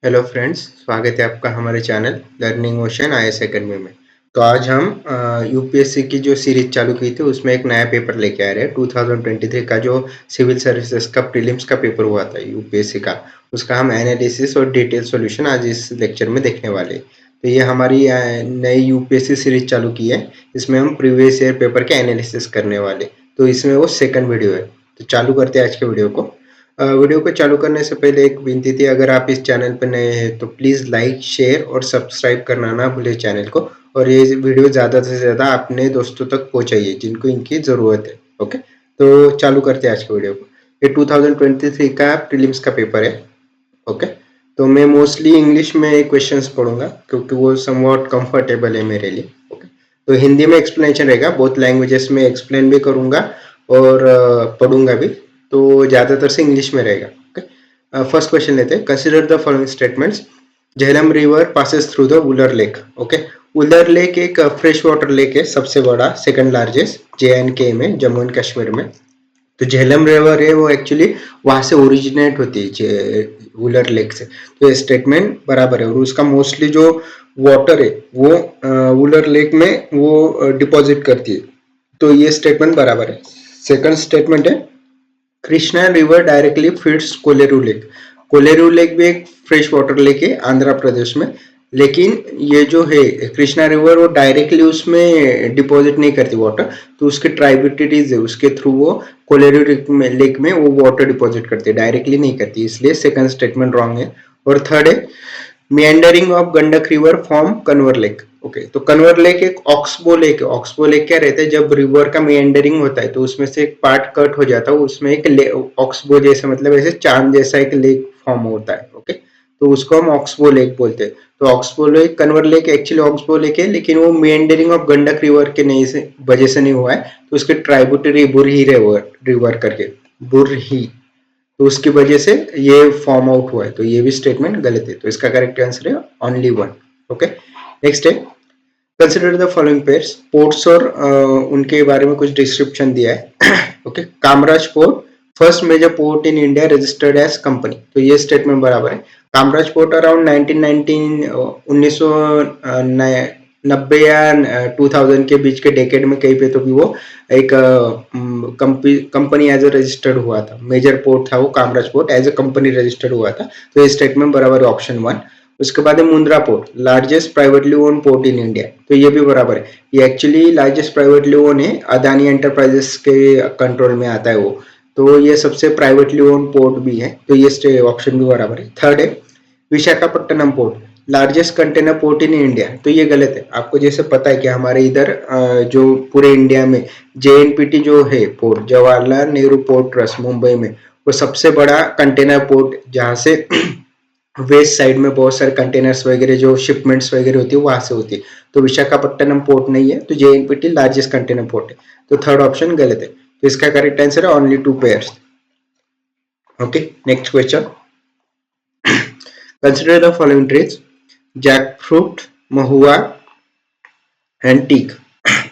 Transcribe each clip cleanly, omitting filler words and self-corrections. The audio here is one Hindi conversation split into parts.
हेलो फ्रेंड्स, स्वागत है आपका हमारे channel learning ocean IAS academy में। तो आज हम यूपीएससी की जो सीरीज चालू की थी उसमें एक नया पेपर लेके आ रहे हैं। 2023 का जो सिविल सर्विसेज का प्रीलिम्स का पेपर हुआ था यूपीएससी का, उसका हम एनालिसिस और डिटेल सॉल्यूशन आज इस लेक्चर में देखने वाले हैं। तो ये हमारी नई यूपीएससी सीरीज चालू की है। इसमें हम प्रीवियस ईयर पेपर के एनालिसिस करने वाले, तो इसमें वो सेकंड वीडियो है। तो चालू करते हैं आज के वीडियो को। वीडियो को चालू करने से पहले एक विनती थी, अगर आप इस चैनल पर नए हैं तो प्लीज़ लाइक, शेयर और सब्सक्राइब करना ना भूलें चैनल को, और ये वीडियो ज़्यादा से ज़्यादा अपने दोस्तों तक पहुँचाइए जिनको इनकी ज़रूरत है। ओके, तो चालू करते हैं आज के वीडियो को। ये 2023 का प्रीलिम्स का पेपर है। ओके, तो मैं मोस्टली इंग्लिश में क्वेश्चंस पढ़ूंगा क्योंकि वो समवॉट कंफर्टेबल है मेरे लिए। ओके, तो हिंदी में एक्सप्लेनेशन रहेगा, बोथ लैंग्वेजेस में एक्सप्लेन भी करूंगा और पढ़ूंगा भी, तो ज़्यादातर से इंग्लिश में रहेगा। ओके, फर्स्ट क्वेश्चन लेते हैं। Consider the following statements. Jhelum river passes through the Wular lake. Okay, Wular lake एक फ्रेश वाटर लेक है, सबसे बड़ा, सेकंड लार्जेस्ट, JNK में, जम्मू एंड कश्मीर में। तो झेलम रिवर है वो एक्चुअली वहां से ओरिजिनेट होती है, उलर लेक से। तो ये स्टेटमेंट बराबर है, और उसका मोस्टली जो वाटर है वो उलर लेक में वो डिपॉजिट करती है। तो ये स्टेटमेंट बराबर है। सेकंड स्टेटमेंट है, Krishna river directly feeds Kolleru lake. Kolleru lake भी एक फ्रेश वाटर लेक है आंध्र प्रदेश में, लेकिन ये जो है कृष्णा रिवर वो डायरेक्टली उसमें डिपॉजिट नहीं करती वाटर, तो उसके ट्राइब्यूटरीज है, उसके थ्रू वो कोलेरू लेक में वो वाटर डिपॉजिट करती है, डायरेक्टली नहीं करती, इसलिए सेकंड स्टेटमेंट रॉन्ग है। और थर्ड है, meandering of Gandak river form Kanwar lake. Okay, तो कन्वर लेक एक ऑक्सबो लेक है। ऑक्सबो लेक क्या रहता है, जब रिवर का meandering होता है तो उसमें से एक पार्ट कट हो जाता है, उसमें एक ऑक्सबो जैसा, मतलब ऐसे चांद जैसा एक लेक फॉर्म होता है। ओके, तो उसको हम ऑक्सबो लेक बोलते हैं। तो oxbow lake, Kanwar lake actually oxbow lake है, लेकिन वो meandering ऑफ गंडक रिवर के नहीं से वजह से नहीं हुआ है, तो उसके ट्राइब्यूटरी बुरही रिवर करके, बुरही, तो उसकी वजह से ये फॉर्म आउट हुआ है। तो ये भी स्टेटमेंट गलत है, तो इसका करेक्ट आंसर है ओनली वन। ओके, नेक्स्ट है, consider the following pairs. Ports और उनके बारे में कुछ डिस्क्रिप्शन दिया है। Okay, Kamaraj port, first major port in India registered as company. तो ये स्टेटमेंट बराबर है। कामराज पोर्ट अराउंड 1990 या 2000 के बीच के डेकेड में कहीं पे तो भी वो एक कंपनी एज ए रजिस्टर्ड हुआ था, मेजर पोर्ट था वो Kamaraj port, as a company registered हुआ था। तो ये स्टेटमेंट बराबर है, ऑप्शन वन। उसके बाद है Mundra port, largest privately own port in India. तो ये भी बराबर है, ये एक्चुअली लार्जेस्ट प्राइवेटली ओन है, अदानी एंटरप्राइजेस के कंट्रोल में आता है वो, तो ये सबसे प्राइवेटली ओन पोर्ट भी है, तो ये ऑप्शन भी बराबर है। थर्ड है Visakhapatnam port, largest container port in India. तो ये गलत है। आपको जैसे पता है कि हमारे इधर जो पूरे इंडिया में JNPT जो है port, Jawaharlal Nehru port trust Mumbai में, वो सबसे बड़ा कंटेनर पोर्ट, जहाँ से वेस्ट साइड में बहुत सारे कंटेनर्स वगैरह जो शिपमेंट्स वगैरह होती है वहां से होती है। तो विशाखापट्टनम पोर्ट नहीं है, तो JNPT लार्जेस्ट कंटेनर पोर्ट है। तो थर्ड ऑप्शन गलत है, तो इसका करेक्ट आंसर है only two pairs. Okay, next question. Consider the following trees, jackfruit, mahua and teak.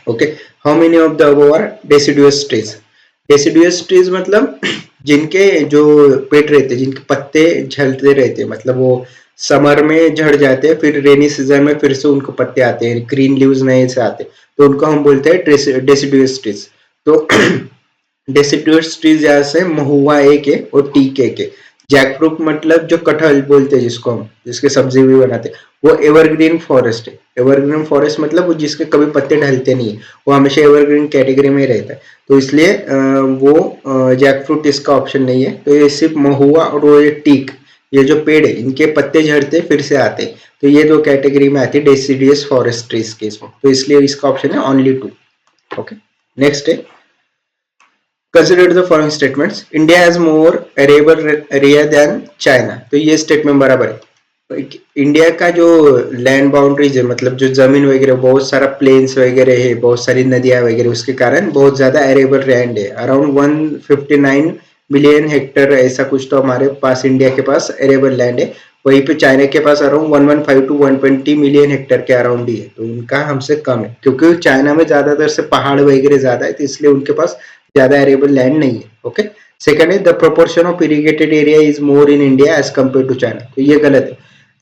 Okay, how many of the above are deciduous trees. Deciduous trees मतलब जिनके जो पेड़ रहते, जिनके पत्ते झड़ते रहते, मतलब वो समर में झड़ जाते हैं, फिर रेनी सीजन में फिर से उनको पत्ते आते हैं, ग्रीन लीव्स नए से आते, तो उनको हम बोलते हैं डेसिडुअस ट्रीज। तो डेसिडुअस ट्रीज जैसे महुआ एक है और टीक एक है। जैकफ्रूट मतलब जो कटहल बोलते हैं जिसको हम, जिसके सब्जी भी बनाते हैं, वो एवरग्रीन फॉरेस्ट है। एवरग्रीन फॉरेस्ट मतलब वो जिसके कभी पत्ते ढलते नहीं है, वो हमेशा एवरग्रीन कैटेगरी में रहता है, तो इसलिए वो जैकफ्रूट इसका ऑप्शन नहीं है। तो ये सिर्फ महुआ और वो ये टीक, ये जो पेड़ है इनके पत्ते झड़ते फिर से आते, तो ये दो कैटेगरी में आती है डेसिडियस फॉरेस्ट ट्रीज के इसमें, तो इसलिए इसका ऑप्शन है ओनली टू। ओके, नेक्स्ट है, consider the following statements. India has more arable area than China. तो ये स्टेटमेंट बराबर है। इंडिया का जो लैंड बाउंड्रीज है, मतलब जो जमीन वगैरह, बहुत सारा प्लेन्स वगैरह है, बहुत सारी नदियां वगैरह, उसके कारण बहुत ज्यादा एरेबल लैंड है। अराउंड 159 मिलियन हेक्टेयर ऐसा कुछ तो हमारे पास इंडिया के पास एरेबल लैंड है। वहीं पे चाइना के पास अराउंड 115 टू 120 मिलियन हेक्टेयर के अराउंड ही है, तो उनका हमसे कम है, क्योंकि चाइना में ज्यादातर से पहाड़ वगैरह ज्यादा है, तो इसलिए उनके पास ज्यादा एरेबल लैंड नहीं है। ओके, सेकंड है, the proportion of irrigated area is more in India as compare to China. तो ये गलत है।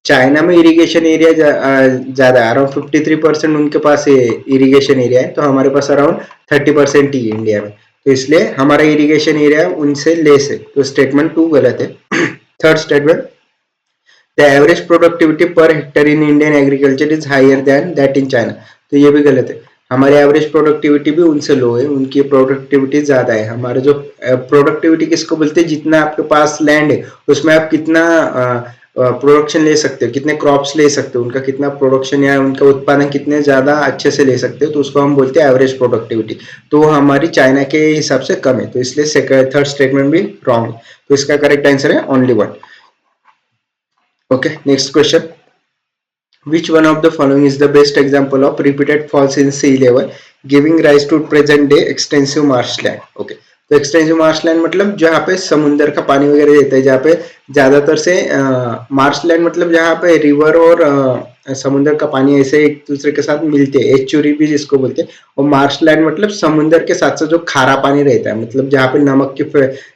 चाइना में इरिगेशन एरिया ज्यादा, अराउंड 53% उनके पास इरिगेशन एरिया है, तो हमारे पास अराउंड 30% ही है इंडिया में, तो इसलिए हमारा इरिगेशन एरिया उनसे लेस है, तो स्टेटमेंट 2 गलत है। Third statement, the average productivity per hectare in Indian agriculture is higher than that in China, तो ये भी गलत है। हमारी एवरेज प्रोडक्टिविटी भी उनसे लो है, उनकी प्रोडक्टिविटी ज्यादा है। हमारे जो प्रोडक्टिविटी किसको बोलते हैं, जितना आपके पास लैंड है उसमें आप कितना प्रोडक्शन ले सकते हो, कितने क्रॉप्स ले सकते हो, उनका कितना प्रोडक्शन या उनका उत्पादन कितने ज्यादा अच्छे से ले सकते हो, तो उसको हम बोलते हैं एवरेज प्रोडक्टिविटी, तो हमारी चाइना के हिसाब से कम है, तो इसलिए थर्ड स्टेटमेंट भी रॉन्ग है, तो इसका करेक्ट आंसर है only 1। Okay, next question. Which one of the following is the best example of repeated falls in sea level giving rise to present day extensive marshland? Okay, तो एक्सटेंसिव मार्शलैंड मतलब जहाँ पे समुंदर का पानी वगैरह रहता है, जहाँ पे ज्यादातर से मार्शलैंड मतलब जहाँ पे रिवर और समुंदर का पानी ऐसे एक दूसरे के साथ मिलते हैं, एस्चुरी भी जिसको बोलते हैं, और मार्शलैंड मतलब समुंदर के साथ साथ जो खारा पानी रहता है, मतलब जहाँ पे नमक की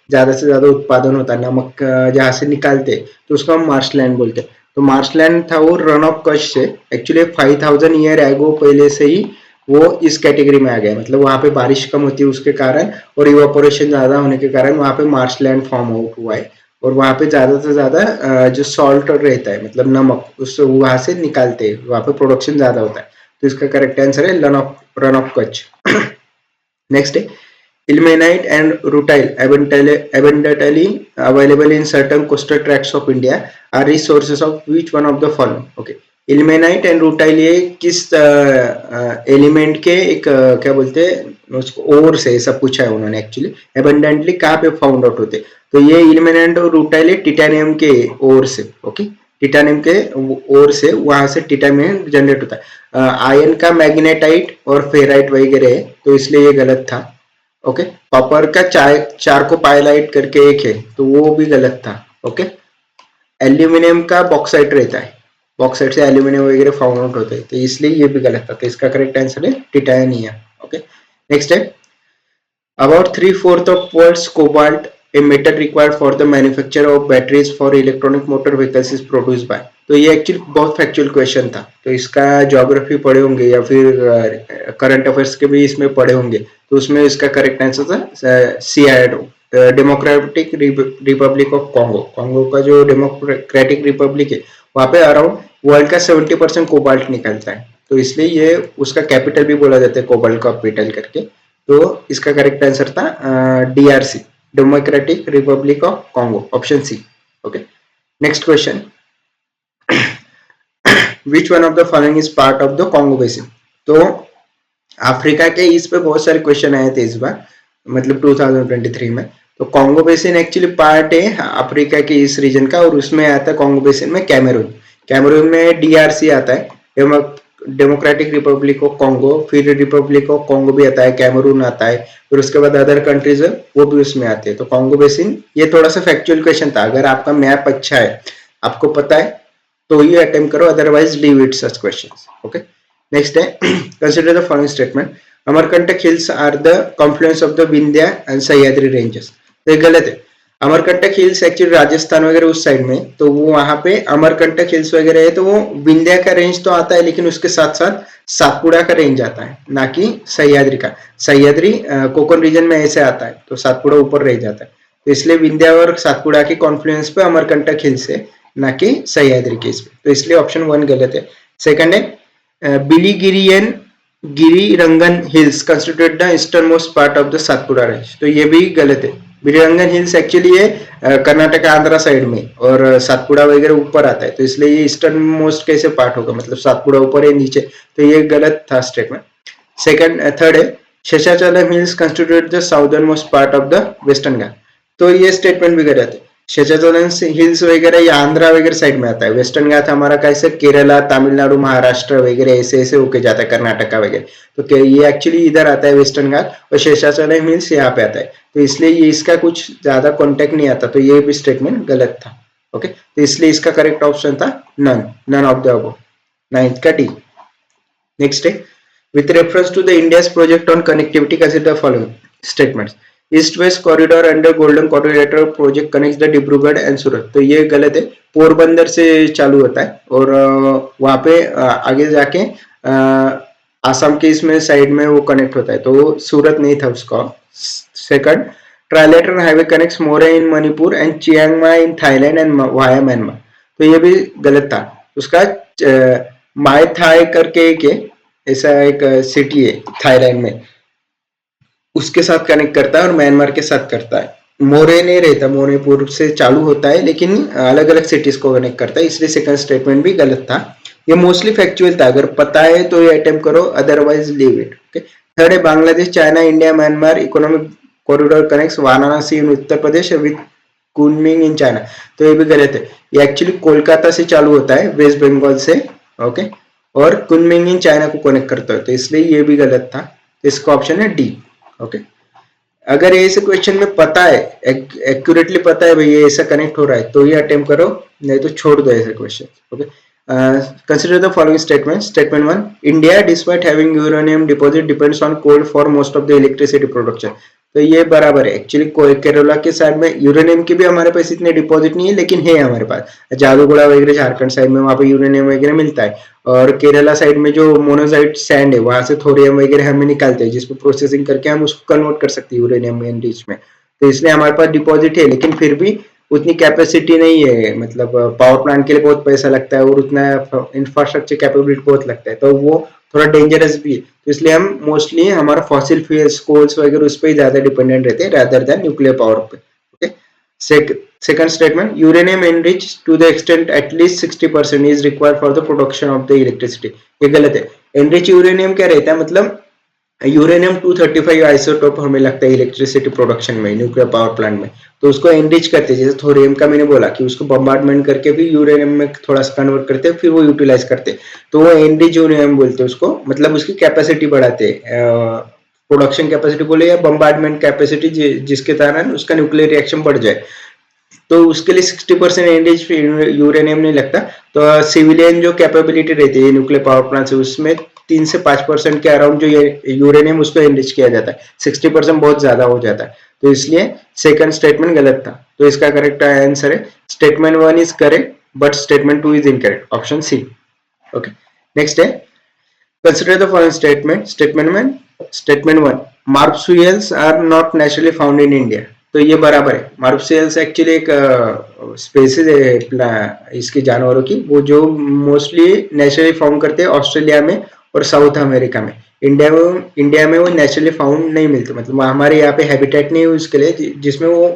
ज्यादा से ज्यादा उत्पादन होता है, नमक जहाँ से निकालते हैं, तो उसको हम मार्शलैंड बोलते हैं। तो मार्शलैंड था वो रन ऑफ कच्छ से, एक्चुअली 5000 ईयर एगो पहले से ही वो इस कैटेगरी में आ गया, मतलब वहां पे बारिश कम होती है उसके कारण और इवापोरेशन ज्यादा होने के कारण वहां पे मार्शलैंड फॉर्म हुआ है, और वहां पे ज्यादा से ज्यादा जो सॉल्ट रहता है मतलब नमक, उस वहां से निकालते हैं, वहां पे प्रोडक्शन ज्यादा होता है, तो इसका करेक्ट आंसर है रन ऑफ कच्छ। नेक्स्ट है, ilmenite and rutile abundantly available in certain coastal tracts of India are resources of which one of the following? Okay, ilmenite and rutile ये किस एलिमेंट के एक क्या बोलते हैं उसको, ओर से ऐसा पूछा है उन्होंने, एक्चुअली एबंडेंटली कहाँ पे फाउंड आउट होते, तो ये इल्मेनाइट और रूटाइल है टिटेनियम के ओर से। ओके, टिटेनियम के ओर से, वहां से टिटेनियम जनरेट होता है। आयन का मैग्नेटाइट और फेराइट वगैरह है, तो इसलिए ये गलत था। ओके, कॉपर का चार को पाइलाइट करके एक है, तो वो भी गलत था। ओके, एल्यूमिनियम का बॉक्साइट रहता है, बॉक्साइट से एल्यूमिनियम वगैरह फाउंड आउट होते हैं, तो इसलिए ये भी गलत था, तो इसका करेक्ट आंसर है टिटानियम। ओके, नेक्स्ट है, about 3/4 of world's cobalt, a metal required for the manufacture of batteries for electronic motor vehicles is produced by, तो ये एक्चुअली बहुत फैक्चुअल क्वेश्चन था, तो इसका ज्योग्राफी पढ़े होंगे या फिर करंट अफेयर्स के भी इसमें पढ़े होंगे, तो उसमें इसका करेक्ट आंसर था सीआईडो, democratic Republic of Congo. Congo का जो डेमोक्रेटिक रिपब्लिक है वहाँ पे अराउंड वर्ल्ड का 70% कोबाल्ट निकलता है, तो इसलिए ये उसका कैपिटल भी बोला जाता है कोबाल्ट कैपिटल करके, तो इसका करेक्ट आंसर था DRC, Democratic Republic of Congo, option C. Okay, next question, which one of the following is part of the Congo basin, तो अफ्रीका के इस पे बहुत सारे क्वेश्चन आए थे इस बार, मतलब 2023 में, तो कॉन्गो बेसिन एक्चुअली पार्ट है अफ्रीका के इस रीजन का, और उसमें आता है कॉन्गो बेसिन में कैमरून, कैमरून में डीआरसी आता है, डेमोक्रेटिक रिपब्लिक ऑफ कॉन्गो, फिर रिपब्लिक ऑफ कॉन्गो भी आता है, कैमरून आता है, फिर उसके बाद अदर कंट्रीज है वो भी उसमें आते हैं, तो कॉन्गो बेसिन, ये थोड़ा सा फैक्चुअल क्वेश्चन था, अगर आपका मैप अच्छा है, आपको पता है तो ये अटेम्प्ट करो, otherwise leave it such questions. Okay, next है, consider the following statement, Amarkantak hills are the confluence of the Vindhya and Sahyadri ranges, तो ये गलत है। अमरकंटक हिल्स एक्चुअली राजस्थान वगैरह उस साइड में, तो वो वहां पे अमरकंटक हिल्स वगैरह है, तो वो विंध्या का रेंज तो आता है, लेकिन उसके साथ साथ सातपुड़ा का रेंज आता है, ना कि सह्याद्री का। सह्याद्री कोकण रीजन में ऐसे आता है, तो सातपुड़ा ऊपर रह जाता है, तो इसलिए विंध्या और सातपुड़ा के कॉन्फ्लुएंस पे अमरकंटक हिल्स है, ना कि सह्याद्री के इसमें, तो इसलिए ऑप्शन 1 गलत है। सेकंड है, Biligirirangan hills constitute the eastern most part of the Satpura range, तो ये भी गलत है। बिलीरंगन हिल्स एक्चुअली है कर्नाटक आंध्रा साइड में, और सातपुड़ा वगैरह ऊपर आता है, तो इसलिए ये ईस्टर्न मोस्ट कैसे पार्ट होगा, मतलब सातपुड़ा ऊपर है नीचे, तो ये गलत था स्टेटमेंट। थर्ड है, Seshachalam hills constitute the southern most part of the western Ghat, तो ये स्टेटमेंट भी गलत है। शेषाचलम हिल्स वगैरह ये आंध्रा वगैरह साइड में आता है, वेस्टर्न घाट हमारा कैसे केरला, तमिलनाडु, महाराष्ट्र वगैरह ऐसे ऐसे होके जाता है, कर्नाटका वगैरह, तो ये एक्चुअली इधर आता है वेस्टर्न घाट, और शेषाचलम हिल्स यहाँ पे आता है, तो इसलिए ये इसका कुछ ज्यादा कॉन्टेक्ट नहीं आता, तो ये भी स्टेटमेंट गलत था। ओके, तो इसलिए इसका करेक्ट ऑप्शन था none of the above, 9th का डी। नेक्स्ट है, with reference to the India's project on connectivity, consider the following statements. East west corridor under golden corridor project connect the Dibrugarh and Surat. तो ये गलत है, पोरबंदर से चालू होता है और वहां पे आगे जाके आसाम के इसमें साइड में वो कनेक्ट होता है, तो सूरत नहीं था उसका। Second, trilateral highway connects more in Manipur and Chiang Mai in Thailand and via Myanmar. तो ये भी गलत था। उसका माई थाई करके एक ऐसा एक सिटी है थाईलैंड में, उसके साथ कनेक्ट करता है और म्यांमार के साथ करता है। मोरे नहीं रहता, मणिपुर से चालू होता है लेकिन अलग अलग सिटीज को कनेक्ट करता है, इसलिए सेकंड स्टेटमेंट भी गलत था। ये मोस्टली फैक्चुअल था, अगर पता है तो ये अटेम्प्ट करो, otherwise leave it. Okay. Third है Bangladesh China India Myanmar economic corridor connects Varanasi in Uttar Pradesh with Kunming in China. तो ये भी गलत है, ये एक्चुअली कोलकाता से चालू होता है वेस्ट बंगाल से, ओके, और कुनमिंग इन चाइना को कनेक्ट करता है, तो इसलिए ये भी गलत था। इसका ऑप्शन है डी। ओके। अगर ऐसे क्वेश्चन में पता है, एक्यूरेटली पता है भाई ये ऐसा कनेक्ट हो रहा है, तो ये अटेम्प्ट करो, नहीं तो छोड़ दो ऐसे question. Okay. Consider the following statement. Statement 1, India despite having uranium deposit depends on coal for most of the electricity production. तो ये बराबर है, एक्चुअली केरला के साइड में यूरेनियम की भी हमारे पास इतने डिपॉजिट नहीं है, लेकिन है हमारे पास जादूगोड़ा वगैरह झारखंड साइड में, वहां पे यूरेनियम वगैरह मिलता है। और केरला साइड में जो मोनोजाइट सैंड है, वहां से थोरियम वगैरह हमें निकालते हैं, जिसको प्रोसेसिंग करके हम उसको कन्वर्ट कर सकते हैं यूरेनियम में एनरिच में। तो इसलिए हमारे पास डिपॉजिट है, लेकिन फिर भी उतनी कैपेसिटी नहीं है, मतलब पावर प्लांट के लिए बहुत पैसा लगता है और उतना इंफ्रास्ट्रक्चर कैपेबिलिटी बहुत लगता है, तो वो थोड़ा डेंजरस भी है। तो इसलिए हम मोस्टली हमारा फॉसिल फ्यूल्स कोल्स वगैरह उस पर ज्यादा डिपेंडेंट रहते हैं रादर देन न्यूक्लियर पावर पे। Okay. Second statement, uranium enrich to the extent at least 60% is required for the production of the electricity. ये गलत है। एनरिच यूरेनियम क्या रहता है, मतलब यूरेनियम 235 आइसोटोप हमें लगता है इलेक्ट्रिसिटी प्रोडक्शन में, न्यूक्लियर पावर प्लांट में, तो उसको एनरिच करते हैं, जैसे थोरियम का मैंने बोला कि उसको बम्बार्डमेंट करके भी यूरेनियम में थोड़ा सा कन्वर्ट करते हैं, फिर वो यूटिलाइज करते हैं, तो वो एनरिच यूरेनियम बोलते हैं उसको, मतलब उसकी कैपेसिटी बढ़ाते हैं, प्रोडक्शन कैपेसिटी बोले या बम्बार्डमेंट कैपेसिटी, जिसके कारण उसका न्यूक्लियर रिएक्शन बढ़ जाए, तो उसके लिए 60% एनरिच यूरेनियम नहीं लगता। तो सिविलियन जो कैपेबिलिटी रहती है न्यूक्लियर पावर प्लांट से, उसमें 3 से 5% के अराउंड जो यूरेनियम उसको एनरिच किया जाता है, 60% बहुत ज्यादा हो जाता है, तो इसलिए सेकंड स्टेटमेंट गलत था। तो इसका करेक्ट आंसर है statement 1 is correct but statement 2 is incorrect, option C. Okay. Next है consider the following statement. Statement 1, marsupials are not naturally found in India. तो ये बराबर है, मार्सुपियल्स एक्चुअली एक स्पेसीज है इसके जानवरों की, वो जो मोस्टली नेचुरली फाउंड करते हैं ऑस्ट्रेलिया में और साउथ अमेरिका में। इंडिया में वो नेचुरली फाउंड नहीं मिलते, मतलब हमारे यहाँ पे हैबिटेट नहीं है उसके लिए जिसमें वो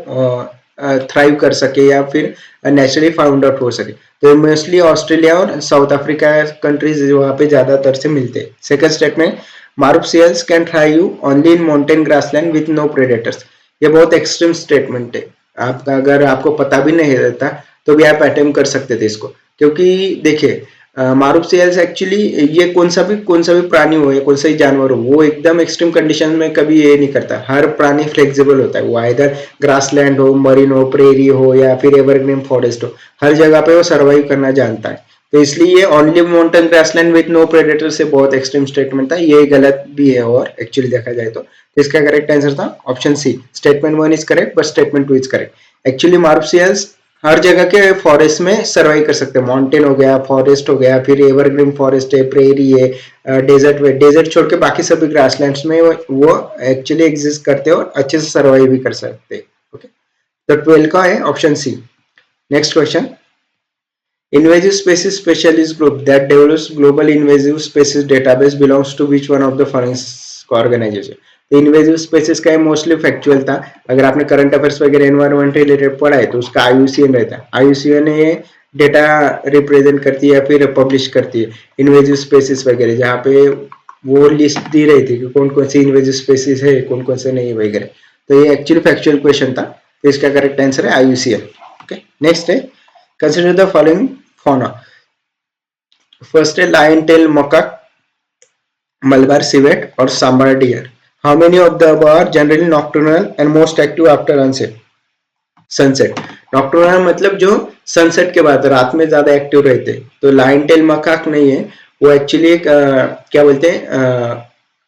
थ्राइव कर सके या फिर नेचुरली फाउंड आउट हो सके, तो मोस्टली ऑस्ट्रेलिया और साउथ अफ्रीका कंट्रीज वहाँ पे ज्यादातर से मिलते हैं। Second statement, marsupials can thrive only in mountain grassland with no predators. ये बहुत एक्सट्रीम स्टेटमेंट है, आपका अगर आपको पता भी नहीं रहता तो भी आप अटेम्प्ट कर सकते थे इसको, क्योंकि देखिए मार्सुपियल्स एक्चुअली ये कौन सा भी प्राणी हो या कौन सा भी जानवर हो, वो एकदम एक्सट्रीम कंडीशन में कभी ये नहीं करता। हर प्राणी फ्लेक्सिबल होता है, वो आइदर ग्रासलैंड हो, मरीन हो, प्रेरी हो या फिर एवरग्रीन फॉरेस्ट हो, हर जगह पे वो सर्वाइव करना जानता है। तो इसलिए ये only mountain grassland with no predator से बहुत एक्सट्रीम स्टेटमेंट था, ये गलत भी है और एक्चुअली देखा जाए तो इसका करेक्ट आंसर था option C, statement 1 is correct but statement 2 is correct. Actually marsupials हर जगह के फॉरेस्ट में सर्वाइव कर सकते हैं, माउंटेन हो गया, फॉरेस्ट हो गया, फिर एवरग्रीन फॉरेस्ट है, प्रेरी है, डेजर्ट छोड़ के बाकी सभी ग्रासलैंड्स में वो एक्चुअली एग्जिस्ट करते हैं और अच्छे से सर्वाइव भी कर सकते हैं। ओके, तो 12 का है option C. Next question, invasive species specialist group that develops global invasive species database belongs to which one of the following organization? तो इन्वेजिव स्पेसिस का मोस्टली फैक्चुअल था, अगर आपने करंट अफेयर्स वगैरह एनवायरमेंट रिलेटेड पढ़ा है तो उसका IUCN रहता है, IUCN ये डेटा रिप्रेजेंट करती है या फिर पब्लिश करती है इन्वेजिव स्पेसिस वगैरह, जहाँ पे वो लिस्ट दी रही थी कि कौन कौन सी इन्वेजिव स्पेसिस है, कौन कौन से नहीं वगैरह। तो ये एक्चुअली फैक्चुअल क्वेश्चन था, तो इसका करेक्ट आंसर है IUCN। ओके, नेक्स्ट है consider the following fauna. First है lion tail macaque, Malabar civet और sambar deer. How many of the above are generally nocturnal and most active after sunset? Nocturnal मतलब जो सनसेट के बाद रात में ज्यादा एक्टिव रहते हैं, तो लाइन टेल मकाक नहीं है, वो एक्चुअली एक क्या बोलते हैं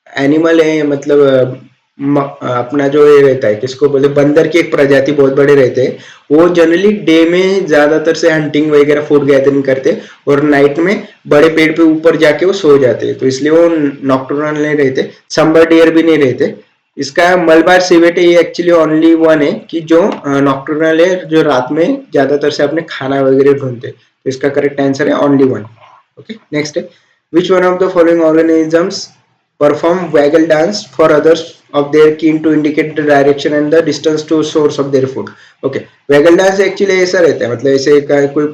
एनिमल है, मतलब अपना जो ये रहता है, किसको बोलते, बंदर की एक प्रजाति बहुत बड़े रहते हैं, वो जनरली डे में ज्यादातर से हंटिंग वगैरह फूड गैदरिंग करते और नाइट में बड़े पेड़ पे ऊपर जाके वो सो जाते हैं, तो इसलिए वो नॉक्टर्नल नहीं रहते, समबर डियर भी नहीं रहते। इसका मलबार सिवेट ये एक्चुअली ओनली वन है कि जो नॉक्टर्नल है, जो रात में ज्यादातर से अपने खाना वगैरह ढूंढते, तो इसका करेक्ट आंसर है ओनली वन। ओके, नेक्स्ट है, विच one of the following organisms perform waggle dance for others of their kin to indicate the direction and the distance to source of their food. Okay, waggle dance actually ऐसा रहता है, मतलब ऐसे कोई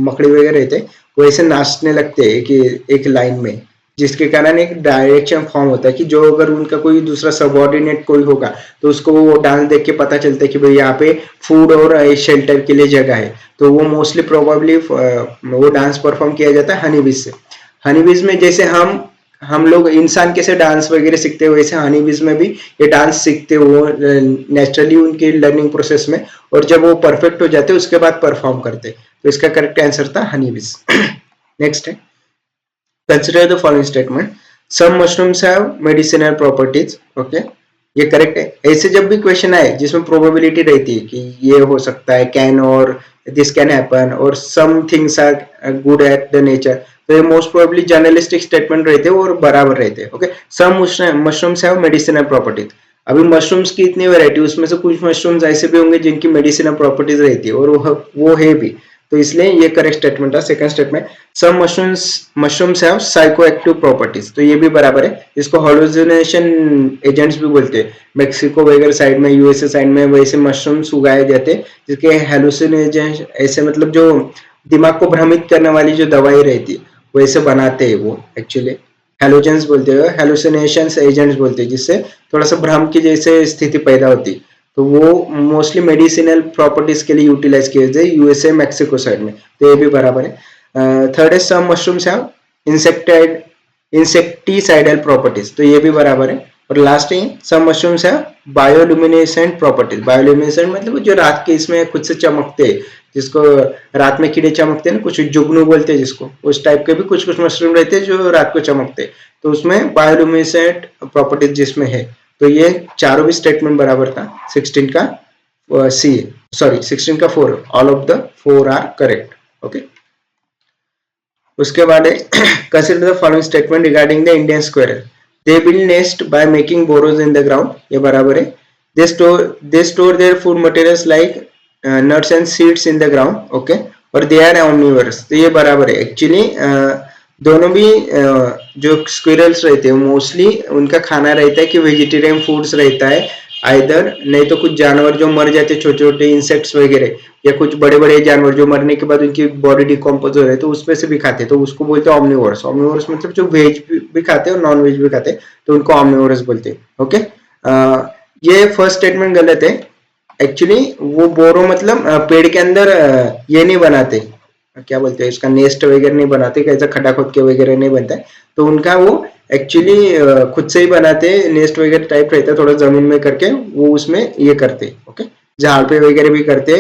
मकड़ी वगैरह रहते हैं, वो ऐसे नाचने लगते हैं कि एक लाइन में, जिसके कारण एक डायरेक्शन फॉर्म होता है कि जो अगर उनका कोई दूसरा सबऑर्डिनेट कोई होगा तो उसको वो डांस देख के पता चलता है कि भाई यहाँ पे फूड और शेल्टर के लिए जगह है, तो वो मोस्टली प्रोबेबली वो डांस परफॉर्म किया जाता है हनी बीज से। हनी बीज में जैसे हम लोग इंसान कैसे डांस वगैरह सीखते हैं, वैसे हनी बीज में भी ये डांस सीखते हो नेचुरली उनके लर्निंग प्रोसेस में, और जब वो परफेक्ट हो जाते उसके बाद परफॉर्म करते, तो इसका करेक्ट आंसर था हनी बीज। नेक्स्ट है, consider the following statement, some mushrooms have medicinal properties. Okay, ये करेक्ट है। ऐसे जब भी क्वेश्चन आए जिसमें प्रोबेबिलिटी रहती है कि ये हो सकता है, कैन और दिस कैन हैपन और some things are good at the nature, तो ये मोस्ट प्रोबेबली जर्नलिस्टिक स्टेटमेंट रहते हैं और बराबर रहते हैं। Okay, some mushrooms have medicinal properties. अभी मशरूम्स की इतनी वैरायटी, उसमें से कुछ मशरूम्स ऐसे भी होंगे जिनकी मेडिसिनल प्रॉपर्टीज रहती है और वो है भी, तो इसलिए ये करेक्ट स्टेटमेंट है। Second statement, some mushrooms have psychoactive properties, तो ये भी बराबर है। इसको हालुसिनेशन एजेंट्स भी बोलते हैं। मेक्सिको वगैरह साइड में, यूएसए साइड में वैसे मशरूम्स उगाए जाते हैं जिसके हेलुसिनेजेंस, ऐसे मतलब जो दिमाग को भ्रमित करने वाली जो दवाई रहती है वैसे बनाते हैं वो, एक्चुअली हेलोजेंस बोलते हैं, हेलुसिनेशन एजेंट्स बोलते हैं, जिससे थोड़ा सा भ्रम की जैसे स्थिति पैदा होती है, तो वो मोस्टली मेडिसिनल प्रॉपर्टीज के लिए यूटिलाइज किए जाते हैं यूएसए मेक्सिको साइड में, तो ये भी बराबर है। थर्ड है, सम मशरूम्स हैव इंसेक्टिसाइडल प्रॉपर्टीज, तो ये भी बराबर है। और लास्ट है, सम मशरूम्स है बायोल्यूमिनेसेंट प्रॉपर्टीज। बायोल्यूमिनेसेंट मतलब जो रात के इसमें खुद से चमकते हैं, जिसको रात में कीड़े चमकते हैं ना, कुछ जुगनू बोलते हैं जिसको, उस टाइप के भी कुछ कुछ मशरूम रहते हैं जो रात को चमकते हैं, तो उसमें बायोल्यूमिनेसेंट प्रॉपर्टीज जिसमें है, तो ये चारों भी स्टेटमेंट बराबर था। 16 का सी, सॉरी 16 का 4, all of the 4 are correct. Okay, उसके बाद consider the following statement regarding the Indian squirrel, they build nest by making burrows in the ground, ये बराबर है। They store their food materials like nuts and seeds in the ground, okay, और दे आर ओमनिवरस, तो ये बराबर है। एक्चुअली दोनों भी जो स्क्विरल्स रहते हैं मोस्टली उनका खाना रहता है कि वेजिटेरियन फूड्स रहता है, आइदर नहीं तो कुछ जानवर जो मर जाते, छोटे छोटे इंसेक्ट्स वगैरह, या कुछ बड़े बड़े जानवर जो मरने के बाद उनकी बॉडी डिकम्पोज हो रही है तो उसमें से भी खाते हैं, तो उसको बोलते हैं ऑमनिवोरस। ऑमनिवोरस मतलब जो वेज भी खाते हैं और नॉन वेज भी खाते हैं, तो उनको ऑमनिवोरस बोलते हैं। ओके, ये फर्स्ट स्टेटमेंट गलत है। एक्चुअली वो बोरो मतलब पेड़ के अंदर ये नहीं बनाते, क्या बोलते हैं इसका, नेस्ट वगैरह नहीं बनाते, कैसा खड्डा खोद के वगैरह नहीं बनता है, तो उनका वो एक्चुअली खुद से ही बनाते हैं, नेस्ट वगैरह टाइप रहता है थोड़ा जमीन में करके, वो उसमें ये करते। ओके, झाड़ पे वगैरह भी करते,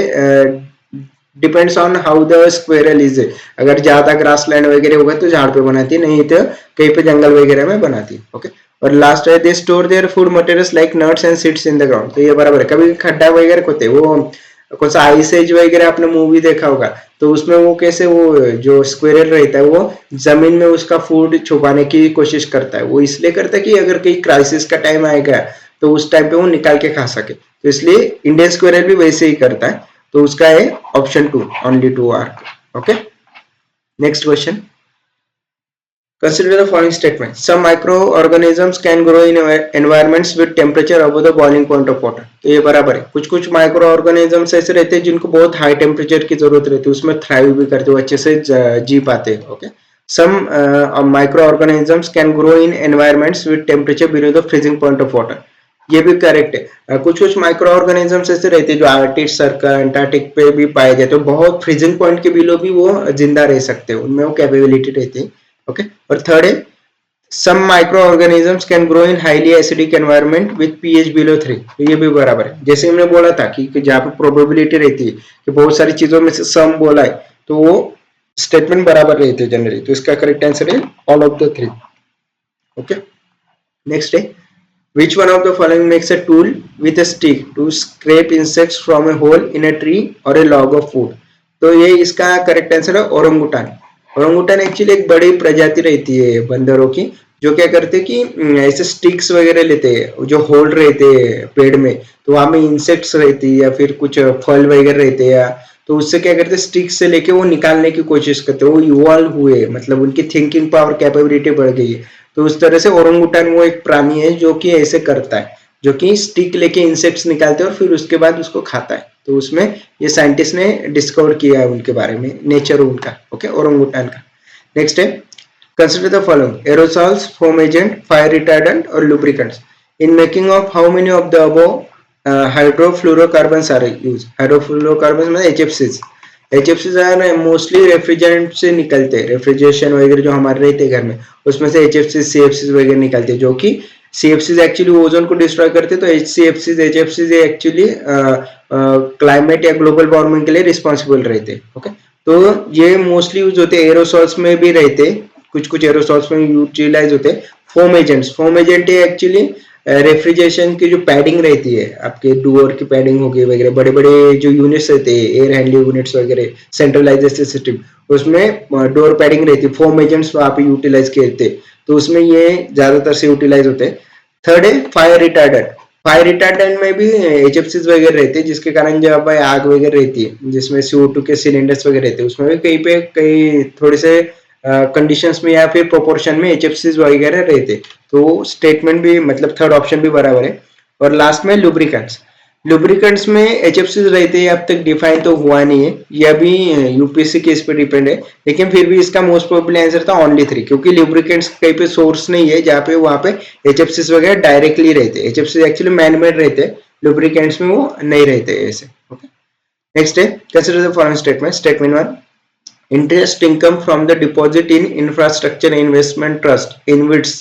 depends on how the squirrel is, अगर ज्यादा ग्रास लैंड वगैरह होगा तो झाड़ पे बनाती, नहीं तो कहीं पे जंगल वगैरह में बनाती। ओके, और लास्ट है, they store their food materials like nuts and seeds in the ground, तो ये बराबर है। कभी खड्डा वगैरह होते, वो कौन सा आइस एज वगैरह आपने मूवी देखा होगा, तो उसमें वो कैसे वो जो स्क्वेरल रहता है वो जमीन में उसका फूड छुपाने की कोशिश करता है, वो इसलिए करता है कि अगर कहीं क्राइसिस का टाइम आएगा तो उस टाइम पे वो निकाल के खा सके, तो इसलिए इंडियन स्क्वेरल भी वैसे ही करता है, तो उसका है option 2, only 2 are. Okay, next question, consider the following statement, some microorganisms can grow in environments with temperature above the boiling point of water, तो ये बराबर है। कुछ कुछ माइक्रो ऑर्गेनिजम्स ऐसे रहते हैं जिनको बहुत हाई टेम्परेचर की जरूरत रहती है, उसमें थ्राइव भी करते हो, अच्छे से जी पाते हैं। Okay, some micro organisms can grow in environments with temperature below the freezing point of water, ये भी करेक्ट है। कुछ कुछ माइक्रो ऑर्गेनिजम्स ऐसे रहते हैं जो आर्कटिक सर्कल अंटार्कटिक पे भी पाए जाते हैं, बहुत फ्रीजिंग पॉइंट के बिलो भी वो जिंदा रह सकते हैं, उनमें वो कैपेबिलिटी रहती है। ओके, और थर्ड है, some microorganisms can grow in highly acidic environment with pH below 3, तो ये भी बराबर है। जैसे हमने बोला था कि जहाँ पे प्रोबेबिलिटी रहती है कि बहुत सारी चीजों में से सम बोला है, तो वो स्टेटमेंट बराबर रहते हैं जनरली, तो इसका करेक्ट आंसर है all of the 3। Okay, next है, Which one of the following makes a tool with a stick to scrape insects from a hole in a tree or a log of food? तो ये इसका करेक्ट आंसर है ओरंगुटान। ओरंगुटान एक्चुअली एक बड़ी प्रजाति रहती है बंदरों की, जो क्या करते हैं कि ऐसे स्टिक्स वगैरह लेते हैं, जो होल रहते हैं पेड़ में, तो वहां में इंसेक्ट्स रहती है या फिर कुछ फल वगैरह रहते हैं, या तो उससे क्या करते हैं स्टिक्स से लेके वो निकालने की कोशिश करते हैं, वो इवॉल्व हुए, मतलब उनकी थिंकिंग पावर कैपेबिलिटी बढ़ गई है। तो उस तरह से ओरंगुटान वो एक प्राणी है जो कि ऐसे करता है, जो कि स्टिक लेके इंसेक्ट्स निकालते हैं और फिर उसके बाद उसको खाता है। तो उसमें ये साइंटिस्ट ने डिस्कवर किया है उनके बारे में, नेचर उनका, ओके, ओरंगुटान का। नेक्स्ट है, consider the following: aerosols, foam agent, fire retardant, or lubricants. In making of how many of the above hydrofluorocarbons are used? Hydrofluorocarbons मतलब HFCs। HFCs है मोस्टली रेफ्रिजरेंट से निकलते हैं, रेफ्रिजरेशन वगैरह जो हमारे रहते हैं घर में, उसमें से HFCs, CFCs वगैरह निकलते हैं, जो कि CFCs एक्चुअली ओजोन को डिस्ट्रॉय करते हैं, तो CFCs, HFCs एक्चुअली क्लाइमेट या ग्लोबल वार्मिंग के लिए रिस्पॉन्सिबल रहते हैं, ओके। तो ये मोस्टली यूज होते हैं, एरोसॉल्स में भी रहते, कुछ कुछ एरोसॉल्स में यूटिलाइज होते हैं। Foam agents, foam agent actually refrigeration की जो पैडिंग रहती है, आपके डोर की पैडिंग होगी वगैरह, बड़े बड़े जो यूनिट्स रहते हैं, एयर हैंडलिंग यूनिट्स वगैरह, सेंट्रलाइजेशन सिस्टम, उसमें डोर पैडिंग रहती है, फोम एजेंट्स वहां पे यूटिलाइज करते हैं, तो उसमें ये ज्यादातर से यूटिलाइज होते हैं। थर्ड है फायर रिटार्डेंट। फायर रिटार्डेंट में भी HFCs वगैरह रहते हैं, जिसके कारण जब आग वगैरह रहती है, जिसमें CO2 के सिलेंडर्स वगैरह रहते हैं, उसमें भी कहीं पे कई थोड़े से कंडीशंस में या फिर प्रोपोर्शन में HFCs वगैरह रहते, तो स्टेटमेंट भी मतलब थर्ड ऑप्शन भी बराबर है। और लास्ट में लुब्रिकेंट्स, लुब्रिकेंट्स में HFCs रहते हैं, अब तक डिफाइन तो हुआ नहीं है, यह भी यूपीएससी के इस पर डिपेंड है, लेकिन फिर भी इसका मोस्ट प्रोबेबली आंसर था ओनली 3, क्योंकि लुब्रिकेंट्स कहीं पे सोर्स नहीं है जहाँ पे वहां पे HFCs वगैरह डायरेक्टली रहते, HFCs एक्चुअली मैनमेड रहते, लुब्रिकेंट्स में वो नहीं रहते ऐसे, ओके। नेक्स्ट है, consider the following statement. Statement 1, interest income from the deposit in infrastructure investment trust InvITs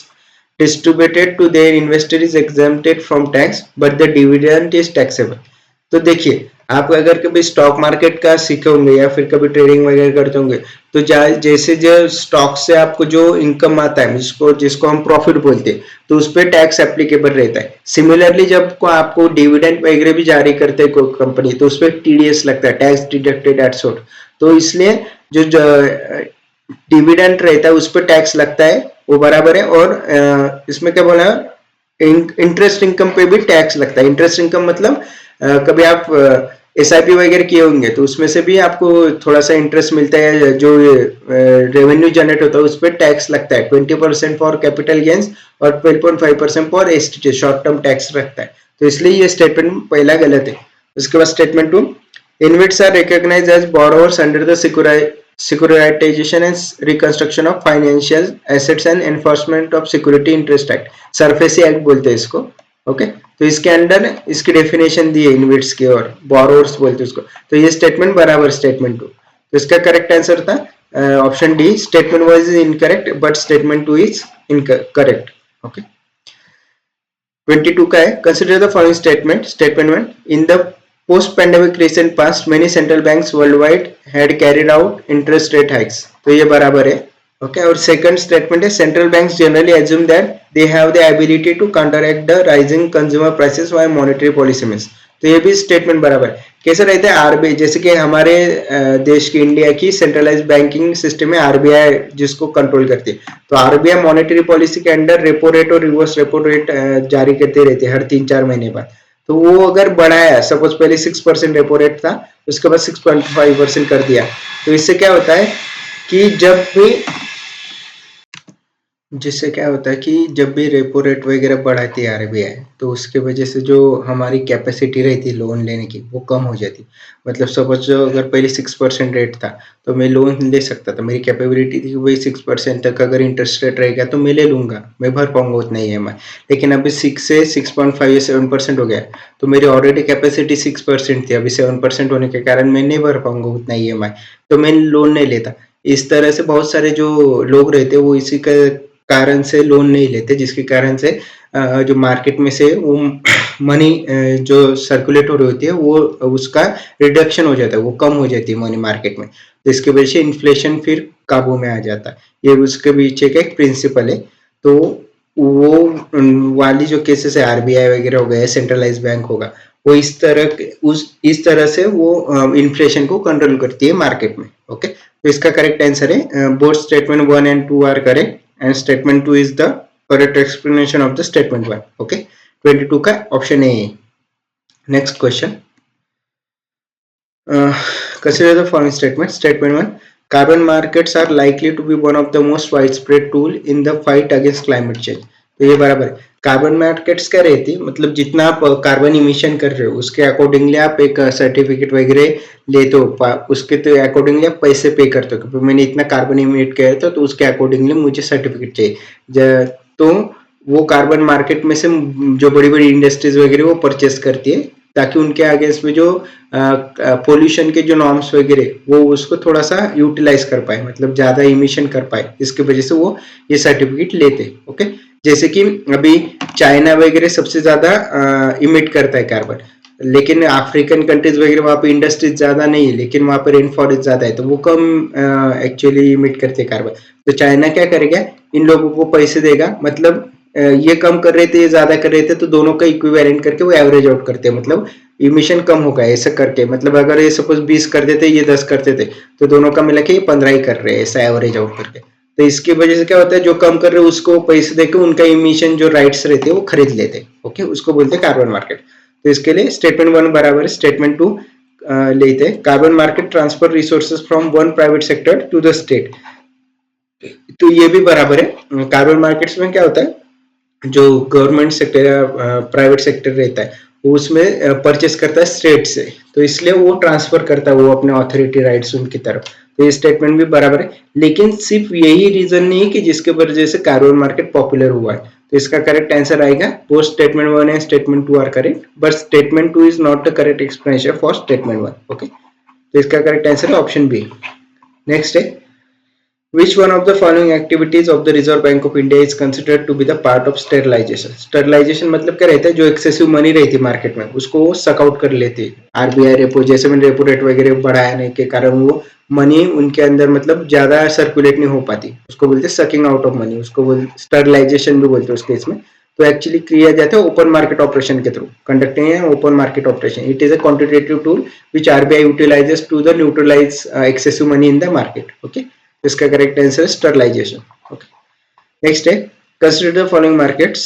distributed to their investor is exempted from tax but the dividend is taxable। तो देखिए, आप अगर कभी स्टॉक मार्केट का सीखे होंगे या फिर कभी ट्रेडिंग वगैरह करते होंगे, तो जैसे जो स्टॉक से आपको जो इनकम आता है, जिसको जिसको हम प्रॉफिट बोलते हैं, तो उस पर टैक्स एप्लीकेबल रहता है। सिमिलरली जब को आपको डिविडेंड वगैरह भी जारी करते हैं कोई कंपनी, तो उस पर TDS लगता है, टैक्स डिडक्टेड एट सोर्स। तो इसलिए जो डिविडेंड रहता है उस पर टैक्स लगता है, वो बराबर है। और इसमें क्या बोला, इंटरेस्ट इनकम पे भी टैक्स लगता है। इंटरेस्ट इनकम मतलब कभी आप SIP वगैरह किए होंगे, तो उसमें से भी आपको थोड़ा सा इंटरेस्ट मिलता है, जो रेवेन्यू जनरेट होता है उस पर टैक्स लगता है, 20% फॉर कैपिटल गेन्स और 12.5% for STT, short term tax रखता है। तो इसलिए ये स्टेटमेंट पहला गलत है। उसके बाद statement 2, InvITs are recognized as borrowers under the Securitization and Reconstruction of Financial Assets and Enforcement of Security Interest Act, SARFAESI act बोलते हैं इसको, ओके। तो इसके अंदर इसकी डेफिनेशन दी है InvITs की, और बोरोवर्स बोलते हैं उसको। तो ये स्टेटमेंट बराबर स्टेटमेंट 2। तो इसका करेक्ट आंसर था option D, statement 1 is incorrect but statement 2 is correct, okay. 22 का है, consider the following statement. Statement 1, in the post-pandemic recent past, many central banks worldwide had carried out interest rate hikes। तो ये बराबर है, ओके। और सेकंड स्टेटमेंट है, central banks generally assume that they have the ability to counteract the rising consumer prices via monetary policy means। तो ये भी स्टेटमेंट बराबर है। कैसे रहता है, RBI, जैसे कि हमारे देश की, इंडिया की सेंट्रलाइज बैंकिंग सिस्टम में RBI जिसको कंट्रोल करती है, तो RBI मॉनेटरी पॉलिसी के अंडर रेपो रेट और रिवर्स रेपो रेट जारी करते रहते हैं हर 3-4 महीने बाद। तो वो अगर बढ़ाया, सपोज पहले 6% रेपो रेट था, उसके बाद 6.5% कर दिया, तो इससे क्या होता है कि जिससे क्या होता है कि जब भी रेपो रेट वगैरह बढ़ाती है RBI, तो उसके वजह से जो हमारी कैपेसिटी रहती है लोन लेने की, वो कम हो जाती। मतलब सपोज अगर पहले 6% रेट था, तो मैं लोन ले सकता था, मेरी कैपेबिलिटी थी कि वही 6% तक अगर इंटरेस्ट रेट रहेगा तो मैं ले लूंगा, मैं भर पाऊंगा उतना EMI। लेकिन अभी 6 से 6.5 या 7% हो गया, तो मेरी ऑलरेडी कैपेसिटी 6% थी, अभी 7% होने के कारण मैं नहीं भर पाऊंगा उतना EMI, तो मैं लोन नहीं लेता। इस तरह से बहुत सारे जो लोग रहते हैं वो इसी का कारण से लोन नहीं लेते, जिसके कारण से जो मार्केट में से वो मनी जो सर्कुलेट हो रही होती है, वो उसका रिडक्शन हो जाता है, वो कम हो जाती है मनी मार्केट में, तो इसके वजह से इन्फ्लेशन फिर काबू में आ जाता है। ये उसके पीछे का एक प्रिंसिपल है। तो वो वाली जो केसेस है, आरबीआई वगैरह हो गया, सेंट्रलाइज बैंक होगा, वो इस तरह से वो इन्फ्लेशन को कंट्रोल करती है मार्केट में। ओके, तो इसका करेक्ट आंसर है both statement 1 and 2 are correct and statement 2 is the correct explanation of the statement 1। Okay, 22 का ऑप्शन ए है। Next question, consider the following statement. Statement 1, carbon markets are likely to be one of the most widespread tool in the fight against climate change। तो ये बराबर है। कार्बन मार्केट्स क्या रहती है, मतलब जितना आप कार्बन इमिशन कर रहे हो उसके अकॉर्डिंगली आप एक सर्टिफिकेट वगैरह लेते हो, उसके तो अकॉर्डिंगली आप पैसे पे करते हो कि मैंने इतना कार्बन इमिट किया था तो उसके अकॉर्डिंगली मुझे सर्टिफिकेट चाहिए। तो वो कार्बन मार्केट में से जो बड़ी बड़ी इंडस्ट्रीज वगैरह वो परचेस करती है ताकि उनके आगे में जो पोल्यूशन के जो नॉर्म्स वगैरह वो उसको थोड़ा सा यूटिलाइज कर पाए, मतलब ज्यादा इमिशन कर पाए, इसकी वजह से वो ये सर्टिफिकेट लेते। ओके, जैसे कि अभी चाइना वगैरह सबसे ज्यादा इमिट करता है कार्बन, लेकिन अफ्रीकन कंट्रीज वगैरह वहाँ पे इंडस्ट्रीज ज्यादा नहीं है लेकिन वहाँ पे रेन फॉरेस्ट ज्यादा है तो वो कम एक्चुअली इमिट करते हैं कार्बन। तो चाइना क्या करेगा, इन लोगों को पैसे देगा, मतलब ये कम कर रहे थे ये ज्यादा कर रहे थे तो दोनों का इक्विवेलेंट करके वो एवरेज आउट करते हैं, मतलब इमिशन कम होगा ऐसा करके, मतलब अगर ये सपोज 20 कर देते ये 10 करते थे तो दोनों का मिला के ये 15 ही कर रहे हैं, ऐसा एवरेज आउट करके। तो इसकी वजह से क्या होता है, जो कम कर रहे हैं उसको पैसे देकर उनका इमिशन जो राइट्स रहते हैं वो खरीद लेते हैं। ओके, उसको बोलते हैं कार्बन मार्केट। तो इसके लिए स्टेटमेंट 1 बराबर स्टेटमेंट 2 लेते हैं। Carbon market transfer resources from one private sector to the state, तो ये भी बराबर है। कार्बन मार्केट्स में क्या होता है, जो गवर्नमेंट सेक्टर या प्राइवेट सेक्टर रहता है वो उसमें परचेस करता है स्टेट से, तो इसलिए वो ट्रांसफर करता है वो अपने ऑथोरिटी राइट्स उनकी तरफ। तो ये स्टेटमेंट भी बराबर है, लेकिन सिर्फ यही रीजन नहीं है कि जिसके वजह से कार्बन मार्केट पॉपुलर हुआ है। तो इसका करेक्ट आंसर आएगा both statement 1 and statement 2 are correct, but statement 2 is not the correct explanation for statement 1। Okay, तो इसका करेक्ट आंसर है ऑप्शन बी। नेक्स्ट है, which one of the following activities of the Reserve Bank of India is considered to be the part of sterilization? Sterilization मतलब क्या रहता है, जो एक्सेसिव मनी रहती है मार्केट में उसको वो सक आउट कर लेती है। आरबीआई रेपो, जैसे मैंने रेपो रेट वगैरह बढ़ाने के कारण वो मनी उनके अंदर मतलब ज्यादा सर्कुलेट नहीं हो पाती, उसको बोलते हैं सकिंग आउट ऑफ मनी, उसको बोलते स्टरलाइजेशन भी बोलते हैं उस केस में। तो एक्चुअली किया जाता है ओपन मार्केट ऑपरेशन के थ्रू, कंडक्टिंग है open market operation. It is a quantitative tool which RBI utilises to the neutralise excessive money in the market. Okay, इसका करेक्ट आंसर है स्टरलाइजेशन। ओके, नेक्स्ट है, consider the following markets,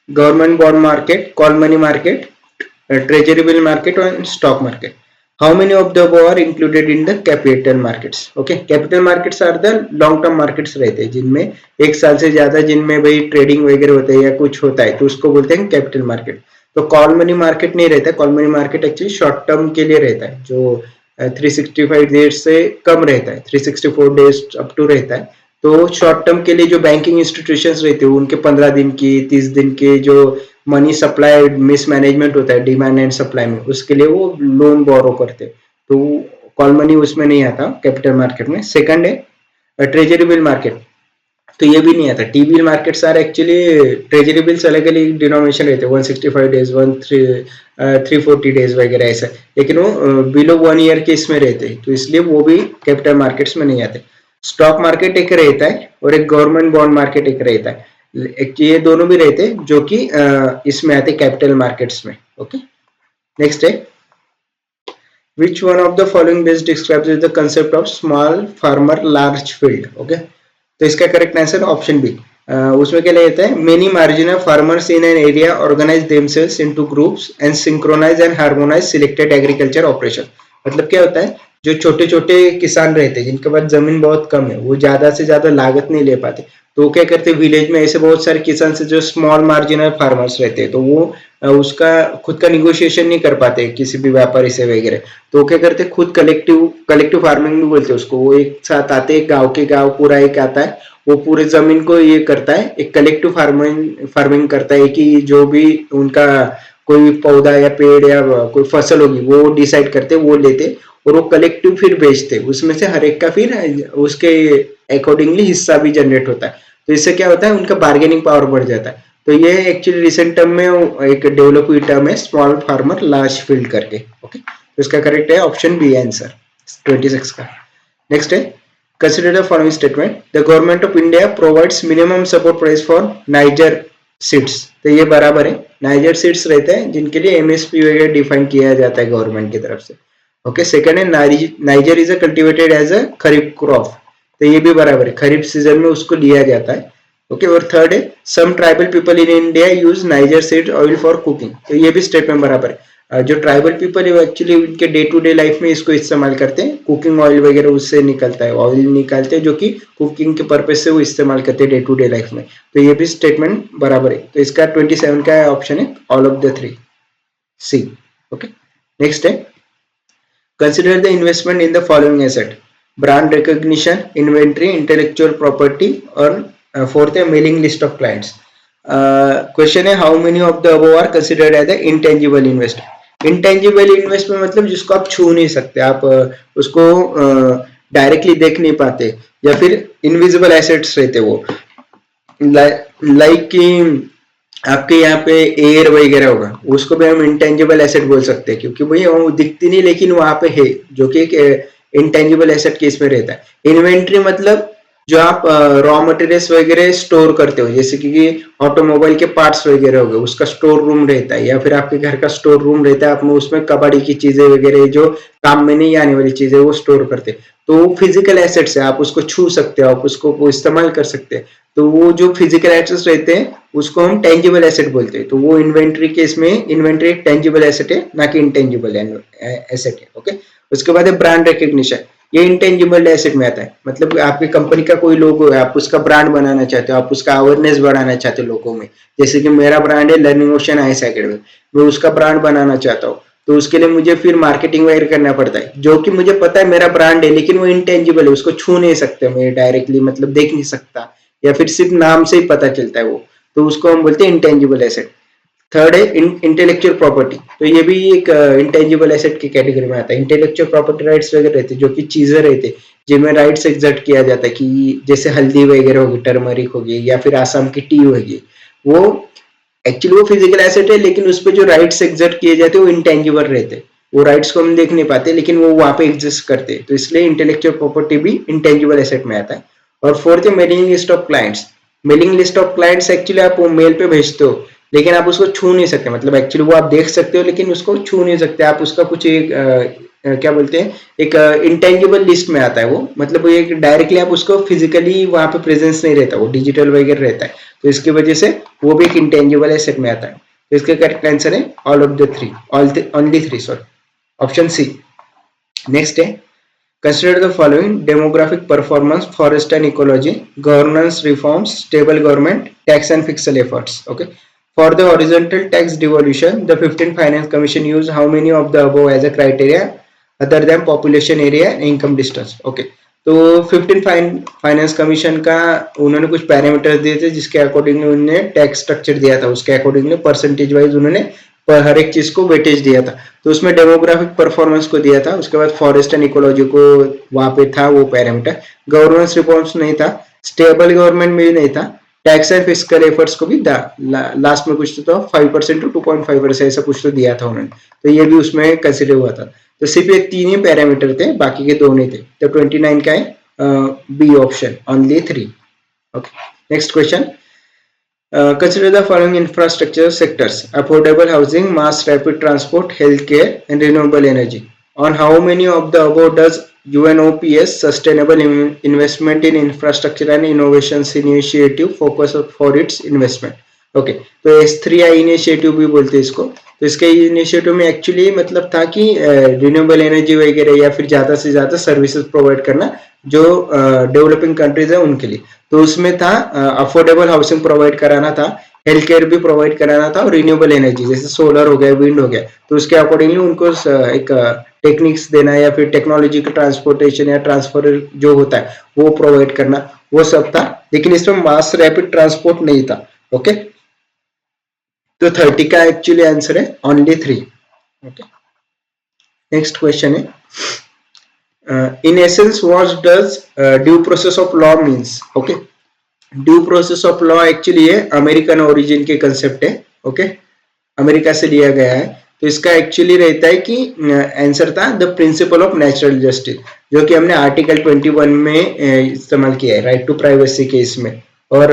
government bond market, call money market, treasury bill market और stock market. How many of the above are included in the capital markets? Okay, capital markets are the long term markets रहते हैं जिनमें एक साल से ज्यादा जिनमें भाई ट्रेडिंग वगैरह होता है या कुछ होता है तो उसको बोलते हैं कैपिटल मार्केट। तो कॉल मनी मार्केट नहीं रहता, call money market actually short term के लिए रहता है, जो 365 डेज से कम रहता है, 364 डेज अप टू रहता है। तो शॉर्ट टर्म के लिए जो बैंकिंग इंस्टीट्यूशंस रहते हैं उनके 15 दिन की 30 दिन के जो मनी सप्लाई मिसमैनेजमेंट होता है डिमांड एंड सप्लाई में, उसके लिए वो लोन बोरो करते हैं, तो कॉल मनी उसमें नहीं आता कैपिटल मार्केट में। सेकंड है ट्रेजरी बिल मार्केट, तो ये भी नहीं आता। टी बिल मार्केट सारे एक्चुअली ट्रेजरी बिल्स अलग अलग डिनोमिनेशन रहते हैं, 165 डेज 340 डेज वगैरह ऐसा, लेकिन वो बिलो 1 ईयर के इसमें रहते हैं तो इसलिए वो भी कैपिटल मार्केट्स में नहीं आते। स्टॉक मार्केट एक रहता है और एक गवर्नमेंट बॉन्ड मार्केट एक रहता है, ये दोनों भी रहते हैं जो कि इसमें आते कैपिटल मार्केट्स में। ओके, नेक्स्ट है, which one of the following best describes the concept of small farmer large field? Okay, तो इसका करेक्ट आंसर ऑप्शन बी। उसमें क्या रहता है, many marginal farmers in an area organise themselves into groups and synchronise and harmonise selected agriculture operation. मतलब क्या होता है, जो छोटे छोटे किसान रहते हैं जिनके पास जमीन बहुत कम है, वो ज्यादा से ज्यादा लागत नहीं ले पाते, तो वो क्या करते हैं, विलेज में ऐसे बहुत सारे किसान से जो स्मॉल मार्जिनल फार्मर्स रहते हैं तो वो उसका खुद का निगोशिएशन नहीं कर पाते किसी भी व्यापारी से वगैरह, तो क्या करते हैं खुद कलेक्टिव फार्मिंग भी बोलते हैं उसको। वो एक साथ आते हैं, गांव के गांव पूरा एक आता है, वो पूरे जमीन को ये करता है, एक कलेक्टिव फार्मिंग करता है कि जो भी उनका कोई पौधा या पेड़ या कोई फसल होगी वो डिसाइड करते, वो लेते और वो कलेक्टिव फिर बेचते, उसमें से हर एक का फिर उसके अकॉर्डिंगली हिस्सा भी जनरेट होता है। तो इससे क्या होता है, उनका बार्गेनिंग पावर बढ़ जाता है। तो ये एक्चुअली रिसेंट टर्म में एक डेवलप हुई टर्म है स्मॉल फार्मर लार्ज फील्ड करके। ओके, तो इसका करेक्ट है ऑप्शन बी आंसर 26 का। नेक्स्ट है, consider the following statement, the government of India provides minimum support price for Niger seats, तो ये बराबर है। नाइजर सीड्स रहते हैं जिनके लिए एमएसपी वगैरह डिफाइन किया जाता है गवर्नमेंट की तरफ से। ओके, सेकंड है niger is a cultivated as a kharif crop, तो ये भी बराबर है, खरीफ सीजन में उसको लिया जाता है। ओके, और थर्ड है some tribal people in India use niger seed oil for cooking, तो ये भी स्टेटमेंट बराबर है। जो ट्राइबल पीपल है वो एक्चुअली उनके डे टू डे लाइफ में इसको इस्तेमाल करते हैं, कुकिंग ऑयल वगैरह उससे निकलता है, ऑयल निकालते हैं जो कि कुकिंग के पर्पज से वो इस्तेमाल करते हैं डे टू डे लाइफ में, तो ये भी स्टेटमेंट बराबर है। तो इसका 27 का ऑप्शन है all of the three, C. Okay, next है consider the investment in the following asset, brand recognition, inventory, intellectual property, और फोर्थ है mailing list of clients. Question है how many of the above are considered as the intangible investment. Intangible investment मतलब जिसको आप छू नहीं सकते, आप उसको डायरेक्टली देख नहीं पाते, या फिर इनविजिबल एसेट्स रहते वो, लाइक कि आपके यहाँ पे एयर वगैरह होगा, उसको भी हम इंटेंजिबल एसेट बोल सकते हैं, क्योंकि भाई वो दिखती नहीं लेकिन वहां पे है, जो कि एक इंटेंजिबल एसेट केस में रहता है। इन्वेंट्री मतलब जो आप रॉ मटेरियल्स वगैरह स्टोर करते हो, जैसे कि ऑटोमोबाइल के पार्ट्स वगैरह हो गए, उसका स्टोर रूम रहता है, या फिर आपके घर का स्टोर रूम रहता है, आप उसमें कबाड़ी की चीजें वगैरह जो काम में नहीं आने वाली चीजें वो स्टोर करते हैं, तो वो फिजिकल एसेट्स है, आप उसको छू सकते हो, आप उसको इस्तेमाल कर सकते हैं, तो वो जो फिजिकल एसेट्स रहते हैं उसको हम टेंजिबल एसेट बोलते हैं। तो वो इन्वेंट्री केस में इन्वेंट्री एक टेंजिबल एसेट है, ना कि इंटेंजिबल एसेट है। ओके, उसके बाद है ब्रांड रिकग्निशन, ये इंटेंजिबल एसेट में आता है, मतलब आपकी कंपनी का कोई लोगो है, आप उसका ब्रांड बनाना चाहते हो, आप उसका अवेयरनेस बढ़ाना चाहते हो लोगों में, जैसे कि मेरा ब्रांड है लर्निंग ओशन आईएएस एकेडमी, मैं उसका ब्रांड बनाना चाहता हूँ, तो उसके लिए मुझे फिर मार्केटिंग वगैरह करना पड़ता है, जो कि मुझे पता है मेरा ब्रांड है, लेकिन वो इंटेंजिबल है, उसको छू नहीं सकते मैं डायरेक्टली, मतलब देख नहीं सकता, या फिर सिर्फ नाम से ही पता चलता है वो, तो उसको हम बोलते हैं इंटेंजिबल एसेट। थर्ड है इंटेलेक्चुअल प्रॉपर्टी, तो ये भी एक इंटेंजिबल एसेट की कैटेगरी में आता है। इंटेलेक्चुअल प्रॉपर्टी राइट्स वगैरह रहते हैं, जो कि चीजें रहते हैं जिनमें राइट्स एग्जर्ट किया जाता है, कि जैसे हल्दी वगैरह होगी, टर्मरिक होगी, या फिर आसाम की टी होगी, वो एक्चुअली वो फिजिकल एसेट है, लेकिन उस पर जो राइट्स एग्जर्ट किए जाते हैं वो इंटेंजिबल रहते हैं, वो राइट्स को हम देख नहीं पाते, लेकिन वो वहां पे एग्जिस्ट करते हैं, तो इसलिए इंटेलेक्चुअल प्रॉपर्टी भी इंटेंजिबल एसेट में आता है। और फोर्थ है mailing list of clients. Mailing list of clients actually आप मेल पे भेजते हो, लेकिन आप उसको छू नहीं सकते, मतलब एक्चुअली वो आप देख सकते हो लेकिन उसको छू नहीं सकते, आप उसका कुछ एक क्या बोलते हैं, एक इंटेंजिबल लिस्ट में आता है वो, मतलब वो एक डायरेक्टली आप उसको फिजिकली वहां पे प्रेजेंस नहीं रहता, वो डिजिटल वगैरह रहता है, तो इसकी वजह से वो भी एक इंटेंजिबल एसेट में आता है। तो इसका करेक्ट आंसर है all of the three, only three, sorry, option C. Next है consider the following demographic performance, forest and ecology, governance reforms, stable government, tax and fiscal efforts. Okay, for the horizontal tax devolution the 15th finance commission used how many of the above as a criteria other than population area and income distance. Okay, तो 15 फाइनेंस कमीशन का उन्होंने कुछ पैरामीटर्स दिए थे, जिसके अकॉर्डिंगली उन्होंने टैक्स स्ट्रक्चर दिया था, उसके अकॉर्डिंगली परसेंटेज वाइज उन्होंने पर हर एक चीज को वेटेज दिया था, तो उसमें डेमोग्राफिक परफॉर्मेंस को दिया था, उसके बाद फॉरेस्ट एंड इकोलॉजी को वहां पे था वो पैरामीटर, गवर्नेंस रिफॉर्म्स नहीं था, स्टेबल गवर्नमेंट में भी नहीं था, टैक्स एंड फिस्कल एफर्ट्स को भी लास्ट में कुछ तो 5% टू 2.5% ऐसा कुछ तो दिया था उन्होंने, तो ये भी उसमें कंसिडर हुआ था। तो सिर्फ ये तीन ही पैरामीटर थे, बाकी के दो नहीं थे, तो 29 का है B option, only 3। Okay, next question, consider the following infrastructure sectors: affordable housing, mass rapid transport, healthcare, and renewable energy. On how many of the above does UNOPS Sustainable Investment in Infrastructure and Innovations Initiative focus for its investment? Okay, तो S3I इनिशिएटिव भी बोलते हैं इसको, तो इसके इनिशिएटिव में एक्चुअली मतलब था कि रिन्यूएबल एनर्जी वगैरह या फिर ज्यादा से ज्यादा सर्विसेज प्रोवाइड करना जो डेवलपिंग कंट्रीज है उनके लिए, तो उसमें था अफोर्डेबल हाउसिंग प्रोवाइड कराना था, हेल्थ केयर भी प्रोवाइड कराना था, और रिन्यूएबल एनर्जी जैसे सोलर हो गया, विंड हो गया, तो उसके अकॉर्डिंगली उनको एक टेक्निक्स देना या फिर टेक्नोलॉजी का ट्रांसपोर्टेशन या ट्रांसफर जो होता है वो प्रोवाइड करना, वो सब था, लेकिन इसमें मास रैपिड ट्रांसपोर्ट नहीं था। ओके, तो 30 का एक्चुअली आंसर है ओनली 3। ओके, नेक्स्ट क्वेश्चन है in essence what does due process of law means? Okay, due process of law actually है अमेरिकन ओरिजिन के कंसेप्ट है। ओके, अमेरिका से लिया गया है, तो इसका एक्चुअली रहता है कि आंसर था the principle of natural justice, जो कि हमने आर्टिकल 21 में इस्तेमाल किया है, राइट टू प्राइवेसी के इसमें। और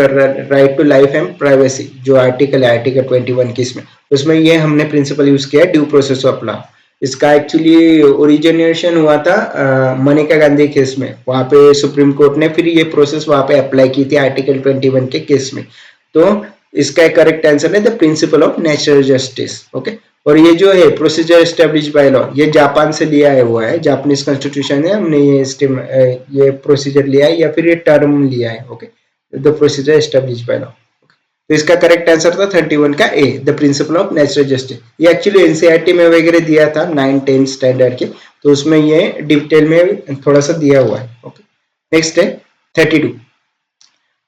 right to life and privacy जो आर्टिकल है आर्टिकल 21 की उसमें ये हमने प्रिंसिपल यूज किया ड्यू प्रोसेस ऑफ लॉ। इसका एक्चुअली ओरिजिनेशन हुआ था मनेका गांधी केस में, वहां पे सुप्रीम कोर्ट ने फिर ये प्रोसेस वहां पे अप्लाई की थी आर्टिकल 21 के केस में। तो इसका करेक्ट आंसर है the principle of natural justice. Okay, और ये जो है प्रोसीजर एस्टेब्लिश बाय लॉ, ये जापान से लिया है हुआ है, जापानीज कॉन्स्टिट्यूशन है, हमने ये प्रोसीजर लिया है या फिर ये टर्म लिया है। Okay, the procedure establish by law. तो इसका करेक्ट आंसर था 31 का A, the principle of natural justice. ये एक्चुअली एनसीईआरटी में वगैरह दिया था 9-10 स्टैंडर्ड के, तो उसमें ये डिटेल में थोड़ा सा दिया हुआ है। ओके, नेक्स्ट है 32।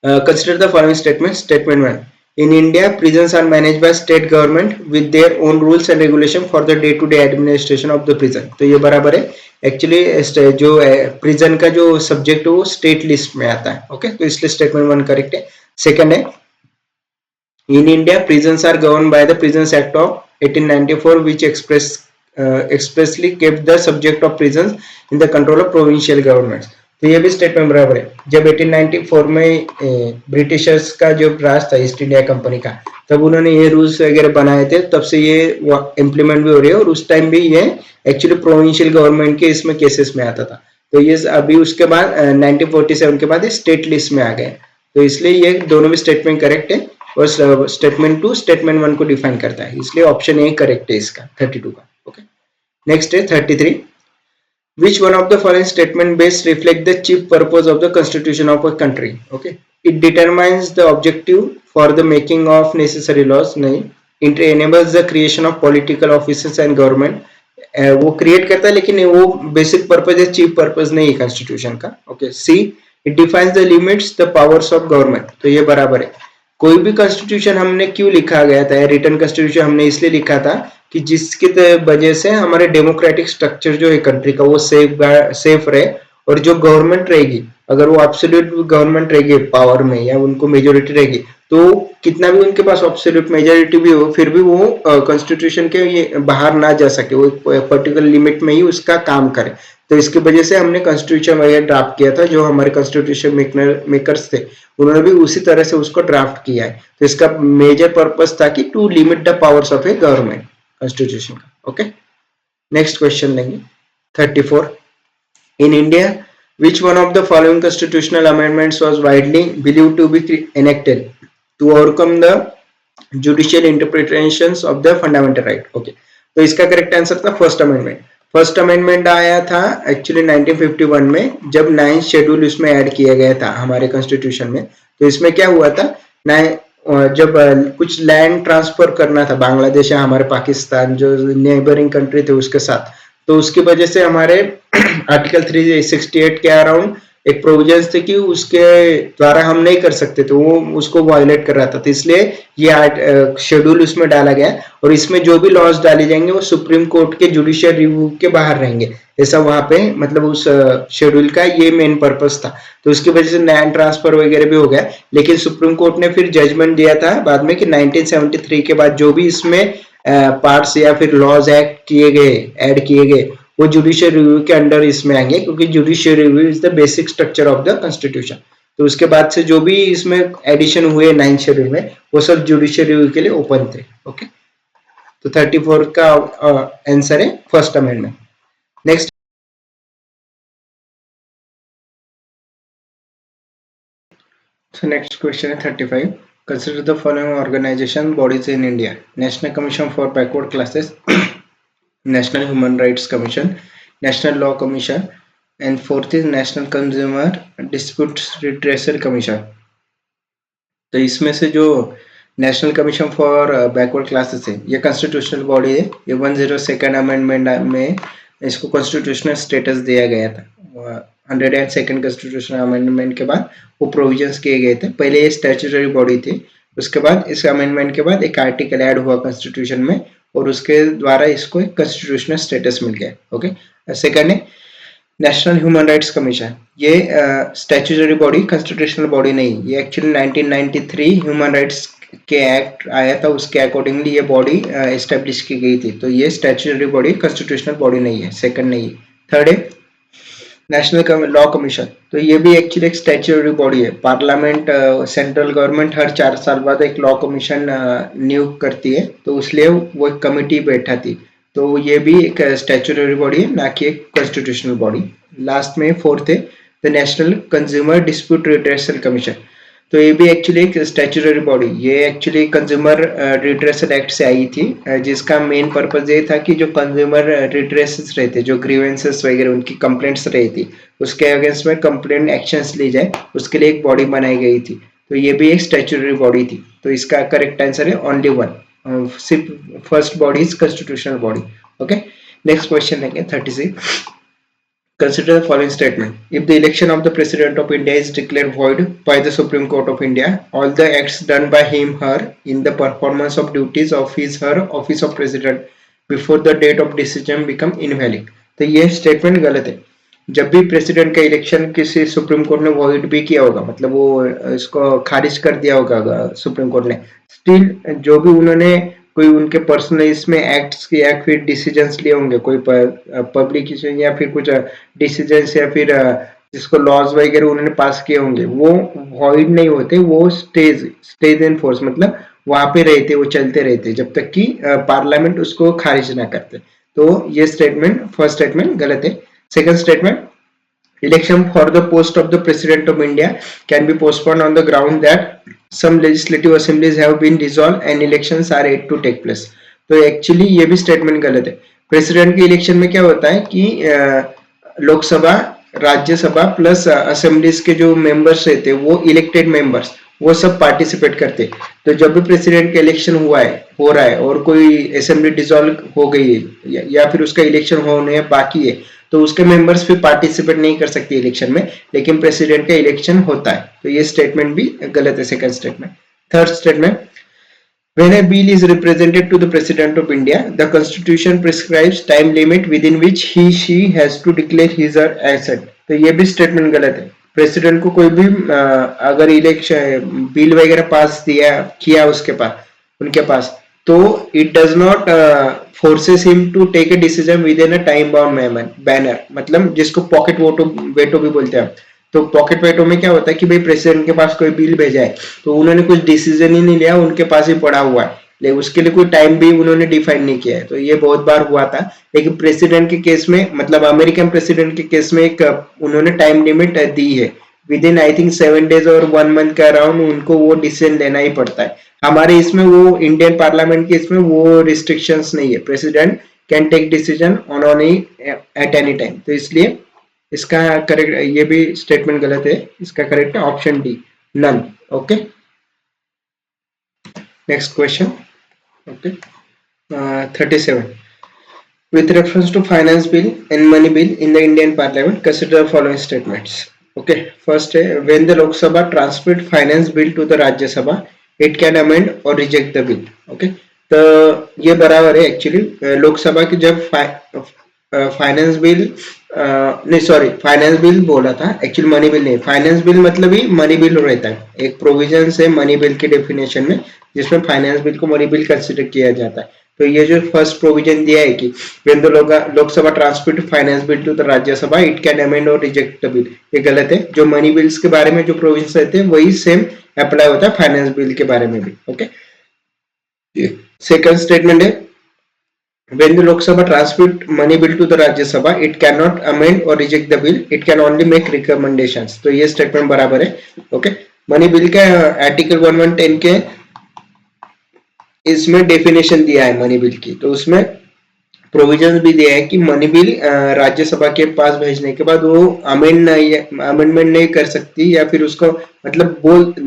Consider the following statement. Statement 1. In India, prisons are managed by state government with their own rules and regulation for the day-to-day administration of the prison. तो ये बराबर है। एक्चुअली जो प्रिजन का जो सब्जेक्ट है वो स्टेट लिस्ट में आता है। ओके, तो इसलिए स्टेटमेंट 1 करेक्ट है। सेकंड है, in India, prisons are governed by the Prisons Act of 1894, which expressly kept the subject of prisons in the control of provincial governments. तो ये भी स्टेटमेंट बराबर है। जब 1894 में ब्रिटिशर्स का जो राज था ईस्ट इंडिया कंपनी का, तब उन्होंने ये रूल्स वगैरह बनाए थे, तब से ये इम्प्लीमेंट भी हो रही है, और उस टाइम भी ये एक्चुअली प्रोविंशियल गवर्नमेंट के इसमें केसेस में आता था। तो ये अभी उसके बाद 1947 के बाद स्टेट लिस्ट में आ गए, तो इसलिए ये दोनों भी स्टेटमेंट करेक्ट है, और स्टेटमेंट 2 स्टेटमेंट 1 को डिफाइन करता है, इसलिए ऑप्शन ए करेक्ट है इसका 32 का। ओके, नेक्स्ट है 33। Which one of the following statement best reflect the chief purpose of the constitution of a country? Okay, it determines the objective for the making of necessary laws. नहीं, it enables the creation of political offices and government. वो क्रिएट करता है, लेकिन वो बेसिक पर्पज है, चीफ पर्पज नहीं है कॉन्स्टिट्यूशन का। Okay, see, it defines the limits the powers of government. तो ये बराबर है। कोई भी कॉन्स्टिट्यूशन हमने क्यों लिखा गया था, रिटर्न कॉन्स्टिट्यूशन हमने इसलिए लिखा था कि जिसकी वजह से हमारे डेमोक्रेटिक स्ट्रक्चर जो है कंट्री का वो सेफ रहे, और जो गवर्नमेंट रहेगी, अगर वो एब्सोल्यूट गवर्नमेंट रहेगी पावर में या उनको मेजोरिटी रहेगी, तो कितना भी उनके पास एब्सोल्यूट मेजोरिटी भी हो, फिर भी वो कॉन्स्टिट्यूशन के ये बाहर ना जा सके, वो एक पर्टिकुलर लिमिट में ही उसका काम करे। तो इसकी वजह से हमने कॉन्स्टिट्यूशन वगैरह ड्राफ्ट किया था, जो हमारे कॉन्स्टिट्यूशन मेकर्स थे उन्होंने भी उसी तरह से उसको ड्राफ्ट किया है। तो इसका मेजर पर्पस था कि to limit the powers of a government constitution का। ओके, नेक्स्ट क्वेश्चन लेंगे 34। In India, which one of the following constitutional amendments was widely believed to be enacted to overcome the judicial interpretations of the fundamental right? Okay, तो इसका करेक्ट आंसर था फर्स्ट अमेंडमेंट। फर्स्ट अमेंडमेंट आया था एक्चुअली 1951 में, जब 9th शेड्यूल इसमें ऐड किया गया था हमारे कॉन्स्टिट्यूशन में। तो इसमें क्या हुआ था, जब कुछ लैंड ट्रांसफर करना था बांग्लादेश या हमारे पाकिस्तान जो नेबरिंग कंट्री थे उसके साथ, तो उसकी वजह से हमारे आर्टिकल 368 के अराउंड एक प्रोविजन थे कि उसके द्वारा हम नहीं कर सकते, तो वो उसको वायलेट कर रहा था, तो इसलिए ये शेड्यूल उसमें डाला गया, और इसमें जो भी लॉज डाले जाएंगे वो सुप्रीम कोर्ट के जुडिशियल रिव्यू के बाहर रहेंगे, ऐसा वहां पे मतलब उस शेड्यूल का ये मेन पर्पस था। तो उसकी वजह से लैंड ट्रांसफर वगैरह भी हो गया, लेकिन सुप्रीम कोर्ट ने फिर जजमेंट दिया था बाद में कि 1973 के बाद जो भी इसमें पार्ट्स या फिर लॉज एक्ट किए गए, ऐड किए गए, वो जुडिशियल रिव्यू के अंडर इसमें आएंगे, क्योंकि judicial review is the basic structure of the constitution. तो उसके बाद से जो भी इसमें एडिशन हुए 9th शेड्यूल में, वो सब जुडिशियल रिव्यू के लिए ओपन थे। ओके, तो 34 का आंसर है first amendment. Next, so next question है 35। Consider the following organization bodies in India: National Commission for Backward Classes, National Human Rights Commission, National Law Commission, and fourth is National Consumer Disputes Redressal Commission। तो इसमें से जो national commission for backward classes है, ये कॉन्स्टिट्यूशनल बॉडी है। ये 102nd अमेंडमेंट में इसको कॉन्स्टिट्यूशनल स्टेटस दिया गया था। 102nd कॉन्स्टिट्यूशनल अमेंडमेंट के बाद वो प्रोविजंस किए गए थे। पहले ये स्टैट्यूटरी बॉडी थी, उसके बाद इस अमेंडमेंट के बाद एक आर्टिकल ऐड हुआ कॉन्स्टिट्यूशन में, और उसके द्वारा इसको एक कॉन्स्टिट्यूशनल स्टेटस मिल गया। ओके, सेकंड है नेशनल ह्यूमन राइट्स कमीशन। ये स्टैट्यूटरी बॉडी, कॉन्स्टिट्यूशनल बॉडी नहीं, ये एक्चुअली 1993 ह्यूमन राइट्स के एक्ट आया था, उसके अकॉर्डिंगली ये बॉडी एस्टेब्लिश की गई थी। तो ये स्टैट्यूटरी बॉडी, कॉन्स्टिट्यूशनल बॉडी नहीं है, सेकंड नहीं है। थर्ड है नेशनल लॉ कमीशन, तो ये भी एक्चुअली एक स्टैट्यूटरी बॉडी है। पार्लियामेंट सेंट्रल गवर्नमेंट हर 4 साल बाद एक लॉ कमीशन नियुक्त करती है, तो इसलिए वो एक कमिटी बैठाती। तो ये भी एक स्टैट्यूटरी बॉडी है, ना कि एक कॉन्स्टिट्यूशनल बॉडी। लास्ट में फोर्थ है the national consumer dispute redressal commission. तो ये भी एक्चुअली एक स्टैट्यूटरी बॉडी, ये एक्चुअली कंज्यूमर रिड्रेसल एक्ट से आई थी, जिसका मेन पर्पज ये था कि जो कंज्यूमर रिड्रेसेस रहते, जो ग्रीवेंसेस वगैरह उनकी कंप्लेंट्स रहती, उसके अगेंस्ट में कंप्लेंट एक्शंस ली जाए, उसके लिए एक बॉडी बनाई गई थी। तो ये भी एक स्टैट्यूटरी बॉडी थी। तो इसका करेक्ट आंसर है ओनली वन, सिर्फ first body is constitutional body. Okay, next question लेंगे 36। Consider the following statement. If the election of the President of India is declared void by the Supreme Court of India, all the acts done by him/her in the performance of duties of his/her office of President before the date of decision become invalid. तो ये स्टेटमेंट गलत है। जब भी प्रेसिडेंट का इलेक्शन किसी सुप्रीम कोर्ट ने वॉइड भी किया होगा, मतलब वो इसको खारिज कर दिया होगा सुप्रीम कोर्ट ने, स्टिल जो भी उन्होंने कोई उनके पर्सनल इसमें एक्ट्स या फिर डिसीजंस लिए होंगे, कोई पब्लिकेशन या फिर कुछ डिसीजंस या फिर जिसको लॉज वगैरह उन्होंने पास किए होंगे, वो वॉइड नहीं होते, वो स्टेज इन फोर्स, मतलब वहां पे रहते, वो चलते रहते जब तक कि पार्लियामेंट उसको खारिज ना करते। तो ये स्टेटमेंट, फर्स्ट स्टेटमेंट गलत है। Second statement, election for the post of the President of India can be postponed on the ground that some legislative assemblies have been dissolved and elections are yet to take place. तो एक्चुअली ये भी स्टेटमेंट गलत है। प्रेसिडेंट के इलेक्शन में क्या होता है कि लोकसभा, राज्यसभा प्लस असेंबलीज के जो मेंबर्स रहते हैं, वो इलेक्टेड मेंबर्स, वो सब पार्टिसिपेट करते। तो जब भी प्रेसिडेंट का इलेक्शन हो रहा है और कोई असेंबली डिसॉल्व हो गई है या फिर उसका इलेक्शन होने बाकी है, तो उसके मेंबर्स फिर पार्टिसिपेट नहीं कर सकते इलेक्शन में, लेकिन प्रेसिडेंट का इलेक्शन होता है। तो ये स्टेटमेंट भी गलत है, second statement. Third statement, when a bill is represented to the President of India, the Constitution prescribes time limit within which he/she has to declare his/her assent. तो ये भी स्टेटमेंट गलत है। प्रेसिडेंट को कोई भी अगर इलेक्शन बिल वगैरह पास किया उनके पास, तो it does not forces him to take a decision within a time bound manner, मतलब जिसको पॉकेट वेटो भी बोलते हैं। तो पॉकेट वेटो में क्या होता है कि भाई प्रेसिडेंट के पास कोई बिल भेजा है, तो उन्होंने कुछ डिसीजन ही नहीं लिया, उनके पास ही पड़ा हुआ है, लेकिन उसके लिए कोई टाइम भी उन्होंने डिफाइन नहीं किया है। तो ये बहुत बार हुआ था, लेकिन प्रेसिडेंट के केस में, मतलब अमेरिकन प्रेसिडेंट के केस में एक उन्होंने टाइम लिमिट दी है, with in I think 7 days और 1 month के अराउंड उनको वो डिसीजन लेना ही पड़ता है। हमारे इसमें वो इंडियन पार्लियामेंट के इसमें वो रिस्ट्रिक्शंस नहीं है, president can take decision on at any time. तो इसलिए इसका करेक्ट, ये भी स्टेटमेंट गलत है, इसका करेक्ट है option D, none. Okay, next question. Okay, 37, with reference to finance bill and money bill in the Indian Parliament, consider the following statements. Okay, first, when the Lok Sabha transferred finance bill to the Rajya Sabha, it can amend or reject the bill. Okay, तो ये बराबर है एक्चुअली। लोकसभा की जब फाइनेंस बिल नहीं, सॉरी, फाइनेंस बिल बोला था, एक्चुअली मनी बिल नहीं। फाइनेंस बिल मतलब ही मनी बिल रहता है, एक प्रोविजन है मनी बिल के डेफिनेशन में, जिसमें फाइनेंस बिल को मनी बिल कंसिडर किया जाता है। तो ये जो फर्स्ट प्रोविजन दिया है कि when the Lok Sabha transmit finance bill to the Rajya Sabha, it can amend और रिजेक्ट द बिल, ये गलत है। जो मनी बिल्स के बारे में जो प्रोविजन रहते हैं वही सेम अप्लाई होता है फाइनेंस बिल के बारे में भी। ओके, सेकंड स्टेटमेंट है, when the Lok Sabha transmit money bill to the Rajya Sabha, it cannot amend or reject the bill, it can only make recommendations. तो ये स्टेटमेंट बराबर है। ओके, मनी बिल का आर्टिकल 1110 के इसमें डेफिनेशन दिया है मनी बिल की, तो उसमें प्रोविजन भी दिया है कि मनी बिल राज्यसभा के पास भेजने के बाद वो अमेंडमेंट नहीं कर सकती, या फिर उसको मतलब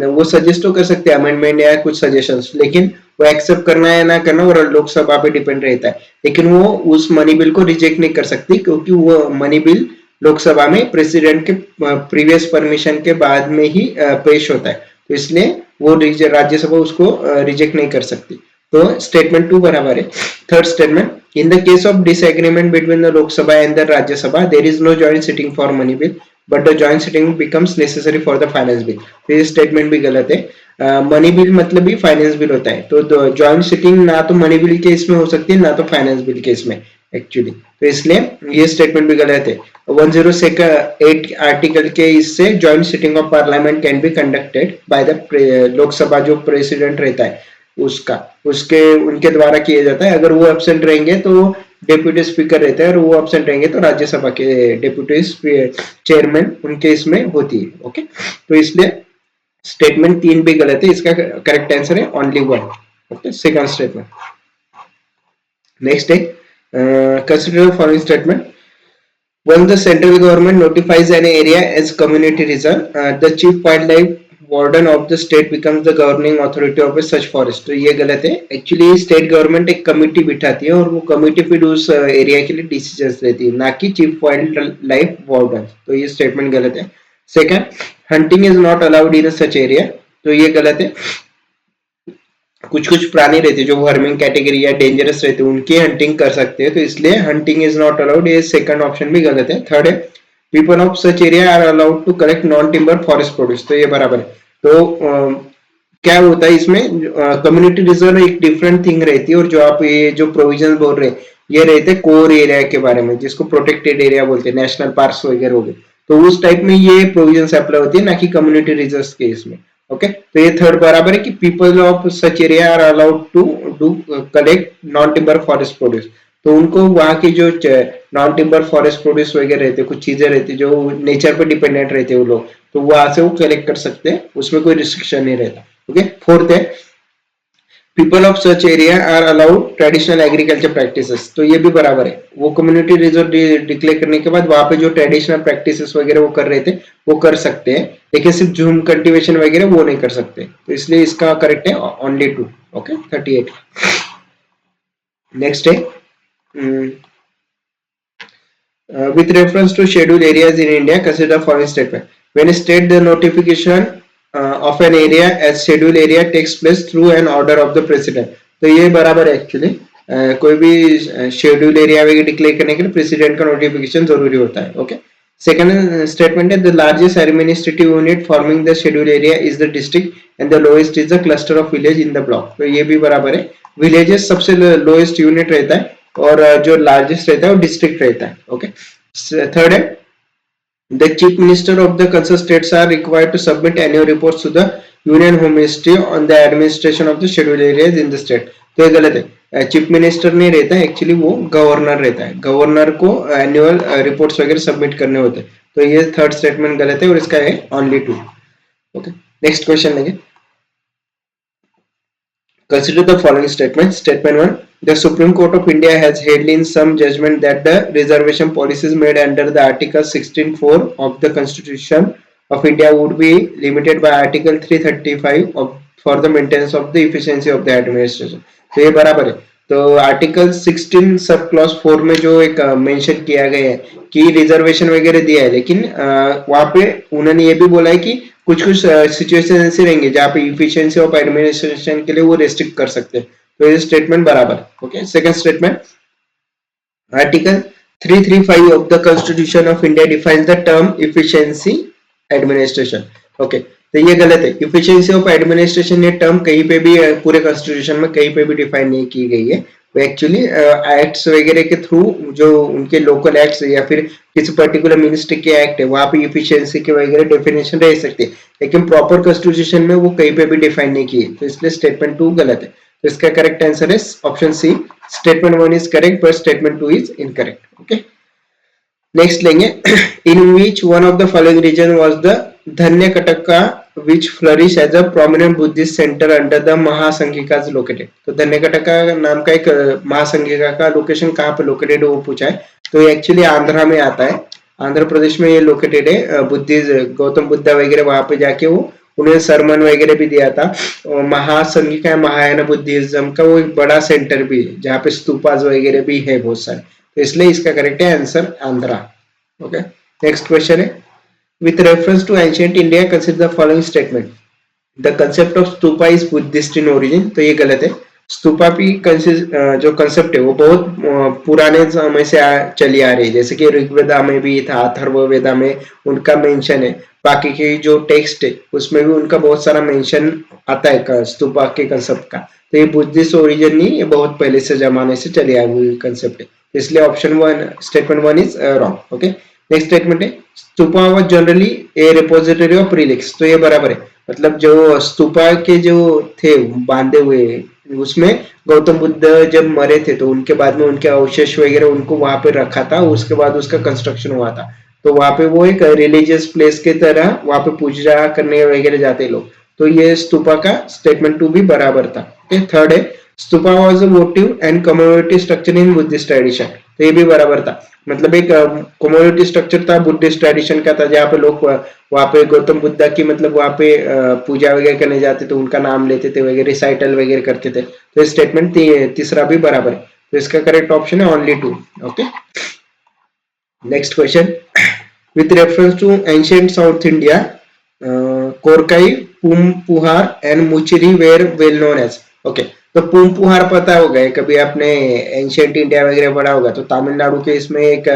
वो सजेस्ट तो कर सकते हैं अमेंडमेंट या कुछ सजेशंस, लेकिन वो एक्सेप्ट करना है ना करना वो लोकसभा पे डिपेंड रहता है। लेकिन वो उस मनी बिल को रिजेक्ट नहीं कर सकती, क्योंकि वो मनी बिल लोकसभा में प्रेसिडेंट के प्रीवियस परमिशन के बाद में ही पेश होता है, तो इसलिए वो राज्यसभा उसको रिजेक्ट नहीं कर सकती। तो स्टेटमेंट 2 बराबर है। Third statement, in the case of disagreement between the Lok Sabha and the Rajya Sabha, there is no joint sitting for money bill, but the joint sitting becomes necessary for the finance bill. तो ये स्टेटमेंट भी गलत है। मनी बिल मतलब ही फाइनेंस बिल होता है, तो जॉइंट सिटिंग ना तो मनी बिल केस में हो सकती है ना तो फाइनेंस बिल केस में। एक्चुअली, तो इसलिए ये स्टेटमेंट भी गलत है। 108 आर्टिकल के इससे joint sitting of parliament can be conducted by the Lok Sabha जो प्रेसिडेंट रहता है उसका उसके उनके द्वारा किया जाता है। अगर वो एब्सेंट रहेंगे तो डेप्यूटी स्पीकर रहते हैं, और वो एब्सेंट रहेंगे तो राज्यसभा के डेप्यूटी चेयरमैन उनके इसमें होती है। ओके, तो इसलिए स्टेटमेंट 3 भी गलत है, इसका करेक्ट आंसर है only 1। Okay, second statement. Next है consider the following statement. When the central government notifies an area as community reserve, the chief wildlife warden of the state becomes the governing authority of a such forest. तो ये गलत है। एक्चुअली स्टेट गवर्नमेंट एक कमिटी बिठाती है और वो कमिटी फिर उस एरिया के लिए डिसीजंस लेती है, ना कि चीफ वाइल्ड लाइफ वार्डन। तो ये स्टेटमेंट गलत है। Second, hunting is not allowed in such area. तो ये गलत है। कुछ कुछ प्राणी रहते जो वर्मिंग कैटेगरी या डेंजरस रहते उनकी हंटिंग कर सकते हैं, तो इसलिए हंटिंग इज नॉट अलाउड, ये सेकंड ऑप्शन भी गलत है। थर्ड है, people of such area are allowed to collect non timber forest produce. तो ये बराबर है। तो क्या होता है इसमें, कम्युनिटी रिजर्व एक डिफरेंट थिंग रहती है, और जो आप ये जो प्रोविजन बोल रहे हैं ये रहते कोर एरिया के बारे में, जिसको प्रोटेक्टेड एरिया बोलते हैं, नेशनल पार्क वगैरह हो गए, तो उस टाइप में ये प्रोविजन अप्लाई होती है, ना कि कम्युनिटी रिजर्व के इसमें। ओके, तो ये थर्ड बराबर है कि people of such area are allowed to do collect non timber forest produce. तो उनको वहां की जो नॉन टिम्बर फॉरेस्ट प्रोड्यूस वगैरह रहते, कुछ चीजें रहती जो नेचर पे डिपेंडेंट रहते वो लोग, तो वहां से वो कलेक्ट कर सकते हैं, उसमें कोई रिस्ट्रिक्शन नहीं रहता। ओके, फोर्थ है, people of such area are allowed traditional agriculture practices. तो ये भी बराबर है। वो कम्युनिटी रिजर्व डिक्लेयर करने के बाद वहां पे जो ट्रेडिशनल प्रैक्टिसेस वगैरह वो कर रहे थे वो कर सकते हैं, लेकिन सिर्फ झूम कल्टीवेशन वगैरह वो नहीं कर सकते। तो इसलिए इसका करेक्ट है ओनली 2। ओके, 38। नेक्स्ट है, with reference to scheduled areas in India, consider following statement. When a state the notification of an area as scheduled area takes place through an order of the president. तो ये बराबर है एक्चुअली। कोई भी शेड्यूल एरिया वगैरह डिक्लेयर करने के लिए प्रेसिडेंट का नोटिफिकेशन जरूरी होता है। ओके, सेकंड स्टेटमेंट है, the largest administrative unit forming the schedule area is the district and the lowest is the cluster of village in the block. तो ये भी बराबर है। विलेजेस सबसे लोएस्ट यूनिट रहता है और जो लार्जेस्ट रहता है वो डिस्ट्रिक्ट रहता है। ओके, थर्ड है, the chief minister of the concern states are required to submit annual reports to the union home ministry on the administration of the schedule areas in the state. तो ये गलत है। चीफ मिनिस्टर नहीं रहता है, एक्चुअली वो गवर्नर रहता है। गवर्नर को एनुअल रिपोर्ट्स वगैरह सबमिट करने होते हैं। तो ये थर्ड स्टेटमेंट गलत है और इसका है ओनली 2। ओके, नेक्स्ट क्वेश्चन लेंगे। Consider the following statement. Statement 1. The Supreme Court of India has held in some judgment that the reservation policies made under the Article 16(4) of the Constitution of India would be limited by Article 335 for the maintenance of the efficiency of the administration. तो ये बराबर है। तो आर्टिकल 16 सब क्लॉज 4 में जो एक मेंशन किया गया है कि रिजर्वेशन वगैरह दिया है, लेकिन वहां पे उन्होंने ये भी बोला है कि कुछ कुछ सिचुएशन ऐसे रहेंगे जहाँ पे इफिशियंसी ऑफ एडमिनिस्ट्रेशन के लिए वो रेस्ट्रिक्ट कर सकते हैं। तो ये स्टेटमेंट बराबर। Okay, second statement, article 335 of the constitution of India defines the term efficiency administration. Okay, तो ये गलत है। इफिशियंसी ऑफ एडमिनिस्ट्रेशन ये टर्म कहीं पे भी पूरे कॉन्स्टिट्यूशन में कहीं पे भी डिफाइन नहीं की गई है। वो एक्चुअली एक्ट्स वगैरह के थ्रू जो उनके लोकल एक्ट्स या फिर किसी पर्टिकुलर मिनिस्ट्री के एक्ट है वहां पे इफिशियंसी के वगैरह डेफिनेशन रह सकती है, लेकिन प्रॉपर कॉन्स्टिट्यूशन में वो कहीं पे भी डिफाइन नहीं की है। तो इसलिए स्टेटमेंट 2 गलत है। तो इसका करेक्ट आंसर है option C, statement 1 is correct but statement 2 is incorrect. Okay, next लेंगे, in which one of the following region was the Dhanyakataka which flourish as a prominent Buddhist center under the Mahasanghika located। तो धन्यकटका नाम का एक महासंघिका का लोकेशन कहाँ पे लोकेटेड है वो पूछा है। तो ये एक्चुअली आंध्रा में आता है, आंध्र प्रदेश में ये लोकेटेड है। बुद्धिस्ट गौतम बुद्धा वगैरह वहां पे जाके वो उन्हें सरमन वगैरह भी दिया था। और महासंघिका महायान बुद्धिज्म का वो एक बड़ा सेंटर भी है जहाँ पे स्तूपास वगैरह भी है बहुत सारे। तो इसलिए इसका करेक्ट है answer Andhra. Okay, next question है, with reference to ancient India, consider the following statement. The concept of stupa is Buddhist in origin। तो ये गलत है। स्तूपा भी जो कंसेप्ट है वो बहुत पुराने समय से चली आ रही है, जैसे कि ऋग्वेदा में भी था, अथर्ववेदा में उनका मेंशन है, बाकी के जो टेक्स्ट है उसमें भी उनका बहुत सारा मेंशन आता है स्तूपा के कंसेप्ट का। तो ये बुद्धिस्ट ओरिजिन नहीं, ये बहुत पहले से जमाने से चली आई हुई कंसेप्ट है। इसलिए option one statement one is wrong. Okay, next statement है stupa was generally a repository of relics, तो ये बराबर है। मतलब जो स्तूपा के जो थे बांधे हुए, उसमें गौतम बुद्ध जब मरे थे तो उनके बाद में उनके अवशेष वगैरह उनको वहां पे रखा था, उसके बाद उसका कंस्ट्रक्शन हुआ था। तो वहां पे वो एक रिलीजियस प्लेस के तरह वहां पे पूजा करने वगैरह जाते लोग। तो ये स्तूपा का स्टेटमेंट टू भी बराबर था। थर्ड है stupa was a वोटिव and community structure in Buddhist tradition, तो ये भी बराबर था। मतलब एक कम्युनिटी स्ट्रक्चर था बुद्धिस्ट ट्रेडिशन का था, जहाँ पे लोग वहां पे गौतम बुद्धा की मतलब वहां पे पूजा वगैरह करने जाते थे, उनका नाम लेते थे वगैरह, रिसाइटल वगैरह करते थे। तो स्टेटमेंट तीसरा भी बराबर है, तो इसका करेक्ट ऑप्शन है only two. Okay, next question with reference to ancient South India Korkai Poompuhar and Muchiri were well known as. Okay, तो पूमपुहार पता होगा, कभी आपने एंशियंट इंडिया वगैरह पढ़ा होगा, तो तमिलनाडु के इसमें एक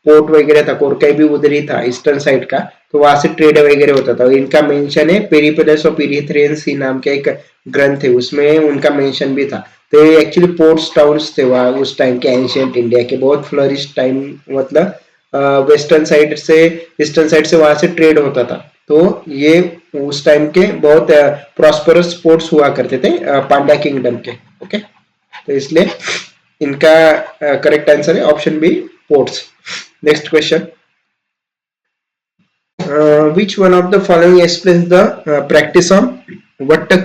पोर्ट वगैरह था, कोरकाई भी उधर ही था ईस्टर्न साइड का, तो वहां से ट्रेड वगैरह होता था। इनका मेंशन है पेरिपेलस ऑफ इरिथ्रियंस नाम का एक ग्रंथ है, उसमें उनका मेंशन भी था। तो ये एक्चुअली पोर्ट्स टाउन्स थे वहां उस टाइम के एंशियंट इंडिया के, बहुत फ्लरिश टाइम, मतलब वेस्टर्न साइड से ईस्टर्न साइड से वहां से ट्रेड होता था। तो ये उस टाइम के बहुत प्रॉस्परस पोर्ट्स हुआ करते थे पांड्या किंगडम के। ओके, तो इसलिए इनका करेक्ट आंसर है option B ports. Next question which one of the following explains the practice of Vatta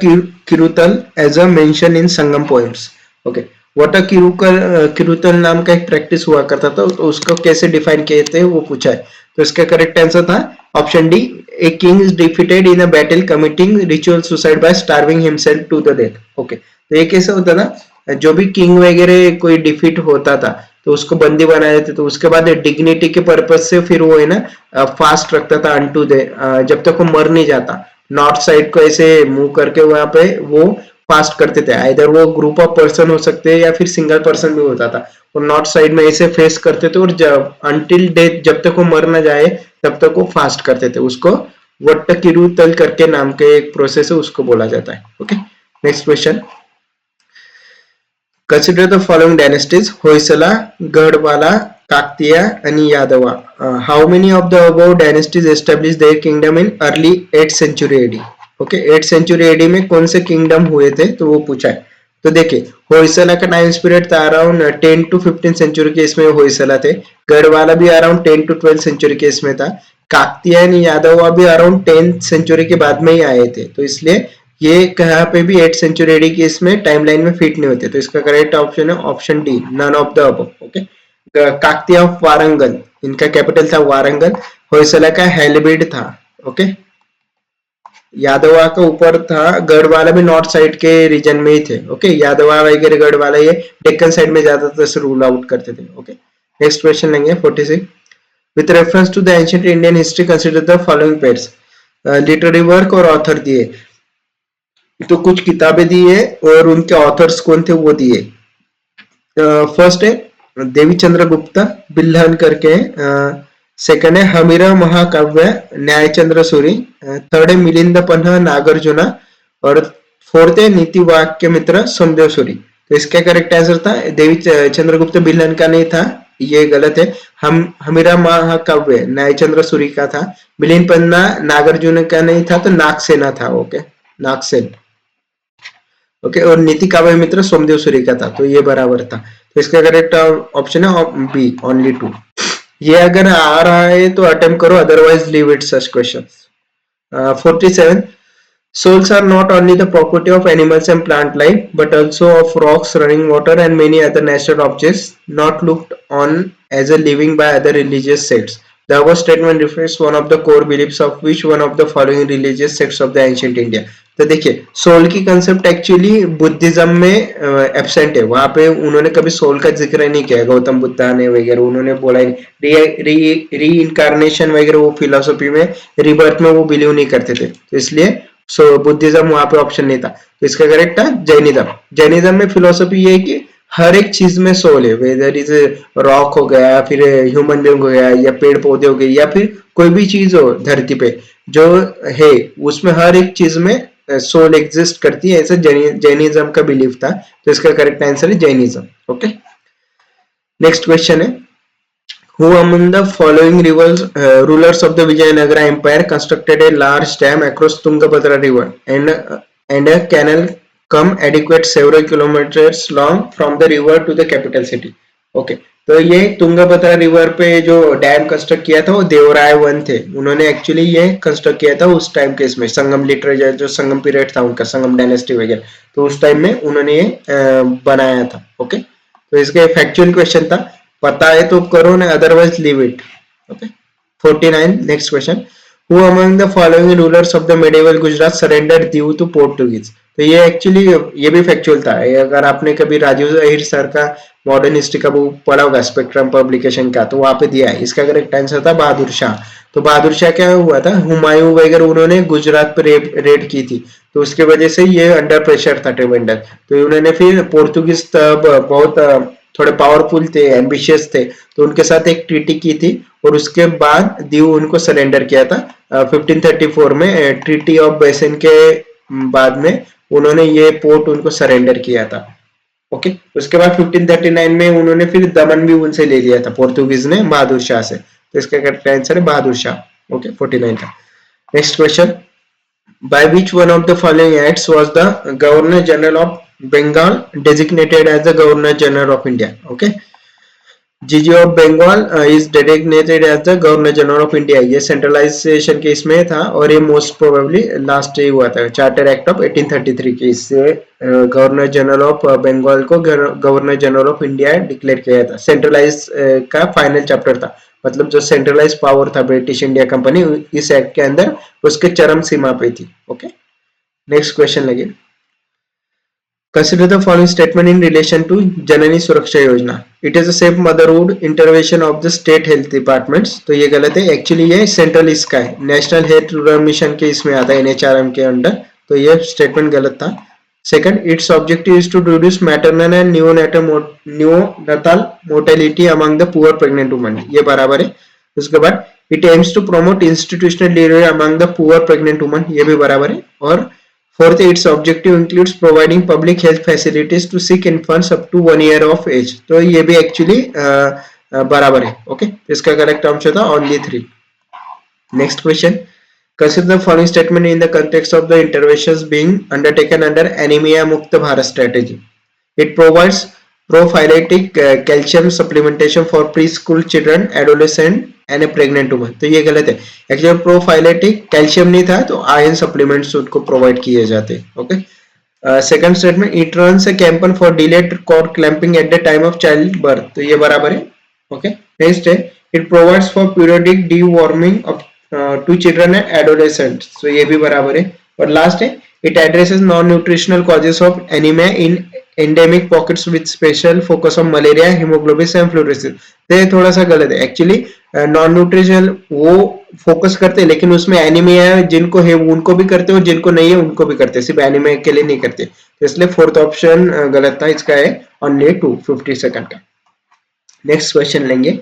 Kirutal as a mention in Sangam poems? Okay, वट्टा किरुतल नाम का एक प्रैक्टिस हुआ करता था, तो उसको कैसे डिफाइन किए थे वो पूछा है। तो इसका करेक्ट आंसर था option D, a king is defeated in a battle committing ritual suicide by starving himself to the death. Okay, तो ये कैसे होता था, जो भी किंग वगैरह कोई डिफीट होता था तो उसको बंदी बना देते, तो उसके बाद डिग्निटी के पर्पज से फिर वो है ना फास्ट रखता था अनटू दे, जब तक वो मर नहीं जाता। नॉर्थ साइड को ऐसे मूव करके वहां पे वो फास्ट करते थे, इधर वो ग्रुप ऑफ पर्सन हो सकते हैं या फिर सिंगल पर्सन भी होता था, और नॉर्थ साइड में ऐसे फेस करते थे, और जब अनटिल डेथ जब तक वो मर ना जाए तब तक वो फास्ट करते थे। उसको वट्ट किरुतल करके नाम के एक प्रोसेस है, उसको बोला जाता है। Okay, next question Consider the following dynasties: Hoysala, Gardwala, Kaktiya, and Yadava. How many of the above dynasties established their kingdom in early 8th century AD? Okay, 8th century AD में कौन से किंगडम हुए थे, तो वो पूछा है। तो देखिए होयसला का टाइम पीरियड था अराउंड 10 to 15 सेंचुरी के इसमें होयसला थे। गढ़वाला भी अराउंड 10 to 12 सेंचुरी के इसमें था। काकतिया एंड यादव भी अराउंड 10th सेंचुरी के बाद में ही आए थे, तो इसलिए ये कहाँ पे भी 8th सेंचुरी एडी के इसमें टाइमलाइन में फिट नहीं होते, तो इसका करेक्ट ऑप्शन है option D, none of the above. Okay, Kakatiya of Warangal, इनका कैपिटल था वारंगल। होयसला का हेलबिड था। ओके, यादवा का ऊपर था, गढ़वाला भी नॉर्थ साइड के रीजन में ही थे। ओके, यादवा वगैरह गढ़वाला ये डेक्कन साइड में ज्यादातर से रूल आउट करते थे। ओके, नेक्स्ट क्वेश्चन लेंगे 46 with reference to the ancient Indian history consider the following pairs. Literary work और ऑथर दिए, तो कुछ किताबें दी है और उनके ऑथर्स कौन थे वो दिए। फर्स्ट है देवी चंद्रगुप्ता बिल्हन करके, सेकंड है हमीरा महाकाव्य न्यायचंद्र सूरी, थर्ड है मिलिंद पन्हा नागार्जुना, और फोर्थ है नीति वाक्य मित्र सोमदेव सूरी। तो इसका करेक्ट आंसर था देवी चंद्रगुप्त बिल्हन का नहीं था, ये गलत है। हमीरा महाकाव्य न्यायचंद्र सूरी का था। मिलिंद पन्हा नागार्जुन का नहीं था, तो नागसेना था। ओके, नागसेन। ओके, और नीति काव्य मित्र सोमदेव सूरी का था, तो ये बराबर था। तो इसका करेक्ट ऑप्शन है बी, ओनली 2। ये अगर आ रहा है तो अटेम्प्ट करो, otherwise leave it such questions. 47 souls are not only the property of animals and plant life but also of rocks, running water and many other natural objects not looked on as a living by other religious sects. The above statement reflects one of the core beliefs of which one of the following religious sects of the ancient India. तो देखिए सोल की कंसेप्ट एक्चुअली बुद्धिज्म में एब्सेंट है, वहां पे उन्होंने कभी सोल का जिक्र नहीं किया। गौतम बुद्धा ने वगैरह उन्होंने बोला री इनकारनेशन वगैरह, वो फिलोसफी में रिबर्थ में वो बिलीव नहीं करते थे, तो इसलिए सो बुद्धिज्म वहां पे ऑप्शन नहीं था। तो इसका करेक्ट था जैनिज्म। जैनिज्म में फिलोसफी ये है कि हर एक चीज में सोल है, वेदर इज रॉक हो गया, फिर ह्यूमन बीइंग हो गया, या पेड़ पौधे हो गए, या फिर कोई भी चीज हो धरती पे जो है, उसमें हर एक चीज में सोल एग्जिस्ट करती है, ऐसा जैनिज्म का बिलीफ था। तो इसका करेक्ट आंसर है जैनिज्म। ओके, नेक्स्ट क्वेश्चन है, who among the following rulers of the Vijayanagara Empire constructed a large dam across Tungabhadra river and a canal come adequate several kilometers long from the river to the capital city? Okay तो ये तुंगभद्रा रिवर पे जो डैम कंस्ट्रक्ट किया था वो देवराय वन थे, उन्होंने एक्चुअली ये कंस्ट्रक्ट किया था उस टाइम के इसमें संगम लिटरेचर जो संगम पीरियड था उनका, संगम डायनेस्टी वगैरह, तो उस टाइम में उन्होंने ये बनाया था। ओके तो इसका फैक्चुअल क्वेश्चन था, पता है तो करो ना, otherwise leave it. Okay 49 next question, who among the following rulers of the medieval Gujarat surrendered Diu to Portuguese? तो ये एक्चुअली ये भी फैक्चुअल था, अगर आपने कभी राजीव अहिर सर का मॉडर्न हिस्ट्री का बुक पढ़ा होगा स्पेक्ट्रम पब्लिकेशन का, तो वहां पे दिया है। इसका करेक्ट आंसर था बहादुर शाह। तो बहादुर शाह क्या हुआ था, हुमायूं वगैरह उन्होंने गुजरात पे रेड की थी, तो उसके वजह से ये अंडर प्रेशर था ट्रिवेंडर, तो उन्होंने फिर पोर्तुगीज तब बहुत थोड़े पावरफुल थे, एम्बिशियस थे, तो उनके साथ एक ट्रीटी की थी और उसके बाद दीव उनको सरेंडर किया था 1534 में। ट्रीटी ऑफ बेसन के बाद में उन्होंने ये पोर्ट उनको सरेंडर किया था। ओके उसके बाद 1539 में उन्होंने फिर दमन भी उनसे ले लिया था पोर्तुगीज ने बहादुर शाह से, तो इसका करेक्ट आंसर है बहादुर शाह। ओके 49 का next question, by which one of the following acts was the Governor General of Bengal designated as the Governor General of India? Okay, GG of Bengal is designated as the governor general of India, ये सेंट्रलाइजेशन के इसमें था और ये मोस्ट प्रोबेबली लास्ट हुआ था चार्टर एक्ट ऑफ 1833 के, इससे गवर्नर जनरल ऑफ बंगाल को governor general of India declare किया था। सेंट्रलाइज का फाइनल चैप्टर था, मतलब जो सेंट्रलाइज पावर था ब्रिटिश इंडिया कंपनी इस एक्ट के अंदर उसके चरम सीमा पे थी। ओके नेक्स्ट क्वेश्चन लगे, consider the following statement in relation to जननी सुरक्षा योजना, it is a safe motherhood intervention of the state health departments। तो ये गलत है, एक्चुअली ये सेंट्रल इसका है, नेशनल हेल्थ रूरल मिशन के इसमें आता है NHRM के अंडर, तो ये स्टेटमेंट गलत था। Second, its objective is to reduce maternal and neonatal mortality among the poor pregnant women, ये बराबर है। उसके बाद it aims to promote institutional delivery among the poor pregnant women, ये भी बराबर है। और fourth, its objective includes providing public health facilities to sick infants up to 1 year of age, तो ये भी एक्चुअली बराबर है। ओके इसका करेक्ट आंसर था only 3। Next question, consider the following statement in the context of the interventions being undertaken under anemia मुक्त Bharat strategy। it provides prophylactic calcium supplementation for preschool children, adolescent and A pregnant woman, तो ये गलत है। एक्चुअली प्रोफाइलेटिक कैल्शियम नहीं था तो आयरन सप्लीमेंट्स उनको प्रोवाइड किए जाते। Okay second statement, it runs a campaign for delayed cord clamping at the time of child birth, तो ये बराबर है। ओके नेक्स्ट है, it provides for periodic deworming of to children and adolescents, तो ये भी बराबर है। और लास्ट है, it addresses non nutritional causes of anaemia in endemic pockets with special focus on malaria, haemoglobin and fluorosis, तो ये थोड़ा सा गलत है। एक्चुअली नॉन न्यूट्रिशनल वो फोकस करते हैं लेकिन उसमें एनीमिया जिनको है उनको भी करते हो, जिनको नहीं है उनको भी करते, सिर्फ एनीमिया के लिए नहीं करते, तो इसलिए फोर्थ ऑप्शन गलत था, इसका है ओनली 250 सेकंड का। नेक्स्ट क्वेश्चन लेंगे,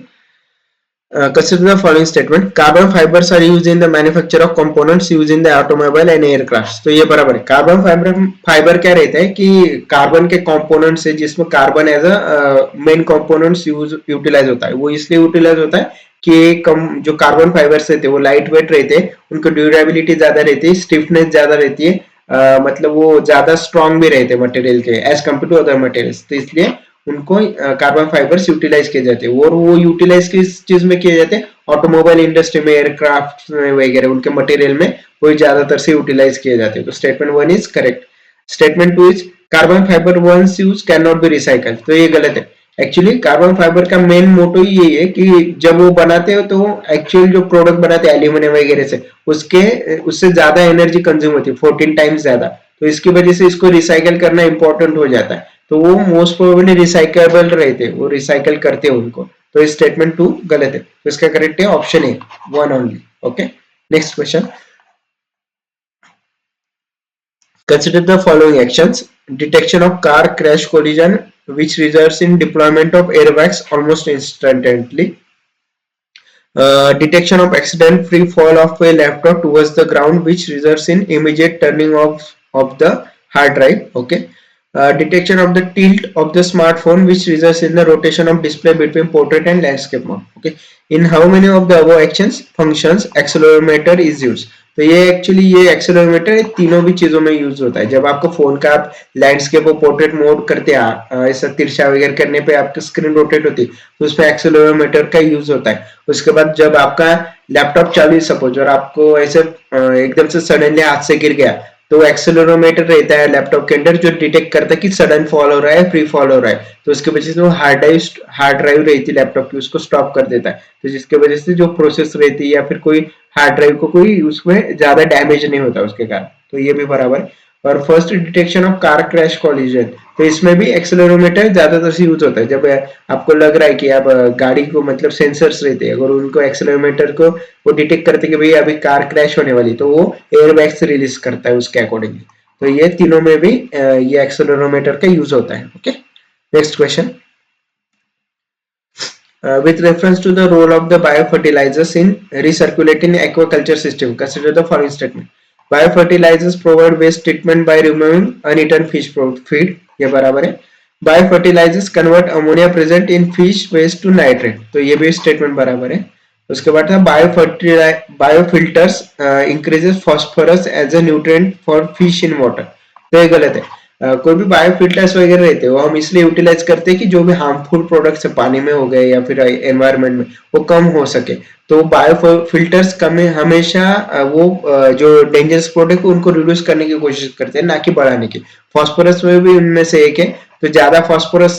consider the following statement, carbon fibers are used in the manufacture of components used in the automobile and aircraft, तो ये बराबर है। कार्बन फाइबर क्या रहता है कि कार्बन के कंपोनेंट्स है जिसमें carbon as a main components utilise होता है, वो इसलिए यूटिलाइज होता है कि कम जो कार्बन फाइबर्स रहते हैं वो लाइट वेट रहते हैं, उनको ड्यूरेबिलिटी ज्यादा रहती है, स्टिफनेस ज्यादा रहती है, मतलब वो ज्यादा स्ट्रॉन्ग भी रहते हैं मटेरियल के as compare to other materials, तो इसलिए उनको कार्बन फाइबर्स यूटिलाइज किए जाते हैं। और वो यूटिलाइज किस चीज में किए जाते हैं, ऑटोमोबाइल इंडस्ट्री में, एयरक्राफ्ट में वगैरह, उनके मटेरियल में वो ज्यादातर से यूटिलाइज किए जाते हैं। तो statement 1 is correct. Statement 2 is carbon fibre once use can not be recycle, तो ये गलत है। एक्चुअली कार्बन फाइबर का मेन मोटो ये है कि जब वो बनाते हो तो एक्चुअल जो प्रोडक्ट बनाते हैं एल्यूमिनियम वगैरह से, उससे ज्यादा एनर्जी कंज्यूम होती है, 14 टाइम्स ज्यादा, तो इसकी वजह से इसको रिसाइकल करना इंपॉर्टेंट हो जाता है, तो वो मोस्ट प्रोबेबली रिसाइकेबल रहते हैं, वो रिसाइकल करते हैं उनको, तो इस स्टेटमेंट 2 गलत है, तो इसका करेक्ट है option A 1 only. Okay next question, consider the following actions, detection of car crash collision which results in deployment of airbags almost instantly, detection of accident free fall of a laptop towards the ground which results in immediate turning off of the hard drive, okay, detection of the tilt of the smartphone which results in the rotation of display between portrait and landscape mode. Okay, in how many of the above actions functions accelerometer is used? तो ये एक्चुअली ये एक्सेलरोमीटर तीनों भी चीजों में यूज होता है. जब आपका फोन का आप लैंडस्केप और पोर्ट्रेट मोड करते हैं ऐसा तिरछा वगैरह करने पे आपकी स्क्रीन रोटेट होती है तो उसमें एक्सेलरोमीटर का यूज होता है. उसके बाद जब आपका लैपटॉप चालू है सपोज और आपको ऐसे एकदम से सडनली हाथ से गिर गया तो एक्सेलरोमीटर रहता है लैपटॉप के अंदर जो डिटेक्ट करता है कि सडन फॉल हो रहा है फ्री फॉल हो रहा है. तो उसकी वजह से वो हार्ड ड्राइव रहती है लैपटॉप की उसको स्टॉप कर देता है. तो जिसकी वजह से जो प्रोसेस रहती है या फिर कोई हार्ड ड्राइव को कोई उसमें ज्यादा डैमेज नहीं होता उसके कारण. तो ये भी बराबर है. और first detection of car crash collision तो इसमें भी एक्सेलरोमीटर ज्यादातर से यूज होता है. जब आपको लग रहा है कि आप गाड़ी को मतलब सेंसर्स रहते हैं अगर उनको एक्सेलरोमीटर को वो डिटेक्ट करते हैं कि भाई अभी कार क्रैश होने वाली तो वो एयरबैग्स रिलीज करता है उसके अकॉर्डिंगली. तो ये तीनों में भी ये एक्सेलरोमीटर का यूज होता है. Okay, next question. With reference to the role of the biofertilizers in recirculating aquaculture system, consider the following statement. Biofertilizers provide waste treatment by removing uneaten fish feed. ये बराबर है. Biofertilizers convert ammonia present in fish waste to nitrate. तो ये भी स्टेटमेंट बराबर है. उसके बाद था biofilters increases phosphorus as a nutrient for fish in water. तो ये गलत है. कोई भी बायोफिल्टर्स वगैरह रहते हैं वो हम इसलिए यूटिलाइज करते हैं कि जो भी हार्मफुल प्रोडक्ट्स पानी में हो गए या फिर एनवायरनमेंट में वो कम हो सके. तो बायोफिल्टर्स कम हमेशा वो जो डेंजरस प्रोडक्ट उनको रिड्यूस करने की कोशिश करते हैं ना कि बढ़ाने की. फॉस्फोरस में भी उनमें से एक है. तो ज्यादा फॉस्फोरस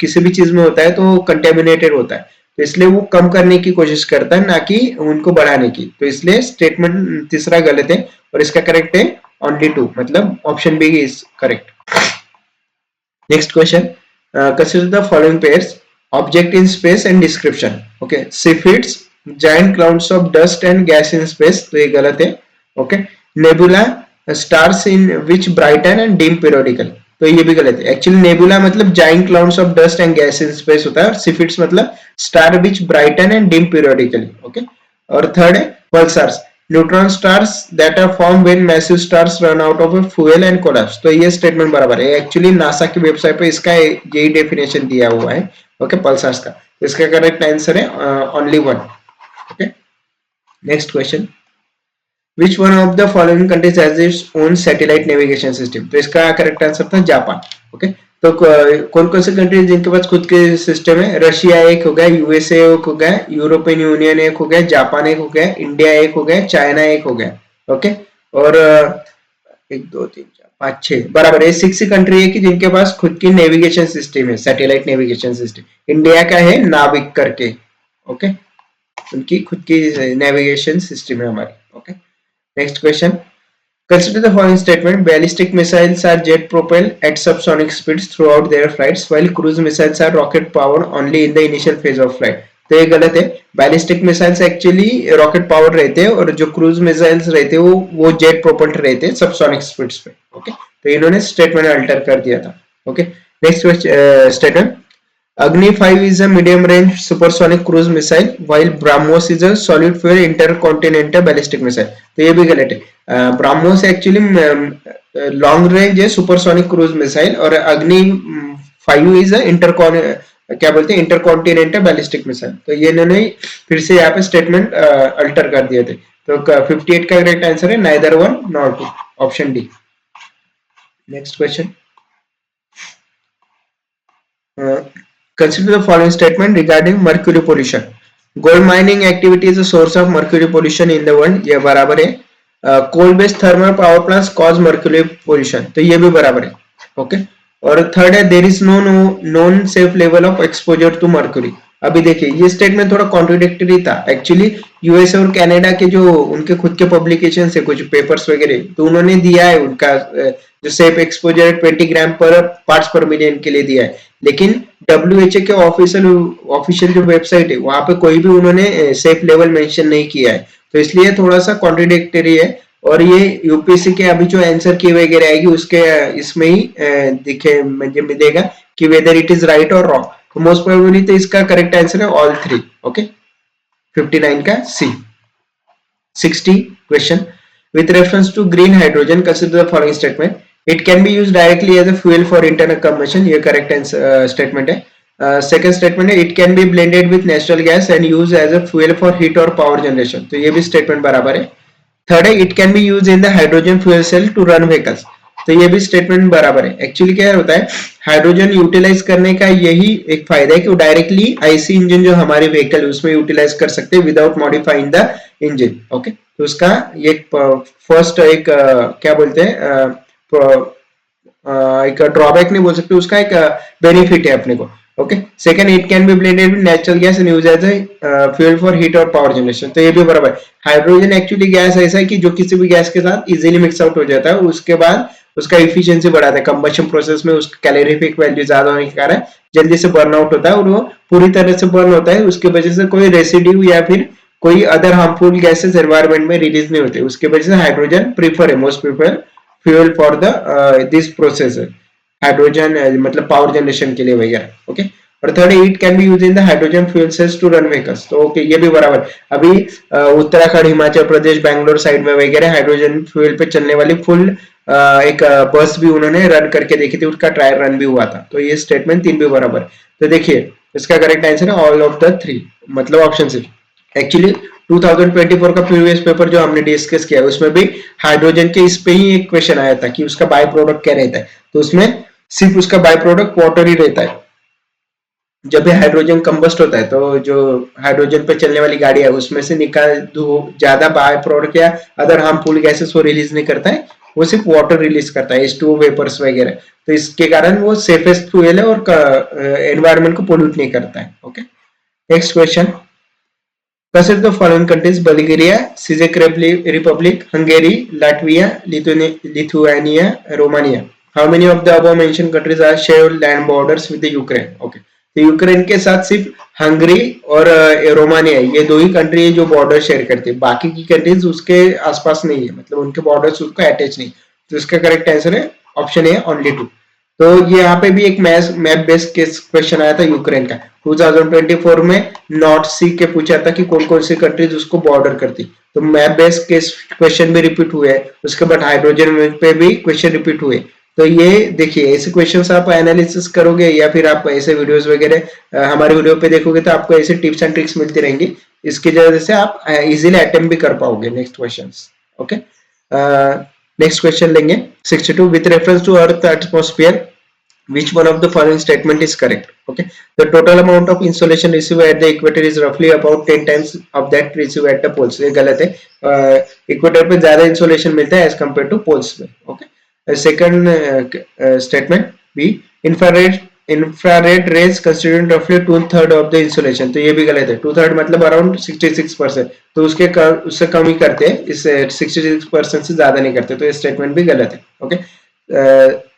किसी भी चीज में होता है तो कंटेमिनेटेड होता है तो इसलिए वो कम करने की कोशिश करता है ना कि उनको बढ़ाने की. तो इसलिए स्टेटमेंट तीसरा गलत है और इसका करेक्ट है only 2 मतलब option B is correct. Next question. Consider the following pairs: object in space and description. Okay, Cepheids, giant clouds of dust and gas in space. तो ये गलत है. Okay, nebula, stars in which brighten and dim periodically. तो ये भी गलत है. एक्चुअली नेबुला मतलब giant clouds of dust and gas in space होता है और Cepheids मतलब star which brighten and dim periodically. Okay, और थर्ड है pulsars, neutron stars that are form when massive stars run out of fuel and collapse. तो ये स्टेटमेंट बराबर है. एक्चुअली नासा की वेबसाइट पे इसका यही डेफिनेशन दिया हुआ है. ओके, पल्सार्स का. इसका करेक्ट आंसर है only one. Okay, next question. Which one of the following countries has its own satellite navigation system. तो इसका करेक्ट आंसर था जापान. ओके, तो कौन कौन से कंट्रीज जिनके पास खुद के सिस्टम है? रशिया एक हो गया, यूएसए एक हो गया, यूरोपियन यूनियन एक हो गया, जापान एक हो गया, इंडिया एक हो गया, चाइना एक हो गया. ओके, और 1 2 3 4 5 6 बराबर है. 6 कंट्री है कि जिनके पास खुद की नेविगेशन सिस्टम है, सैटेलाइट नेविगेशन सिस्टम. इंडिया का है नाविक करके. ओके, उनकी खुद की नेविगेशन सिस्टम है हमारी. Okay, next question. Consider the following statement. Ballistic missiles are jet propelled at subsonic speeds throughout their flights, while cruise missiles are rocket powered only in the initial phase of flight. तो ये गलत है. Ballistic missiles actually rocket power रहते हैं और जो क्रूज मिसाइल्स रहते हैं वो जेट प्रोपल्ड रहते हैं सबसोनिक स्पीड्स पे. ओके, तो इन्होंने स्टेटमेंट अल्टर कर दिया था. Okay, next statement. Agni 5 is a medium-range supersonic cruise missile, while BrahMos is a solid-fuel intercontinental ballistic missile. तो ये भी गलत है. BrahMos एक्चुअली लॉन्ग रेंज है सुपरसोनिक क्रूज मिसाइल और अग्नि 5 इज क्या बोलते हैं इंटरकॉन्टिनेंटल बैलिस्टिक मिसाइल. तो ये इन्होंने फिर से यहाँ पे स्टेटमेंट अल्टर कर दिए थे. तो 58 का करेक्ट आंसर है neither one nor two, option D. Next question. Consider the following statement regarding mercury pollution. Gold mining activity is a source of mercury pollution in the world. ये बराबर है. Coal based thermal power plants cause mercury pollution. तो ये भी बराबर है. ओके, और थर्ड है there is no known safe level of exposure to mercury. अभी देखिए ये स्टेटमेंट थोड़ा कॉन्ट्रोडिक्टरी था. एक्चुअली यूएसए और कनाडा के जो उनके खुद के पब्लिकेशन है कुछ पेपर्स वगैरह तो उन्होंने दिया है उनका जो सेफ एक्सपोजर 20 ग्राम पर पार्ट्स पर मिलियन के लिए दिया है. लेकिन WHO के ऑफिशियल जो वेबसाइट है वहां पे कोई भी उन्होंने सेफ लेवल मेंशन नहीं किया है. तो इसलिए थोड़ा सा कॉन्ट्रोडिक्टरी है. और ये यूपीएससी के अभी जो आंसर की वगैरह आएगी उसके इसमें ही दिखे मुझे मिलेगा कि वेदर इट इज राइट और रॉन्ग. तो मोस्ट प्रोबेबली तो इसका करेक्ट आंसर है ऑल 3. ओके, 59 का C. 60 question. With reference to green hydrogen, consider the following statement. It can be use directly as a fuel for internal combustion, ये करेक्ट स्टेटमेंट है। सेकंड स्टेटमेंट है it can be blended with natural gas and use as a fuel for heat और पावर जनरेशन, तो ये भी स्टेटमेंट बराबर है। थर्ड है it can be use in the hydrogen fuel cell to run vehicles, तो ये भी स्टेटमेंट बराबर है। एक्चुअली क्या होता है, हाइड्रोजन यूटिलाइज करने का यही एक फायदा है कि वो डायरेक्टली आईसी इंजन जो हमारे व्हीकल है उसमें यूटिलाइज कर सकते हैं without modifying the engine. Okay, तो उसका ये फर्स्ट एक क्या बोलते हैं, एक ड्रॉबैक नहीं बोल सकते, उसका एक बेनिफिट है अपने को। Okay, second it can be blended with natural gas and use as a fuel for heat और पावर जनरेशन, तो ये भी बराबर है। हाइड्रोजन एक्चुअली गैस ऐसा है कि जो किसी भी गैस के साथ इजीली मिक्स आउट हो जाता है, उसके बाद उसका इफिशियंसी बढ़ाता है, कंबशन प्रोसेस में उसका कैलोरीफिक वैल्यू ज्यादा होने के कारण जल्दी से बर्न आउट होता है और वो पूरी तरह से बर्न होता है, उसकी वजह से कोई रेसिड्यू या फिर कोई अदर हार्मफुल गैसेस एनवायरमेंट में रिलीज नहीं होते, उसके वजह से हाइड्रोजन प्रीफर है, most prefer fuel for the this process, hydrogen मतलब पावर जनरेशन के लिए वगैरह। ओके, और third it can be use in the hydrogen fuel cells to run vehicles, तो ओके ये भी बराबर। अभी उत्तराखंड, हिमाचल प्रदेश, बैंगलोर साइड में वगैरह हाइड्रोजन फ्यूल पे चलने वाली फुल एक बस भी उन्होंने रन करके देखी थी, उसका ट्रायल रन भी हुआ था, तो ये स्टेटमेंट तीन भी बराबर। तो देखिए इसका करेक्ट आंसर है ऑल ऑफ द थ्री, मतलब ऑप्शन सी। एक्चुअली 2024 का प्रीवियस पेपर जो हमने डिस्कस किया उसमें भी हाइड्रोजन के इस पे ही एक क्वेश्चन आया था कि उसका बाय प्रोडक्ट क्या रहता है, तो उसमें सिर्फ उसका बाय प्रोडक्ट वाटर ही रहता है। जब भी हाइड्रोजन कंबस्ट होता है तो जो हाइड्रोजन पे चलने वाली गाड़ी है उसमें से निकाल ज्यादा बाय प्रोडक्ट या अदर हार्मफुल गैसेस वो रिलीज नहीं करता है, वो सिर्फ वाटर रिलीज करता है, H2O वेपर्स वगैरह, तो इसके कारण वो सेफेस्ट फ्यूल है और एनवायरमेंट को पोल्यूट नहीं करता है। Okay, next question, consider the following countries: Bulgaria, Czech Republic, Hungary, Latvia, Lithuania, Romania. How many of the above mentioned countries are shared land borders with the Ukraine? Okay, तो यूक्रेन के साथ सिर्फ हंगरी और रोमानिया, ये दो ही कंट्री है जो बॉर्डर शेयर करती है, बाकी की कंट्रीज उसके आसपास नहीं है, मतलब उनके बॉर्डर्स उसको अटैच नहीं, तो इसका करेक्ट आंसर है ऑप्शन ए ओनली 2। तो ये यहाँ पे भी एक मैप बेस्ड क्वेश्चन आया था यूक्रेन का 2024 में, नॉर्थ सी के पूछा था कि कौन कौन सी कंट्रीज उसको बॉर्डर करती, तो मैप बेस्ड क्वेश्चन भी रिपीट हुए, उसके बाद हाइड्रोजन पे भी क्वेश्चन रिपीट हुए। तो ये देखिए ऐसे क्वेश्चंस आप एनालिसिस करोगे या फिर आप ऐसे वीडियोस वगैरह हमारे वीडियो पे देखोगे तो आपको ऐसे टिप्स एंड ट्रिक्स मिलती रहेंगी, इसकी वजह से आप इजीली अटेम्प्ट भी कर पाओगे next questions. Okay, next question लेंगे 62, with reference to earth atmosphere which one of the following statement is correct? Okay, the total amount of insolation received at the equator is roughly about 10 times of that received at the poles, ये गलत है, इक्वेटर पे ज्यादा इंसोलेशन मिलता है एज कम्पेयर टू पोल्स में। Okay, second statement B, infrared rays constitute रफली 2/3 ऑफ द इंसोलेशन, तो ये भी गलत है, 2/3 मतलब अराउंड 66%, तो उससे कम ही करते हैं, इस 66% से ज्यादा नहीं करते, तो ये स्टेटमेंट भी गलत है। Okay,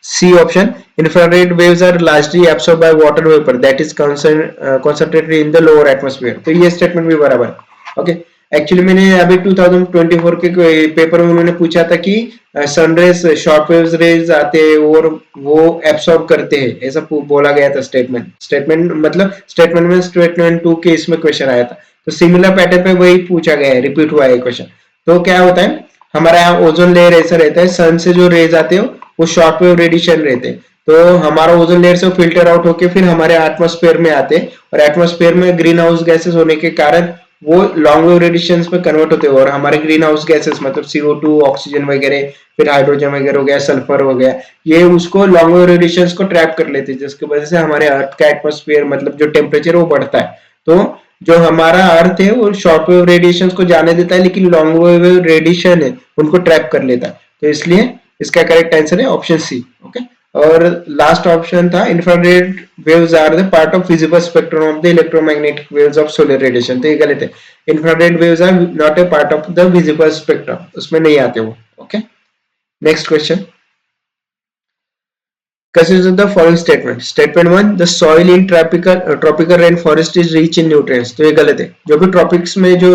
C option, infrared waves are largely absorbed by water vapor that is concentrated in the lower atmosphere, तो ये स्टेटमेंट भी बराबर है। ओके, एक्चुअली मैंने अभी 2024 के पेपर में उन्होंने पूछा था कि सनरेज शॉर्ट वेव्स रेज आते हैं और वो एब्सॉर्ब करते हैं, ऐसा बोला गया था स्टेटमेंट मतलब स्टेटमेंट में स्टेटमेंट 2 के इसमें क्वेश्चन आया था, तो सिमिलर पैटर्न पे वही पूछा गया है, रिपीट हुआ है क्वेश्चन। तो क्या होता है, हमारा यहाँ ओजोन लेयर ऐसा रहता है, सन से जो रेज आते हो वो शॉर्ट वेव रेडिएशन रहते हैं, तो हमारा ओजोन लेयर से फिल्टर आउट होके फिर हमारे एटमॉस्फेयर में आते हैं, और एटमॉस्फेयर में ग्रीन हाउस गैसेस होने के कारण वो लॉन्ग वेव रेडिएशंस में कन्वर्ट होते हैं, और हमारे ग्रीन हाउस गैसेस मतलब CO2, ऑक्सीजन वगैरह, फिर हाइड्रोजन वगैरह हो गया, सल्फर हो गया, ये उसको लॉन्ग वेव रेडिएशंस को ट्रैप कर लेते हैं, जिसकी वजह से हमारे अर्थ का एटमॉस्फेयर मतलब जो टेम्परेचर वो बढ़ता है। तो जो हमारा अर्थ है वो शॉर्ट वेव रेडिएशंस को जाने देता है, लेकिन लॉन्ग वेव रेडिएशन है उनको ट्रैप कर लेता है, तो इसलिए इसका करेक्ट आंसर है ऑप्शन सी। ओके, और लास्ट ऑप्शन था infrared waves are the part of visible spectrum of the electromagnetic waves of solar radiation, तो ये गलत है, infrared waves are not a part of the visible spectrum, उसमें नहीं आते वो। Okay, next question, consider the following statement. Statement 1, the soil in tropical rainforest is rich in nutrients, तो ये गलत है, जो भी ट्रॉपिक्स में जो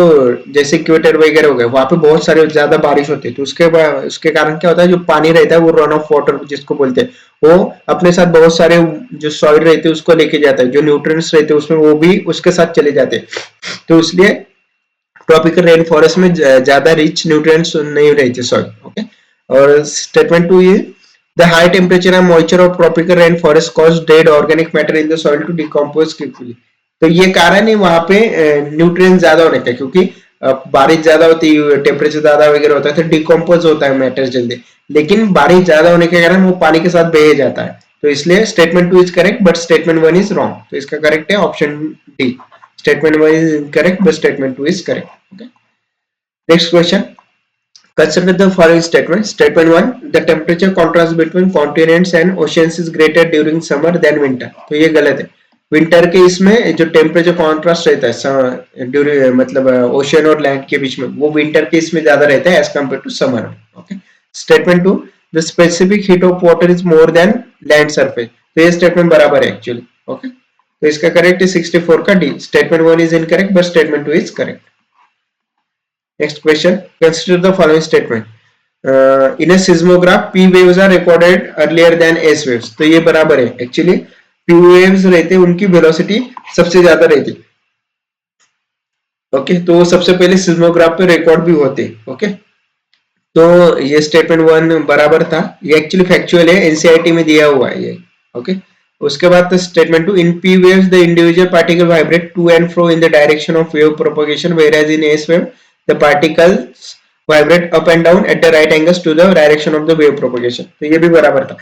जैसे इक्वेटर वगैरह हो गए वहां पे बहुत सारे ज्यादा बारिश होती है, तो उसके कारण क्या होता है, जो पानी रहता है वो रन ऑफ वाटर जिसको बोलते हैं, वो अपने साथ बहुत सारे जो सॉइल रहते हैं उसको लेके जाता है, जो न्यूट्रिएंट्स रहते हैं उसमें वो भी उसके साथ चले जाते हैं, तो इसलिए ट्रॉपिकल रेन फॉरेस्ट में ज्यादा रिच न्यूट्रिएंट्स नहीं रहते सॉइल। ओके, और स्टेटमेंट 2 ये The high temperature and moisture of tropical rainforest cause dead organic matter in the soil to decompose quickly. तो ये कारण है वहां पे न्यूट्रिएंट ज्यादा होने का, क्योंकि बारिश ज्यादा होती है, टेम्परेचर ज्यादा वगैरह होता है तो डिकम्पोज होता है मैटर जल्दी, लेकिन बारिश ज्यादा होने के कारण वो पानी के साथ बह जाता है, तो इसलिए statement 2 is correct but statement 1 is wrong. तो इसका करेक्ट है option D, statement 1 is incorrect but statement 2 is correct. Okay, next question, consider the following statement. Statement 1, the temperature contrast between continents and oceans is greater during summer than winter। तो ये गलत है। विंटर के इसमें जो टेम्परेचर कॉन्ट्रास्ट रहता है ड्यूरिंग मतलब ओशन और लैंड के बीच में, वो विंटर के इसमें ज्यादा रहता है as compare to summer. Okay, statement 2, the specific heat of water is more than land surface. तो ये स्टेटमेंट बराबर है एक्चुअली। ओके, तो इसका करेक्ट है 64 का D, statement 1 is incorrect but statement 2 is correct. Next question, consider the following statement. In a seismograph, P waves are recorded earlier than S waves। तो ये बराबर है। एक्चुअली P waves रहते हैं उनकी वेलोसिटी सबसे ज्यादा रहती है। ओके, तो सबसे पहले सिस्मोग्राफ पे रिकॉर्ड भी होते। ओके, तो ये स्टेटमेंट 1 बराबर था, ये एक्चुअली फैक्चुअल है, एनसीईआरटी में दिया हुआ है ये। ओके, उसके बाद statement 2, in P waves the individual particle vibrate to and fro in the direction of wave propagation, whereas in S wave the particles vibrate up and down at the right angles to the direction of the wave propagation। तो ये भी बराबर था।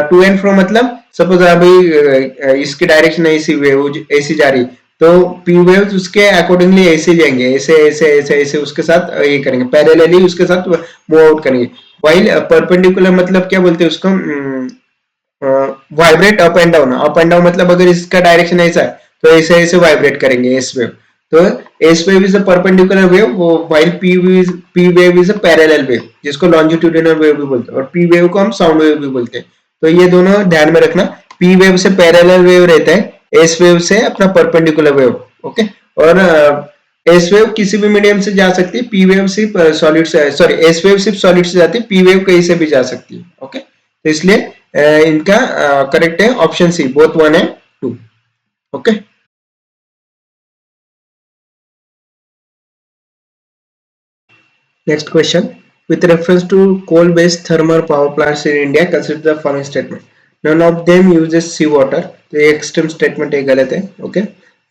टू एंड फ्रो मतलब सपोज अभी इसकी डायरेक्शन ऐसी वेव ऐसी जा रही, तो पी वेव्स उसके अकॉर्डिंगली ऐसे जाएंगे, ऐसे ऐसे ऐसे ऐसे उसके साथ ये करेंगे, पैरेलली उसके साथ मूव आउट करेंगे। वाइल परपेंडिकुलर मतलब क्या बोलते हैं उसको, vibrate up and down. Up and down मतलब अगर इसका डायरेक्शन ऐसा है तो ऐसे ऐसे वाइब्रेट करेंगे एस वेव। तो S wave is a perpendicular wave, while P wave is a parallel wave, जिसको लॉन्जिट्यूडिनल वेव भी बोलते हैं, और पी वेव को हम साउंड वेव भी बोलते हैं। तो ये दोनों ध्यान में रखना, पी वेव से पैरेलल वेव रहता है, एस वेव से अपना परपेंडिकुलर वेव। ओके, और एस वेव किसी भी मीडियम से जा सकती है, पी वेव सिर्फ सॉलिड से, सॉरी एस वेव सिर्फ सॉलिड से जाती है, पी वेव कहीं से भी जा सकती है। ओके, तो इसलिए इनका करेक्ट है option C, both 1 and 2। Okay, next question, with reference to coal based thermal power plants in India, consider the following statement. None of them uses seawater। तो ये एक्सट्रीम स्टेटमेंट है, गलत है। Okay,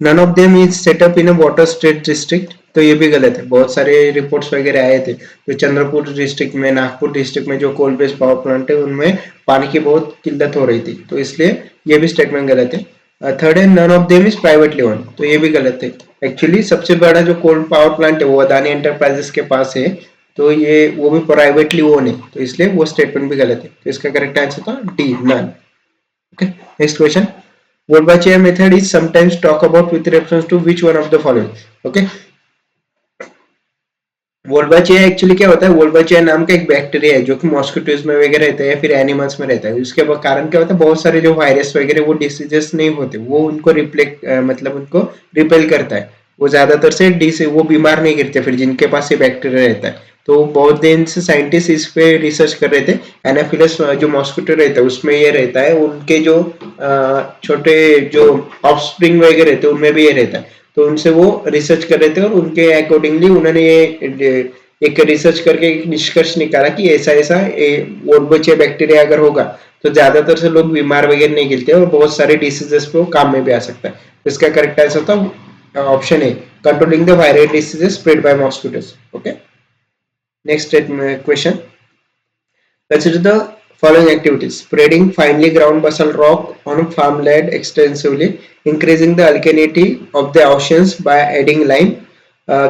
none of them is set up in a water state district. तो ये भी गलत है। बहुत सारे रिपोर्ट्स वगैरह आए थे, तो चंद्रपुर डिस्ट्रिक्ट में, नागपुर डिस्ट्रिक्ट में जो कोल बेस्ड पावर प्लांट है उनमें पानी की बहुत किल्लत हो रही थी, तो इसलिए ये भी स्टेटमेंट गलत है। थर्ड है, none of them is privately own. तो ये भी गलत है। एक्चुअली सबसे बड़ा जो कोल पावर प्लांट है वो अदानी एंटरप्राइजेस के पास है, तो ये वो भी प्राइवेटली ओन है, तो इसलिए वो स्टेटमेंट भी गलत है। तो इसका करेक्ट आंसर था D, none. Okay, next question, Wolbachia method is sometimes talked about with reference to which one of the following। Okay, Wolbachia actually क्या होता है, वोल्बाचिया नाम का एक बैक्टीरिया है जो कि मॉस्किटोज में वगैरह रहता है या फिर एनिमल्स में रहता है। उसके कारण क्या होता है, बहुत सारे जो वायरस वगैरह वो डिसीजेस नहीं होते, वो उनको मतलब उनको रिपेल करता है। वो ज्यादातर से वो बीमार नहीं गिरते फिर जिनके पास ये बैक्टीरिया रहता है। तो बहुत दिन से साइंटिस्ट इस पे रिसर्च कर रहे थे। एनाफिलस जो मॉस्किटो रहता है उसमें ये रहता है, उनके जो छोटे जो ऑफस्प्रिंग वगैरह रहते हैं उनमें भी ये रहता है। तो उनसे वो रिसर्च कर रहे थे और उनके अकॉर्डिंगली उन्होंने ये एक रिसर्च करके एक निष्कर्ष निकाला कि ऐसा ऐसा वोल्बाचिया बैक्टीरिया अगर होगा तो ज्यादातर से लोग बीमार वगैरह नहीं गिरते और बहुत सारे डिसीजेस पे वो काम में भी आ सकता है। तो इसका करेक्ट आंसर था option A, controlling the viral diseases spread by mosquitoes. Okay, next question, consider the following activities. Spreading finely ground basalt rock on farmland extensively, increasing the alkalinity of the oceans by adding lime,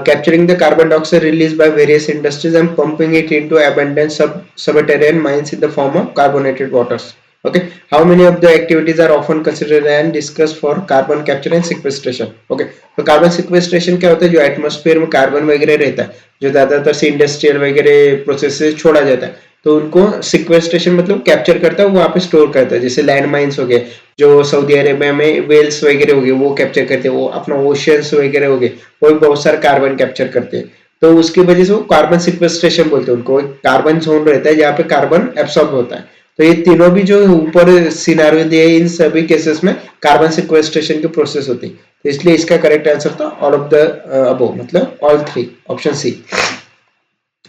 capturing the carbon dioxide released by various industries and pumping it into abundant subterranean mines in the form of carbonated waters। Okay, how many of the activities are often considered and discussed for carbon capture and sequestration? Okay, तो कार्बन सिक्वेस्ट्रेशन क्या होता है, जो एटमॉस्फेयर में कार्बन वगैरह रहता है जो ज्यादातर से इंडस्ट्रियल वगैरह प्रोसेस से छोड़ा जाता है, तो उनको सिक्वेस्ट्रेशन मतलब कैप्चर करता है, वो वहां पे स्टोर करता है। जैसे लैंड माइंस हो गए, जो सऊदी अरेबिया में वेल्स वगैरह हो गए वो कैप्चर करते हैं, वो अपना ओशियंस वगैरह हो गए वो बहुत सारा कार्बन कैप्चर करते हैं। तो उसकी वजह से वो कार्बन सिक्वेस्ट्रेशन बोलते हैं उनको। कार्बन जोन रहता है जहाँ पे कार्बन एब्सॉर्ब होता है। तो ये तीनों भी जो ऊपर सिनारियो दिए इन सभी केसेस में कार्बन सिक्वेस्ट्रेशन की प्रोसेस होती है। तो इसलिए इसका करेक्ट आंसर था ऑल ऑफ द अबव, मतलब all three, option C.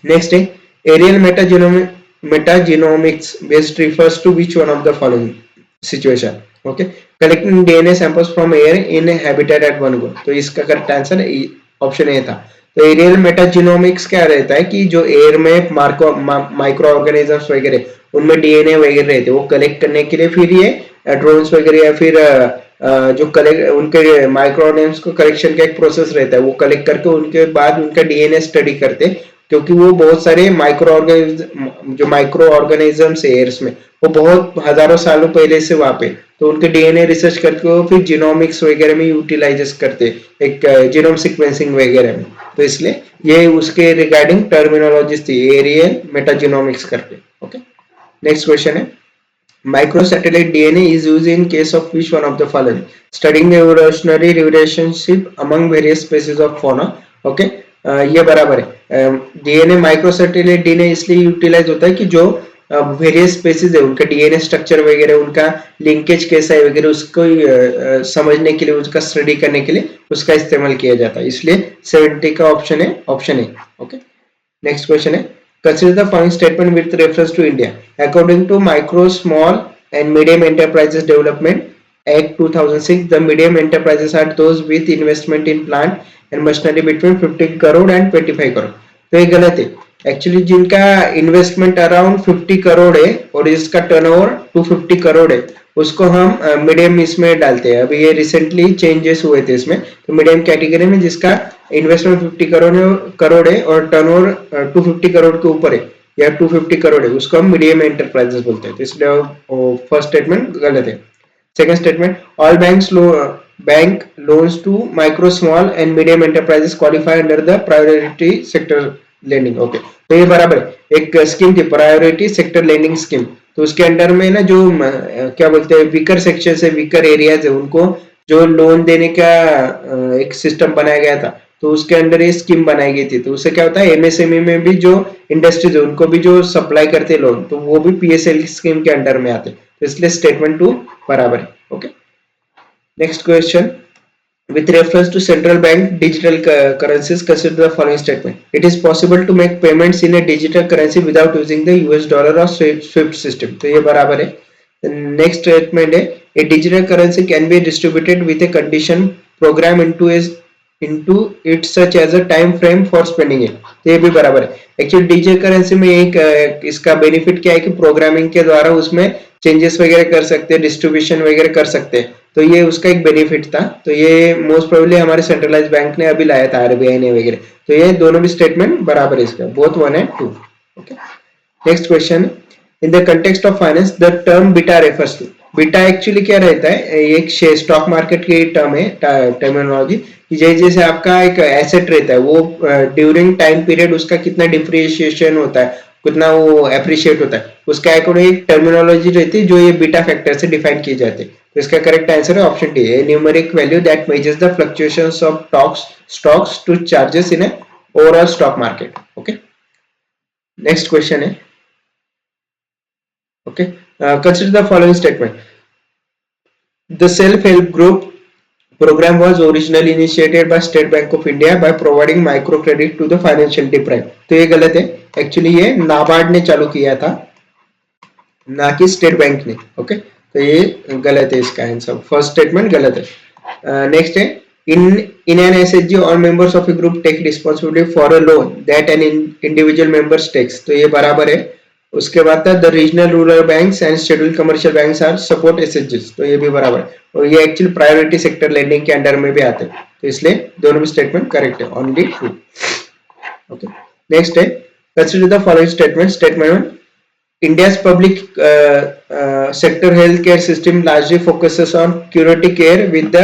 Next है aerial metagenomic metagenomics based refers to which one of the following situation? Okay, collecting DNA samples from air in a habitat at one go. तो इसका करेक्ट आंसर ऑप्शन ए था. तो एरियल मेटाजीनोमिक्स क्या रहता है कि जो एयर में माइक्रो ऑर्गेनिजम्स वगैरह उनमें डीएनए वगैरह रहते हैं वो कलेक्ट करने के लिए फिर ये ड्रोन्स वगैरह या फिर जो कलेक्ट उनके माइक्रो ऑर्गेनिजम्स को कलेक्शन का एक प्रोसेस रहता है वो कलेक्ट करके उनके बाद उनका डीएनए स्टडी करते हैं क्योंकि वो बहुत सारे माइक्रो ऑर्गेनिजम्स एयर्स में वो बहुत हजारों सालों पहले से वहां पे तो उनके डीएनए रिसर्च करके वो फिर जीनोमिक्स वगैरह में यूटिलाइज करते एक जीनोम सीक्वेंसिंग वगैरह में. तो इसलिए ये उसके रिगार्डिंग टर्मिनोलॉजीज थी एरियल मेटाजीनोमिक्स करके. ओके, नेक्स्ट क्वेश्चन है microsatellite DNA is used in case of which one of the following? Studying the evolutionary relationship among various species of fauna. Okay, ये बराबर है. डीएनए माइक्रोसैटेलाइट डीएनए इसलिए यूटिलाइज होता है कि जो वेरियस स्पेसीज है उनका डीएनए स्ट्रक्चर वगैरह उनका लिंकेज कैसा है वगैरह उसको समझने के लिए उसका स्टडी करने के लिए उसका इस्तेमाल किया जाता है. इसलिए 70 का ऑप्शन है option A. Okay, next question है consider the following statement with reference to India. According to Micro, Small and Medium Enterprises Development Act 2006, the medium enterprises are those with investment in plant and machinery between 50 crore and 25 crore. तो ये गलत है. एक्चुअली जिनका इन्वेस्टमेंट अराउंड 50 करोड़ है और इसका टर्नओवर 250 करोड़ है उसको हम मीडियम इसमें डालते हैं. अभी ये रिसेंटली चेंजेस हुए थे इसमें. तो मीडियम कैटेगरी में जिसका इन्वेस्टमेंट 50 करोड़ है और टर्नओवर 250 करोड़ के ऊपर है या 250 करोड़ है उसको हम मीडियम एंटरप्राइजेस बोलते हैं. तो इसलिए फर्स्ट स्टेटमेंट गलत है. Second statement all bank loans to micro small and medium enterprises qualify under the priority sector lending. Okay, तो ये बराबर है. एक स्कीम थी प्रायोरिटी सेक्टर लेंडिंग स्कीम. तो उसके अंडर में ना जो क्या बोलते हैं वीकर सेक्शन से वीकर एरियाज है उनको जो लोन देने का एक सिस्टम बनाया गया था. तो उसके अंडर ये स्कीम बनाई गई थी. तो उससे क्या होता है एमएसएमई में भी जो इंडस्ट्रीज है उनको भी जो सप्लाई करते हैं लोन तो वो भी पीएसएल स्कीम के अंडर में आते. तो इसलिए स्टेटमेंट 2 बराबर है. Okay, next question with reference to central bank digital currencies consider the following statement. It is possible to make payments in a digital currency without using the US dollar or SWIFT system. तो ये बराबर है. नेक्स्ट स्टेटमेंट है a digital currency can be distributed with a condition program into it such as a time frame for spending it. तो ये भी बराबर है. एक्चुअली डिजिटल करेंसी में एक इसका बेनिफिट क्या है कि प्रोग्रामिंग के द्वारा उसमें चेंजेस वगैरह कर सकते हैं डिस्ट्रीब्यूशन वगैरह कर सकते हैं. तो ये उसका एक बेनिफिट था. तो ये मोस्ट प्रोबेबली हमारे सेंट्रलाइज बैंक ने अभी लाया था आरबीआई ने वगैरह. तो ये दोनों भी स्टेटमेंट बराबर है इसका both 1 and 2. Okay, next question in the context of finance the term beta refers to. Beta actually क्या रहता है एक स्टॉक मार्केट की टर्म है टर्मिनोलॉजी. जैसे आपका एक एसेट रहता है वो ड्यूरिंग टाइम पीरियड उसका कितना डिप्रिशिएशन होता है कितना वो अप्रिशिएट होता है उसका एक टर्मिनोलॉजी रहती है जो ये बीटा फैक्टर से डिफाइन की जाती है. तो इसका करेक्ट आंसर है ऑप्शन डी है numeric value that measures the fluctuations of stocks to charges in a overall stock market. Okay, next question है okay consider the following statement. The self help group program was originally initiated by State Bank of India by providing micro credit to the financial deprived. तो ये गलत है. एक्चुअली ये नाबार्ड ने चालू किया था ना कि स्टेट बैंक ने. ओके, तो ये गलत है इसका आंसर. फर्स्ट स्टेटमेंट गलत है. नेक्स्ट है in an SHG all members of a group take responsibility for a loan that an individual member takes. तो ये बराबर है. उसके बाद था the regional rural banks and scheduled commercial banks are support एसएचजीज. तो ये भी बराबर है और ये एक्चुअली प्रायोरिटी सेक्टर लेंडिंग के अंडर में भी आते हैं. तो इसलिए दोनों भी स्टेटमेंट करेक्ट है ओनली 2. ओके, नेक्स्ट है consider the following statement. Statement 1 India's public sector healthcare system largely focuses on curative care with the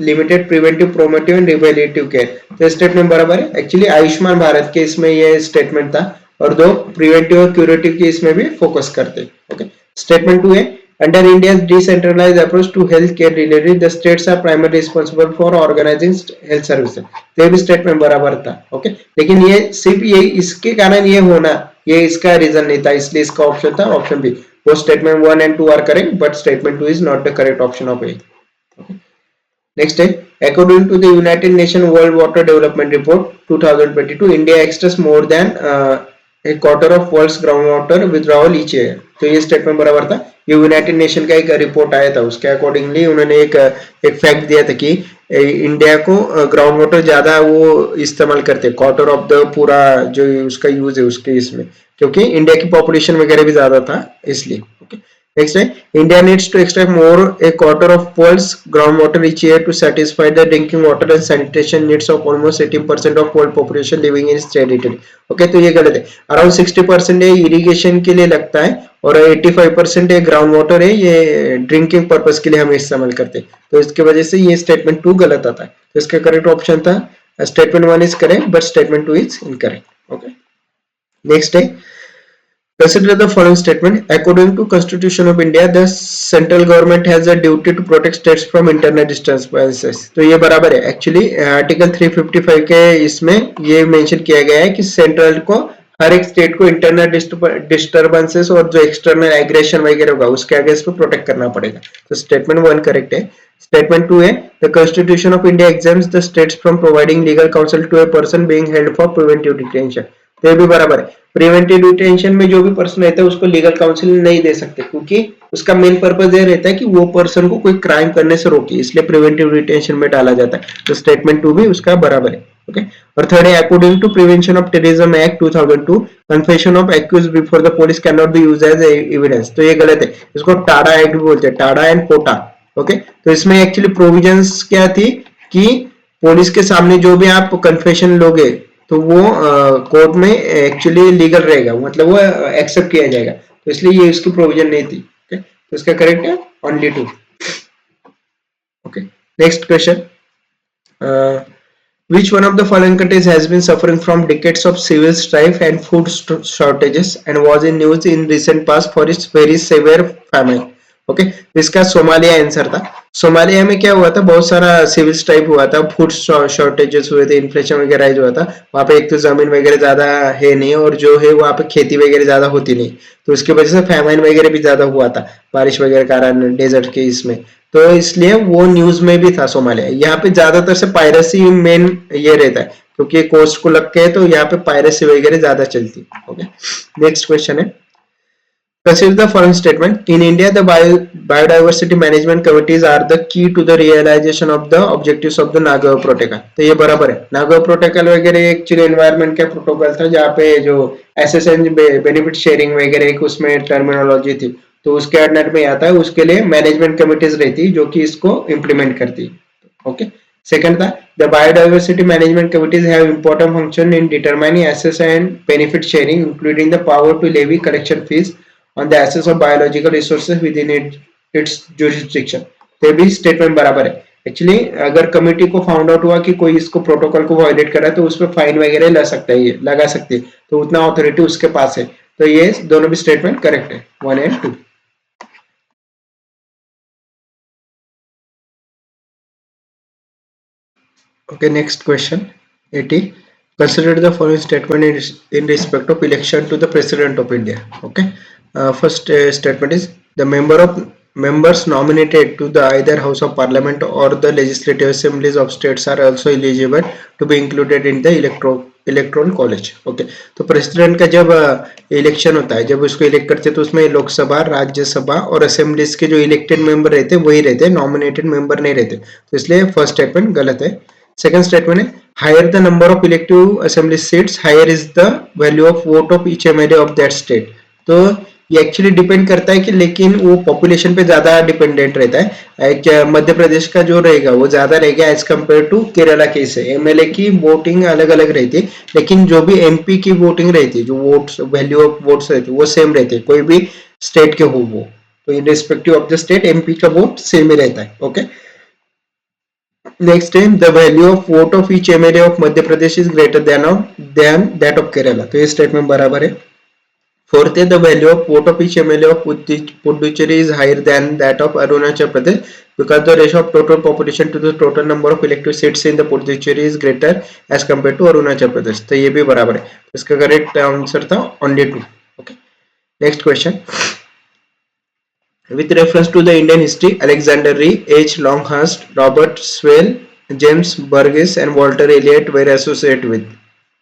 limited preventive, promotive and rehabilitative care. तो स्टेटमेंट बराबर है. एक्चुअली आयुष्मान भारत के इसमें ये स्टेटमेंट था और दो प्रिवेंटिव और क्यूरेटिव की इसमें भी फोकस करते. ओके, स्टेटमेंट 2 है under India's decentralized approach to health care delivery the states are primary responsible for organizing health services. तो ये भी स्टेटमेंट बराबर था. ओके, लेकिन ये सिर्फ ये इसके कारण ये होना ये इसका रीजन नहीं था इसलिए इसका ऑप्शन था ऑप्शन बी. वो statement 1 and 2 are correct but statement 2 is not the correct option of A. Next है according to the United Nations World Water Development Report 2022 India extracts more than एक quarter of world's ground water withdrawal each year, तो ये स्टेटमेंट बराबर था। ये यूनाइटेड नेशन का एक रिपोर्ट आया था, उसके अकॉर्डिंगली उन्होंने एक फैक्ट दिया था कि इंडिया को ग्राउंड वाटर ज्यादा वो इस्तेमाल करते हैं, क्वार्टर ऑफ द पूरा जो उसका यूज है उसके इसमें, क्योंकि इंडिया की पॉपुलेशन वगैरह भी ज्यादा था इसलिए। ओके, next है, India needs to extract more a quarter of world's groundwater each year to satisfy the drinking water and sanitation needs of almost 18% of world population living in its territory. Okay, तो ये गलत है। अराउंड 60% इरिगेशन के लिए लगता है और 85% ग्राउंड वाटर है, ये ड्रिंकिंग पर्पज के लिए हम इस्तेमाल करते हैं, तो इसकी वजह से ये स्टेटमेंट 2 गलत आता है। तो इसका करेक्ट ऑप्शन था statement 1 is correct but statement 2 is incorrect. Okay, next है, consider the following statement. According to Constitution of India, the central government has a duty to protect states from internal disturbances. तो ये बराबर है। एक्चुअली आर्टिकल 355 के इसमें ये मेंशन किया गया है कि सेंट्रल को हर एक स्टेट को इंटरनल डिस्टर्बेंसेस और जो एक्सटर्नल एग्रेशन वगैरह होगा उसके अगेंस्ट में प्रोटेक्ट करना पड़ेगा। तो स्टेटमेंट 1 करेक्ट है। स्टेटमेंट 2 है, the constitution of India exempts the states from providing legal counsel to a person being held for preventive detention. तो ये भी बराबर है। प्रिवेंटिव डिटेंशन में जो भी पर्सन रहता है उसको लीगल काउंसिल नहीं दे सकते, क्योंकि उसका मेन पर्पस ये रहता है कि वो पर्सन को कोई क्राइम करने से रोके, इसलिए प्रिवेंटिव डिटेंशन में डाला जाता है। तो स्टेटमेंट 2 भी उसका बराबर है। ओके, और थर्ड है, according to prevention of terrorism act 2002, confession of accused before the police can not be used as evidence. तो ये गलत है, इसको टाडा एक्ट भी बोलते हैं, टाडा एंड पोटा। ओके, तो इसमें एक्चुअली प्रोविजंस क्या थी कि पुलिस के सामने जो भी आप कन्फेशन लोगे तो वो कोर्ट में एक्चुअली लीगल रहेगा, मतलब वो एक्सेप्ट किया जाएगा, तो इसलिए ये इसकी प्रोविजन नहीं थी। ओके, तो इसका करेक्ट है only 2। Okay, next question, which one of the following countries has been suffering from decades of civil strife and food shortages and was in news in recent past for its very severe famine? Okay, इसका सोमालिया आंसर था। सोमालिया में क्या हुआ था, बहुत सारा सिविल स्ट्राइक हुआ था, फूड शॉर्टेजेस हुए थे, इन्फ्लेशन वगैरह जो हुआ था। वहां पे एक तो जमीन वगैरह ज्यादा है नहीं और जो है वहां पे खेती वगैरह ज्यादा होती नहीं, तो उसकी वजह से फैमाइन वगैरह भी ज्यादा हुआ था बारिश वगैरह कारण डेजर्ट के इसमें, तो इसलिए वो न्यूज में भी था सोमालिया। यहाँ पे ज्यादातर से पायरेसी मेन ये रहता है, क्योंकि कोस्ट को लग के तो यहाँ पे पायरेसी वगैरह ज्यादा चलती। ओके, नेक्स्ट क्वेश्चन है, consider the following statement. In India, the biodiversity management committees are the key to the realization of the objectives of the Nagoya Protocol. तो ये बराबर है। नागोया प्रोटोकॉल वगैरह एक्चुअली एनवायरनमेंट का प्रोटोकॉल था, जहाँ पे जो एसएसएन बेनिफिट शेयरिंग वगैरह एक उसमें टर्मिनोलॉजी थी, तो उसके अंडर में आता है, उसके लिए मैनेजमेंट कमिटीज रहती जो कि इसको इम्प्लीमेंट करती। ओके, सेकंड था, the biodiversity management committees have important function in determining access and benefit sharing, including the power to levy collection fees on the access of biological resources within its jurisdiction। तो भी स्टेटमेंट बराबर है। एक्चुअली अगर कमिटी को फाउंड आउट हुआ कि कोई इसको प्रोटोकॉल को वायलेट कर रहा है तो उस पर फाइन वगैरह लगा सकती है, तो उतना अथॉरिटी उसके पास है। तो ये दोनों भी स्टेटमेंट करेक्ट है, 1 and 2। Okay, next question 80. Consider the following statement in respect of election to the President of India. Okay, first statement is the members nominated to the either House of Parliament or the legislative assemblies of states are also eligible to be included in the electron college. Okay, तो प्रेसिडेंट का जब इलेक्शन होता है, जब उसको इलेक्ट करते हैं तो उसमें लोकसभा, राज्यसभा और असेंबलीज के जो इलेक्टेड मेंबर रहते हैं वही रहते हैं, नॉमिनेटेड मेंबर नहीं रहते, तो इसलिए फर्स्ट स्टेटमेंट गलत है। सेकंड स्टेटमेंट है, higher the number of elective assembly seats higher is the value of vote of each MLA of that state. तो ये एक्चुअली डिपेंड करता है कि, लेकिन वो पॉपुलेशन पे ज्यादा डिपेंडेंट रहता है। मध्य प्रदेश का जो रहेगा वो ज्यादा रहेगा एज कम्पेयर टू केरला के से। एमएलए की वोटिंग अलग अलग रहती है, लेकिन जो भी एमपी की वोटिंग रहती है, जो वोट्स वैल्यू ऑफ वोट्स रहती है वो सेम रहती है, कोई भी स्टेट के हो वो, तो irrespective of the state MP का वोट सेम ही रहता है। Okay, next time the value of vote of each MLA of Madhya Pradesh is greater than that of Kerala. तो ये स्टेटमेंट बराबर है। फोर्थ है, the value of vote of each MLA of Puducherry is higher than that of Arunachal Pradesh because the ratio of total population to the total number of elective seats in the Puducherry is greater as compare to Arunachal Pradesh. तो ये भी बराबर है, इसका करेक्ट आंसर था only 2। Okay, next question, with reference to the Indian history, Alexander Rie, H. Longhurst, Robert Swell, James Burgess and Walter Elliot were associated with।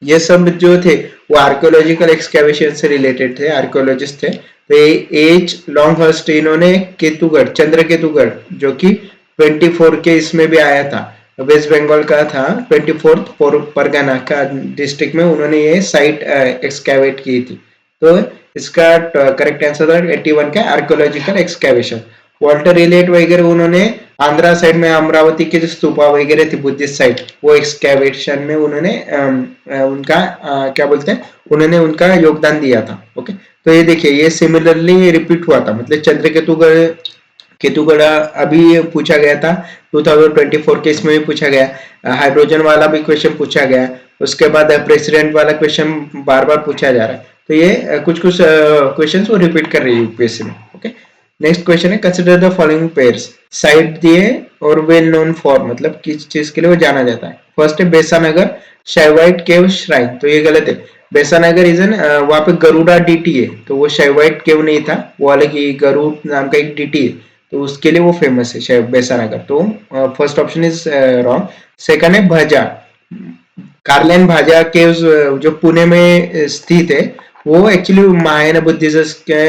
ये सब जो थे वो आर्कियोलॉजिकल एक्सकेवेशन से रिलेटेड थे, आर्कियोलॉजिस्ट थे। तो ये एच लॉन्ग हर्स्ट इन्होंने केतुगढ़, चंद्र केतुगढ़ जो कि 24 के इसमें भी आया था, वेस्ट बंगाल का था, 24th परगना का डिस्ट्रिक्ट में उन्होंने ये साइट एक्सकेवेट की थी। तो इसका करेक्ट आंसर था 81 का आर्कियोलॉजिकल एक्सकेवेशन। वॉल्टर इलियट वगैरह उन्होंने आंध्रा साइड में अमरावती के जो स्तूपा वगैरह थी बुद्धिस्ट साइड, वो एक्सकैवेशन में उन्होंने उनका क्या बोलते हैं, उन्होंने उनका योगदान दिया था। ओके, तो ये देखिए ये सिमिलरली रिपीट हुआ था, मतलब चंद्रकेतुगढ़ केतुगढ़ अभी पूछा गया था 2024 के, इसमें भी पूछा गया। हाइड्रोजन वाला भी क्वेश्चन पूछा गया, उसके बाद प्रेसिडेंट वाला क्वेश्चन बार बार पूछा जा रहा है। तो ये कुछ कुछ क्वेश्चन वो रिपीट कर रही है यूपीएससी में। ओके, नेक्स्ट क्वेश्चन है consider the following pairs, site दिए और वेल नोन फॉर, मतलब किस चीज के लिए वो जाना जाता है। फर्स्ट है बेसानगर शाइवाइट केव श्राइन, तो ये गलत है। बेसानगर इज एन वहां पे गरुड़ा डीटी है, तो वो शाइवाइट केव नहीं था, वो अलग ही गरुड़ नाम का एक डीटी है, तो उसके लिए वो फेमस है बेसानगर। तो first option is wrong. Second है भाजा, कार्लियन भाजा केव्स जो पुणे में स्थित है, वो एक्चुअली महायान बुद्धिस्ट के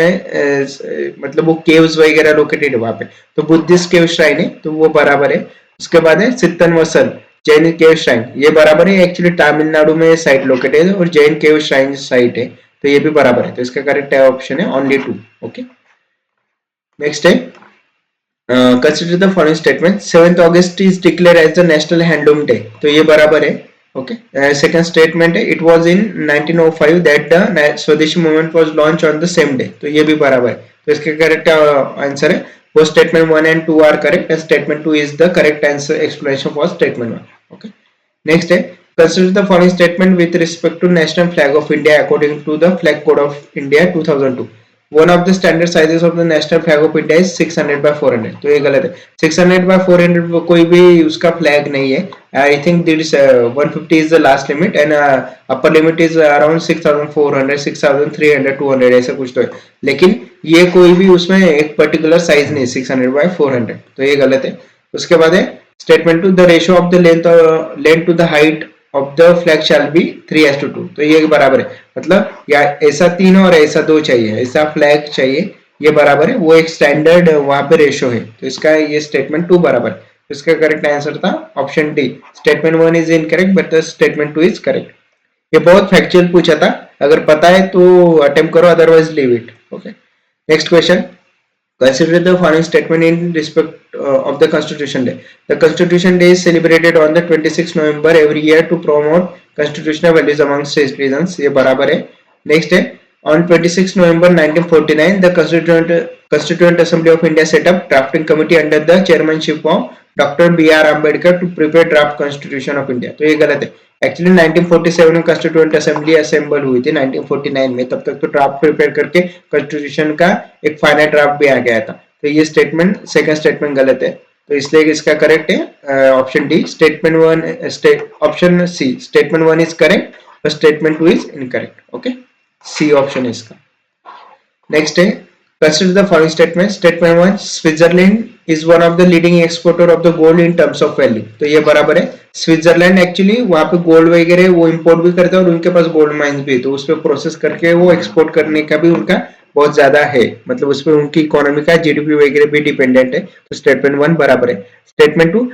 मतलब वो केव्स वगैरह लोकेटेड है वहां पे, तो बुद्धिस्ट केव श्राइन है, तो वो बराबर है। उसके बाद है सित्तन वसल जैन केव श्राइन, ये बराबर है, एक्चुअली तमिलनाडु में साइट लोकेटेड है और जैन केव श्राइन साइट है, तो ये भी बराबर है। तो इसका करेक्ट ऑप्शन है ओनली 2। ओके, नेक्स्ट है consider the following statement, 7th August is declare as the national handloom day, तो ये बराबर है। ओके, सेकंड स्टेटमेंट है it was in 1905 that the Swadeshi movement was launch on the same day, तो ये भी बराबर है। तो इसका करेक्ट आंसर है वो statement 1 and 2 are correct, and statement 2 is the correct answer explanation for statement 1। Okay, next है consider the following statement with respect to national flag of India according to the flag code of India 2002. One of the standard sizes of the national flag of India is 600 by 400, तो ये गलत है। 600 by 400 कोई भी उसका फ्लैग नहीं है। I think this is 150 is the last limit and upper limit is around 6400, 6300, 200 ऐसा कुछ तो है, लेकिन ये कोई भी उसमें एक पर्टिकुलर साइज नहीं 600 by 400, तो ये गलत है। उसके बाद है statement 2 the ratio of the length to the height of the flag shall be 3:2, तो ये बराबर है, मतलब या ऐसा 3 और ऐसा 2 चाहिए, ऐसा फ्लैग चाहिए, ये बराबर है, वो एक स्टैंडर्ड वहां पे रेशियो है, तो इसका ये स्टेटमेंट 2 बराबर है। तो इसका करेक्ट आंसर था option D, statement 1 is incorrect but the statement 2 is correct. ये बहुत फैक्चुअल पूछा था, अगर पता है तो अटेम्प्ट करो, otherwise leave it. Okay, next question, consider the following statement in respect of the Constitution Day. The Constitution Day is celebrated on the 26th November every year to promote constitutional values among citizens. ये बराबर है। Next है on 26 November 1949 the Constituent Assembly of India set up drafting committee under the chairmanship of Dr. B.R. Ambedkar to prepare draft Constitution of India, तो ये गलत है। एक्चुअली 1947 में कंस्टिट्यूएंट असेंबली असेंबल हुई थी 1949 में, तब तक तो ड्राफ्ट प्रिपेयर करके कॉन्स्टिट्यूशन का एक फाइनल ड्राफ्ट भी आ गया था, तो ये स्टेटमेंट सेकंड स्टेटमेंट गलत है, तो इसलिए इसका करेक्ट है option D, statement 1 option C, statement 1 is correct और statement 2 is incorrect. Okay, C option है इसका। नेक्स्ट है consider the following statement, statement 1 Switzerland is one of the leading exporter of the gold in terms of value, तो ये बराबर है। स्विट्जरलैंड एक्चुअली वहां पे गोल्ड वगैरह वो इंपोर्ट भी करता है और उनके पास गोल्ड माइंस भी है, तो उस पर प्रोसेस करके वो एक्सपोर्ट करने का भी उनका बहुत ज्यादा है, मतलब उस पर उनकी इकोनॉमी का जीडीपी वगैरह भी डिपेंडेंट है, तो स्टेटमेंट 1 बराबर है। Statement 2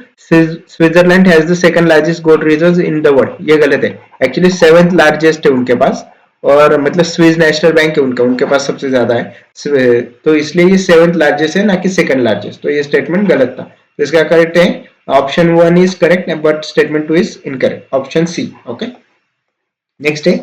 Switzerland has the second largest gold reserves in the world, ये गलत है, एक्चुअली 7th लार्जेस्ट है उनके पास, और मतलब स्विस नेशनल बैंक है उनके पास सबसे ज्यादा है, तो इसलिए ये 7th लार्जेस्ट है ना कि सेकंड लार्जेस्ट, तो ये स्टेटमेंट गलत था। तो इसका करेक्ट है option 1 is correct but statement 2 is incorrect, option C. Okay, next है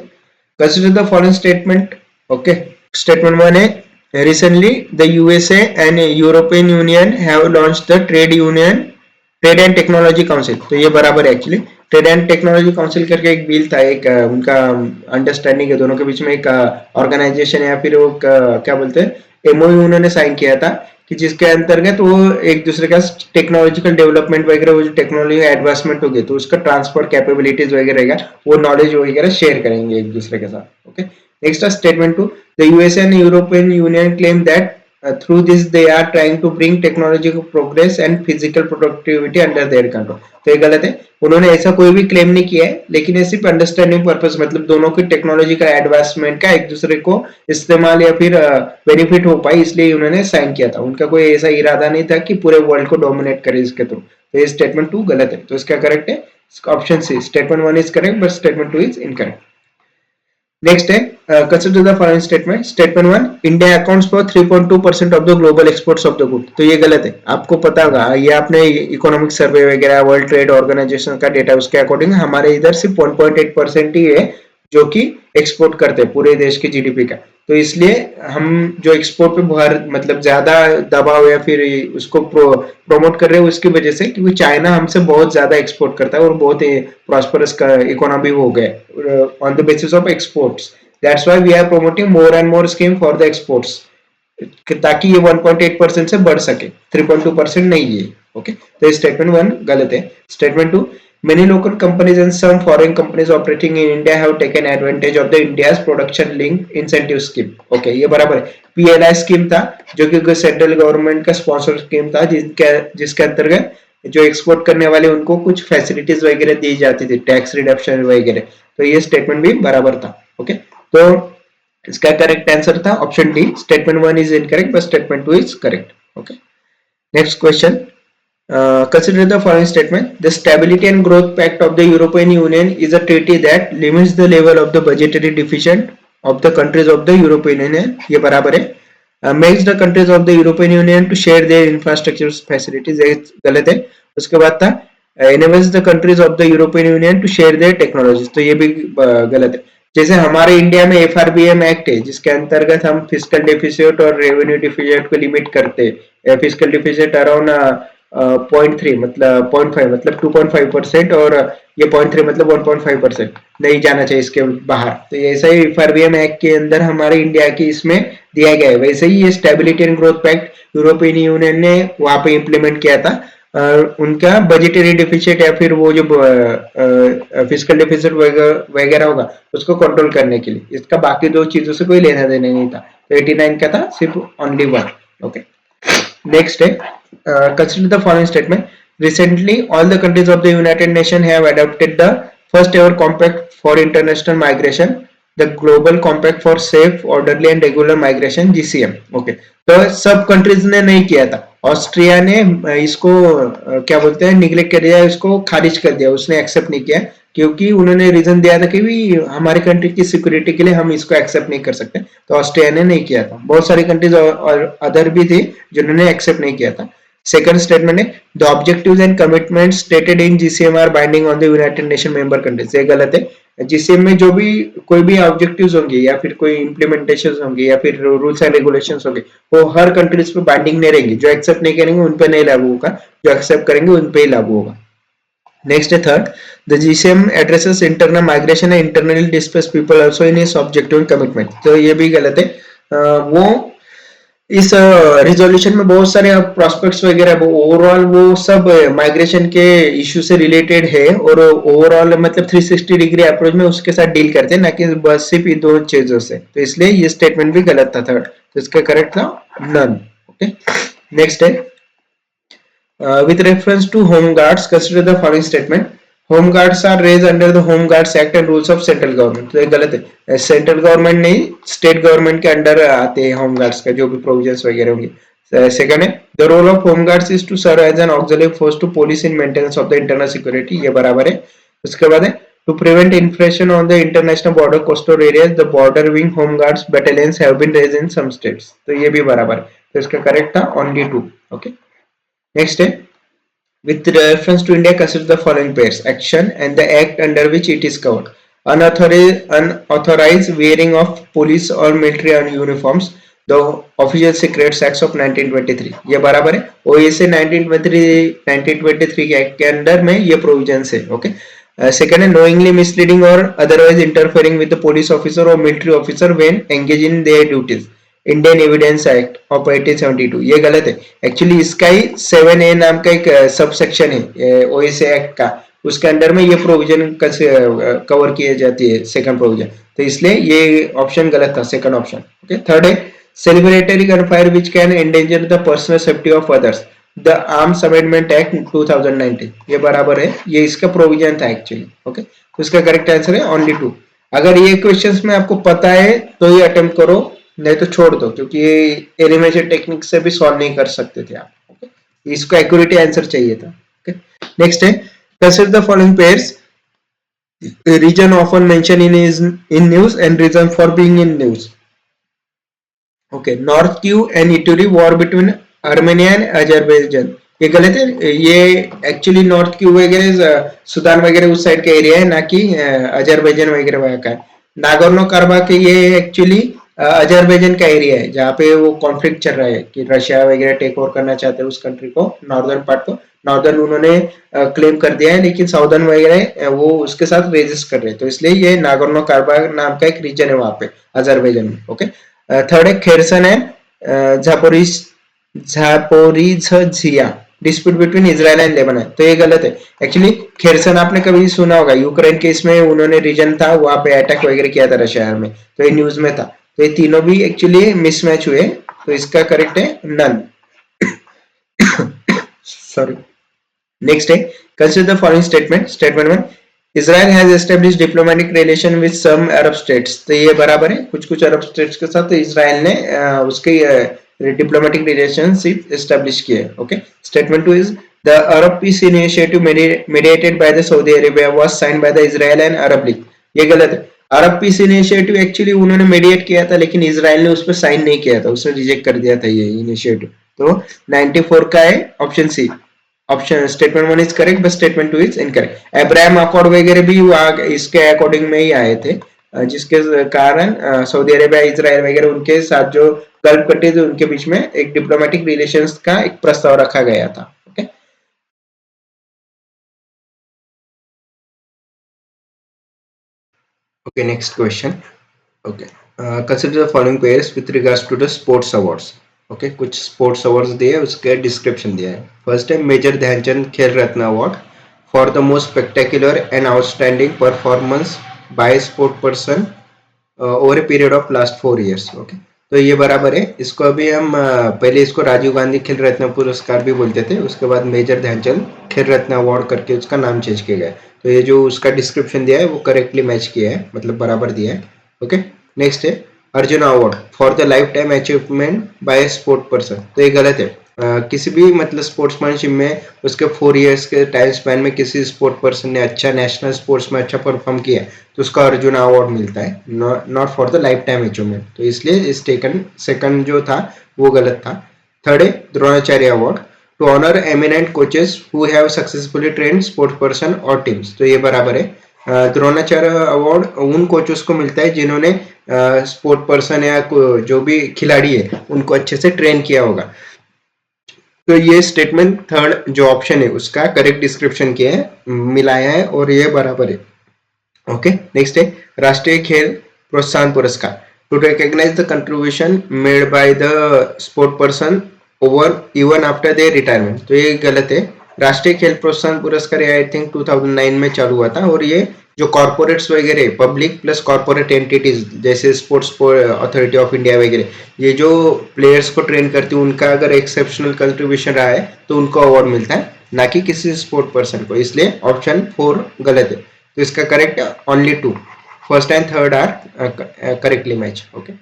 consider the following statement. Okay, statement 1 है recently the USA and European Union have launched the trade and technology council, तो ये बराबर है। Actually trade and technology council करके एक बिल था, एक उनका अंडरस्टैंडिंग है दोनों के बीच में, एक ऑर्गेनाइजेशन या फिर वो क्या बोलते हैं एमओयू उन्होंने साइन किया था कि जिसके अंतर्गत वो एक दूसरे का टेक्नोलॉजिकल डेवलपमेंट वगैरह, वो जो टेक्नोलॉजी एडवांसमेंट होगी तो उसका ट्रांसफर कैपेबिलिटीज वगैरह वो नॉलेज वगैरह शेयर करेंगे एक दूसरे के साथ। Okay, next statement 2 the USA and European union claim that through this they are trying to bring technological progress and physical productivity under their control. तो ये गलत है, उन्होंने ऐसा कोई भी क्लेम नहीं किया है, लेकिन ये सिर्फ अंडरस्टैंडिंग पर्पस मतलब दोनों की टेक्नोलॉजी का एडवांसमेंट का एक दूसरे को इस्तेमाल या फिर बेनिफिट हो पाए इसलिए उन्होंने साइन किया था, उनका कोई ऐसा इरादा नहीं था कि पूरे वर्ल्ड को डोमिनेट करे इसके थ्रू। तो ये स्टेटमेंट 2 गलत है, तो इसका करेक्ट है option C, statement 1 is correct but statement 2 is incorrect. Next है consider the following statement. Statement 1, India accounts for 3.2% of the global exports of the good. तो ये गलत है, आपको पता होगा ये आपने इकोनॉमिक सर्वे वगैरह वर्ल्ड ट्रेड ऑर्गेनाइजेशन का डेटा उसके अकॉर्डिंग हमारे इधर सिर्फ 1.8% ही है जो कि एक्सपोर्ट करते हैं पूरे देश की जीडीपी का। तो इसलिए हम जो एक्सपोर्ट पे मतलब ज्यादा दबाव या फिर उसको प्रमोट कर रहे हैं उसकी वजह से, क्योंकि चाइना हमसे बहुत ज्यादा एक्सपोर्ट करता है और बहुत प्रॉस्परस का इकोनॉमी हो गया on the basis of exports. That's why we are promoting more and more scheme for the exports, ताकि ये 1.8% से बढ़ सके, 3.2% नहीं है। ओके, तो स्टेटमेंट 1 गलत है। Statement 2, many local companies and some foreign companies operating in India have taken advantage of the India's production linked incentive scheme. Okay, ये बराबर है। PLI स्कीम था जो कि सेंट्रल गवर्नमेंट का स्पॉन्सर स्कीम था जिसके अंतर्गत जो एक्सपोर्ट करने वाले उनको कुछ फैसिलिटीज वगैरह दी जाती थी, टैक्स रिडक्शन वगैरह। तो ये स्टेटमेंट भी बराबर था। ओके, तो इसका करेक्ट आंसर था option D, statement 1 is incorrect but statement 2 is correct. Okay, next question. Consider the following statement. The Stability and Growth Pact of the European Union is a treaty that limits the level of the budgetary deficit of the countries of the European Union. ये बराबर है। Makes the countries of the European Union to share their infrastructure facilities. ये गलत है। उसके बाद था enables the countries of the European Union to share their technologies. तो ये भी गलत है। जैसे हमारे इंडिया में FRBM एक्ट है जिसके अंतर्गत हम फिजिकल डेफिसिट और रेवेन्यू डेफिसिट को लिमिट करते हैं। फिजिकल डेफिसिट अराउंड 0.3 मतलब 0.5 मतलब 2.5% और ये 0.3 मतलब 1.5% नहीं जाना चाहिए इसके बाहर। तो ऐसा ही FRBM एक्ट के अंदर हमारे इंडिया की इसमें दिया गया है। वैसे ही ये stability and growth pact European Union ने वहां पे इम्प्लीमेंट किया था उनका बजटरी डेफिसिट या फिर वो जो फिजिकल डेफिसिट वगैरह होगा उसको कंट्रोल करने के लिए। इसका बाकी दो चीजों से कोई लेना देना नहीं था। तो 89 का था सिर्फ ओनली 1। ओके, नेक्स्ट है consider the following statement. Recently, all the countries of the United Nations have adopted the first ever compact for international migration, the Global Compact for Safe, Orderly and Regular Migration (GCM). Okay, तो सब कंट्रीज ने नहीं किया था। ऑस्ट्रिया ने इसको क्या बोलते हैं निगलेक्ट कर दिया, इसको खारिज कर दिया, उसने एक्सेप्ट नहीं किया क्योंकि उन्होंने रीजन दिया था कि भी हमारे कंट्री की सिक्योरिटी के लिए हम इसको एक्सेप्ट नहीं कर सकते। तो ऑस्ट्रिया ने नहीं किया था। बहुत सारी कंट्रीज और अदर भी थी जिन्होंने एक्सेप्ट नहीं किया था। सेकंड स्टेटमेंट है the objectives and commitments stated in GCM are binding on the United Nation member countries. ये गलत है। जीसीएम में जो भी कोई भी ऑब्जेक्टिव्स होंगे या फिर कोई इंप्लीमेंटेशन होंगे या फिर रूल्स एंड रेगुलेशंस होंगे वो हर कंट्रीज पे बाइंडिंग नहीं रहेंगे। जो एक्सेप्ट नहीं करेंगे उन पे नहीं लागू होगा, जो एक्सेप्ट करेंगे उन पे ही लागू होगा। नेक्स्ट है third, the GCM addresses internal migration and internally displaced people also in its objective and commitment. तो ये भी गलत है। वो इस रिजोल्यूशन में बहुत सारे प्रोस्पेक्ट्स वगैरह वो ओवरऑल वो सब माइग्रेशन के इश्यू से रिलेटेड है और ओवरऑल मतलब 360 डिग्री अप्रोच में उसके साथ डील करते हैं, ना कि बस सिर्फ इन दो चीजों से। तो इसलिए ये स्टेटमेंट भी गलत था थर्ड। तो इसका करेक्ट था नन। ओके, नेक्स्ट है with reference to home guards consider the following statement. Home guards are raise under the home guards act and rules of central government. तो ये गलत है। सेंट्रल गवर्नमेंट नहीं स्टेट गवर्नमेंट के अंडर आते हैं होम गार्ड्स का जो भी प्रोविजंस वगैरह होंगे। सेकंड है the role of home guards is to serve as an auxiliary force to police in maintenance of the internal security. ये बराबर है। उसके बाद है to prevent infiltration on the international border coastal areas the border wing home guards battalions have been raised in some states. तो ये भी बराबर है। तो इसका करेक्ट था ओनली 2। ओके, नेक्स्ट है with reference to India consider the following pairs action and the act under which it is covered. Unauthorized wearing of police or military uniforms, the official secrets acts of 1923। ये बराबर है। OSA 1923 के एक्ट के अंदर में ये प्रोविजन है। ओके, सेकंड है knowingly misleading or otherwise interfering with the police officer or military officer when engaged in their duties, Indian evidence act of 1872। ये गलत है। एक्चुअली इसका ही 7A नाम का एक सब सेक्शन है ओएसए एक्ट का, उसके अंडर में ये प्रोविजन कवर किए जाती है सेकंड प्रोविजन। तो इसलिए ये ऑप्शन गलत था, सेकंड ऑप्शन। ओके, थर्ड है celebratory gunfire which can endanger the personal safety of others, the Arms Amendment Act 2019, ये बराबर है, ये इसका प्रोविजन था एक्चुअली. ओके, तो इसका करेक्ट आंसर है ओनली 2. अगर ये क्वेश्चंस में आपको पता है तो ये अटेम्प्ट करो, नहीं तो छोड़ दो, क्योंकि ये एलिमिनेशन टेक्निक से भी सॉल्व नहीं कर सकते थे आप. ओके, इसको एक्यूरेट आंसर चाहिए था. ओके, नेक्स्ट है, consider the following pairs, region often mentioned in news and reason for being in news. Okay, North Kiev and Ituri war between Armenia and Azerbaijan. ये गलत है, ये एक्चुअली नॉर्थ क्यू वगैरह सुदान वगैरह उस साइड का एरिया है, ना कि अजरबैजान वगैरह वहाँ का है. नागोर्नो कराबाख ये एक्चुअली अजरबैजान का एरिया है, जहाँ पे वो कॉन्फ्लिक्ट चल रहा है कि रशिया वगैरह टेक ओवर करना चाहते हैं उस कंट्री को, नॉर्दर्न पार्ट को. नॉर्दर्न उन्होंने क्लेम कर दिया है, लेकिन साउदर्न वगैरह वो उसके साथ रेजिस्ट कर रहे हैं, तो इसलिए ये नागोर्नो कराबाख नाम का एक रीजन है वहाँ पे अजरबैजान में. ओके, थर्ड है खेरसन है Zaporizhzhia, dispute between Israel and Lebanon. तो ये गलत है. एक्चुअली खेरसन आपने कभी सुना होगा, यूक्रेन के इसमें उन्होंने रीजन था, वहां पे अटैक वगैरह किया था रशिया में, तो ये न्यूज में था. तो ये तीनों भी एक्चुअली मिसमैच हुए, तो इसका करेक्ट है नन. सॉरी. नेक्स्ट है, consider the following statement. Statement 1, Israel has established diplomatic relation with some Arab states. तो ये बराबर है, कुछ कुछ अरब स्टेट्स के साथ इसराइल ने उसके डिप्लोमेटिक रिलेशनशिप एस्टेब्लिश किए. Okay, statement 2 is the Arab piece initiative mediated by the Saudi Arabia was signed by the Israel and Arab League. ये गलत है. अरब पीस इनिशिएटिव एक्चुअली उन्होंने मेडिएट किया था, लेकिन इसराइल ने उस पर साइन नहीं किया था, उसने रिजेक्ट कर दिया था ये इनिशिएटिव. तो 94 का है option C. Option statement 1 is correct, but statement 2 is incorrect. Abraham accord वगैरह भी इसके अकॉर्डिंग में ही आए थे, जिसके कारण सऊदी अरेबिया इजराइल वगैरह उनके साथ जो गल्फ कंट्रीज उनके बीच में एक डिप्लोमेटिक रिलेशंस का एक प्रस्ताव रखा गया था. Okay, Okay, next question. Okay, consider the following pairs with regards to the sports awards. Okay, कुछ स्पोर्ट्स अवार्ड्स दिए, उसके डिस्क्रिप्शन दिया है. फर्स्ट है major Dhyan Chand Khel Ratna award for the most spectacular and outstanding performance by sport person over a period of last 4 years. Okay, तो ये बराबर है. इसको अभी हम पहले इसको राजीव गांधी खेल रत्न पुरस्कार भी बोलते थे, उसके बाद मेजर ध्यानचंद खेल रत्न अवार्ड करके उसका नाम चेंज किया गया. तो ये जो उसका डिस्क्रिप्शन दिया है वो करेक्टली मैच किया है, मतलब बराबर दिया है. ओके, नेक्स्ट है Arjuna award for the lifetime achievement by sport person. तो ये गलत है. किसी भी मतलब स्पोर्ट्समैनशिप में उसके 4 years के टाइम स्पैन में किसी स्पोर्ट पर्सन ने अच्छा नेशनल स्पोर्ट्स में अच्छा परफॉर्म किया है तो उसका अर्जुन अवार्ड मिलता है, not for the lifetime achievement. तो इसलिए इस सेकंड जो था वो गलत था. थर्ड है Dronacharya award to honour eminent coaches who have successfully trained sports person और टीम्स. तो ये बराबर है. द्रोणाचार्य अवार्ड उन कोचेस को मिलता है जिन्होंने स्पोर्ट पर्सन या जो भी खिलाड़ी है उनको अच्छे से ट्रेन किया होगा. तो ये स्टेटमेंट थर्ड जो ऑप्शन है उसका करेक्ट डिस्क्रिप्शन किया है, मिलाया है, और ये बराबर है. ओके, नेक्स्ट है राष्ट्रीय Khel Protsahan Puraskar to recognize the contribution made by the sport person over even after their retirement. तो ये गलत है. राष्ट्रीय खेल प्रोत्साहन पुरस्कार आई थिंक 2009 में चालू हुआ था, और ये जो कॉर्पोरेट्स वगैरह पब्लिक प्लस कॉर्पोरेट एंटिटीज जैसे स्पोर्ट्स अथॉरिटी ऑफ इंडिया वगैरह, ये जो प्लेयर्स को ट्रेन करती है उनका अगर एक्सेप्शनल कंट्रीब्यूशन रहा है तो उनको अवार्ड मिलता है, ना कि किसी स्पोर्ट पर्सन को. इसलिए ऑप्शन 4 गलत है. तो इसका correct only 2, first and third are correctly match. Okay,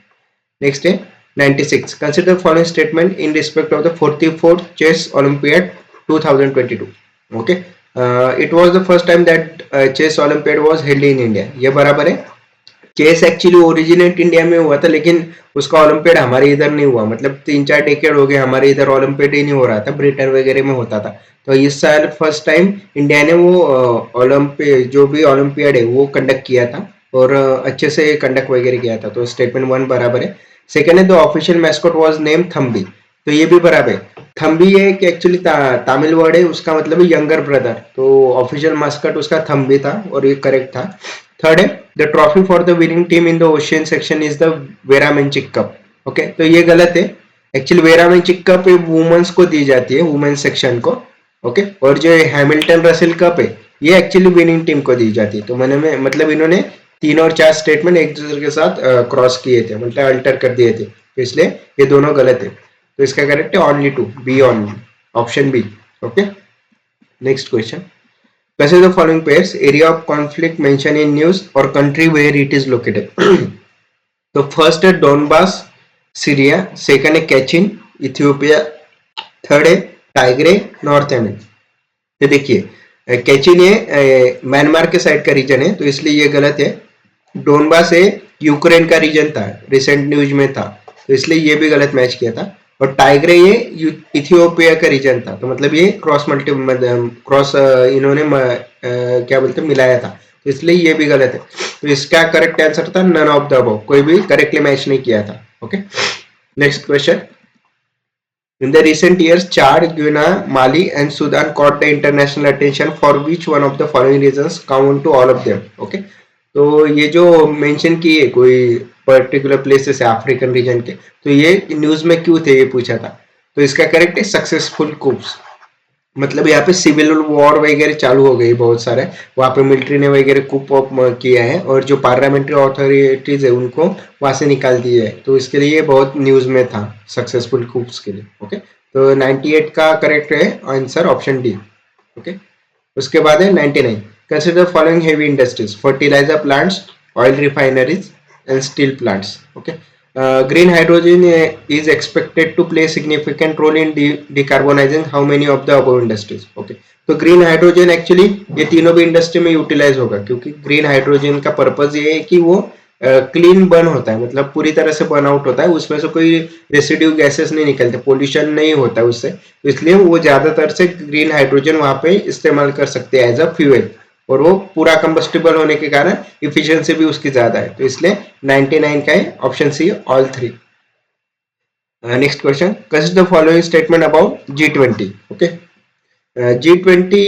next है 96. Consider following statement in respect of the 44th chess olympiad 2022. Okay, it was the first time that chess olympiad was held in India. ये बराबर है. चेस एक्चुअली ओरिजिनेट इंडिया में हुआ था, लेकिन उसका ओलंपियाड हमारे इधर नहीं हुआ. मतलब 3-4 डेकेड हो गए हमारे इधर ओलंपियाड ही नहीं हो रहा था, ब्रिटेन वगैरह में होता था. तो इस साल फर्स्ट टाइम इंडिया ने वो ओलंपियाड जो भी ओलंपियाड है वो कंडक्ट किया था, और अच्छे से कंडक्ट वगैरह किया था. तो स्टेटमेंट 1 बराबर है. सेकेंड है the official mascot was name Thambi. तो ये भी बराबर है. थम्बी एक एक्चुअली तमिल वर्ड है, उसका मतलब है यंगर ब्रदर. तो ऑफिशियल मास्कट उसका थम्बी था, और ये करेक्ट था. थर्ड है the trophy for the winning team in the ocean section is the Vera Menchik cup. Okay, तो ये गलत है. एक्चुअली वेरामेंचिक कप वुमेन्स को दी जाती है, वुमेन सेक्शन को. ओके, और जो हैमिल्टन रसेल कप है ये एक्चुअली विनिंग टीम को दी जाती है. तो मतलब इन्होंने 3 और 4 स्टेटमेंट एक दूसरे के साथ क्रॉस किए थे, मतलब अल्टर कर दिए थे. तो इसलिए ये दोनों गलत है। तो इसका करेक्ट है only 2, B only, option B. Okay, next question, consider the following pairs area of conflict mentioned in news or country where it is located. तो फर्स्ट है डोनबास सीरिया, सेकंड है कैचिन इथियोपिया, थर्ड है टाइग्रे नॉर्थ येमेन। तो देखिए कैचिन ये म्यांमार के साइड का रीजन है तो इसलिए ये गलत है। डोनबास है यूक्रेन का रीजन था, रिसेंट न्यूज में था, तो इसलिए ये भी गलत मैच किया था। और टाइग्रे ये इथियोपिया का रीजन था, तो मतलब ये क्रॉस इन्होंने क्या बोलते हैं मिलाया था, तो इसलिए ये भी गलत है। तो इसका करेक्ट आंसर था नन ऑफ द अबव, कोई भी करेक्टली मैच नहीं किया था। Okay, next question, in the recent years, Chad, Guinea, Mali, and Sudan caught the international attention for which one of the following reasons count to all of them. Okay, तो ये जो मेंशन किए कोई पर्टिकुलर प्लेसेस है अफ्रीकन रीजन के, तो ये न्यूज में क्यों थे ये पूछा था। तो इसका करेक्ट है सक्सेसफुल कूप्स, मतलब यहाँ पे सिविल वॉर वगैरह चालू हो गई बहुत सारे, वहाँ पे मिलिट्री ने वगैरह कूप ऑफ किया है और जो पार्लियामेंट्री अथॉरिटीज है उनको वहाँ से निकाल दिया है, तो इसके लिए बहुत न्यूज में था सक्सेसफुल कूप्स के लिए। ओके, तो 98 का करेक्ट है आंसर ऑप्शन डी। ओके, उसके बाद है 99, consider following heavy industries, fertilizer plants, oil refineries and steel plants. Okay, green hydrogen is expected to play a significant role in decarbonizing how many of the above industries. Okay, तो ग्रीन हाइड्रोजन एक्चुअली ये तीनों भी इंडस्ट्री में यूटिलाइज होगा, क्योंकि ग्रीन हाइड्रोजन का पर्पज ये है कि वो क्लीन बर्न होता है, मतलब पूरी तरह से बर्न आउट होता है, उसमें से कोई रेसिड्यू गैसेस नहीं निकलते, पोल्यूशन नहीं होता है उससे, तो इसलिए वो ज्यादातर से ग्रीन हाइड्रोजन वहां पे इस्तेमाल कर सकते हैं एज अ फ्यूएल, और वो पूरा कंबस्टिबल होने के कारण इफिशियंसी भी उसकी ज्यादा है, तो इसलिए 99 का है option C all three. Next question, consider the following statement about G20. Okay, G20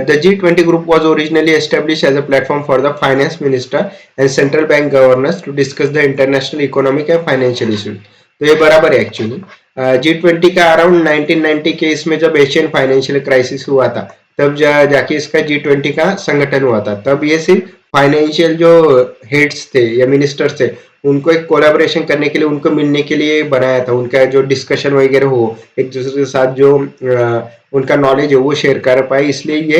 the G20 group was originally established as a platform for the finance minister and central bank governors to discuss the international economic and financial issues. तो ये बराबर है एक्चुअली। G20 का अराउंड 1990 के इसमें जब एशियन फाइनेंशियल क्राइसिस हुआ था तब जाके इसका G20 का संगठन हुआ था, तब ये सिर्फ फाइनेंशियल जो हेड्स थे या मिनिस्टर्स थे उनको एक कोलैबोरेशन करने के लिए, उनको मिलने के लिए बनाया था, उनका जो डिस्कशन वगैरह हो, एक दूसरे के साथ जो उनका नॉलेज है वो शेयर कर पाए, इसलिए ये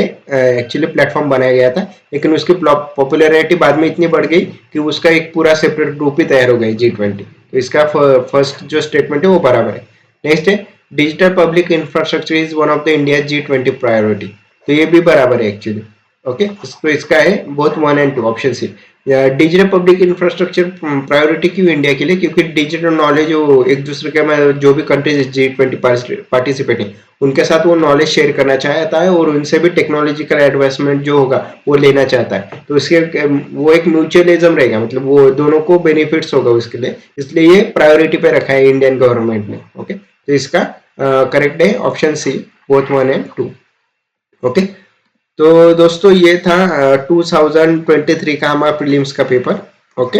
एक्चुअली प्लेटफॉर्म बनाया गया था। लेकिन उसकी पॉपुलैरिटी बाद में इतनी बढ़ गई कि उसका एक पूरा सेपरेट ग्रुप ही तैयार हो गया G20, तो इसका फर्स्ट जो स्टेटमेंट है वो बराबर है। नेक्स्ट है digital public infrastructure is one of the India G20 priority, तो ये भी बराबर है एक्चुअली। ओके, तो इसका है both 1 and 2 option C. Digital public infrastructure priority क्यों इंडिया के लिए, क्योंकि डिजिटल नॉलेज वो एक दूसरे के जो भी कंट्रीज G20 पार्टिसिपेट है उनके साथ वो नॉलेज शेयर करना चाहता है और उनसे भी टेक्नोलॉजिकल एडवांसमेंट जो होगा वो लेना चाहता है, तो इसके वो एक म्यूचुअलिज्म रहेगा, मतलब वो दोनों को बेनिफिट्स होगा उसके लिए, इसलिए ये प्रायोरिटी पे रखा है इंडियन गवर्नमेंट ने। ओके, तो इसका करेक्ट है option C both 1 and 2। Okay, तो दोस्तों ये था 2023 का हमारा प्रीलिम्स का पेपर। ओके,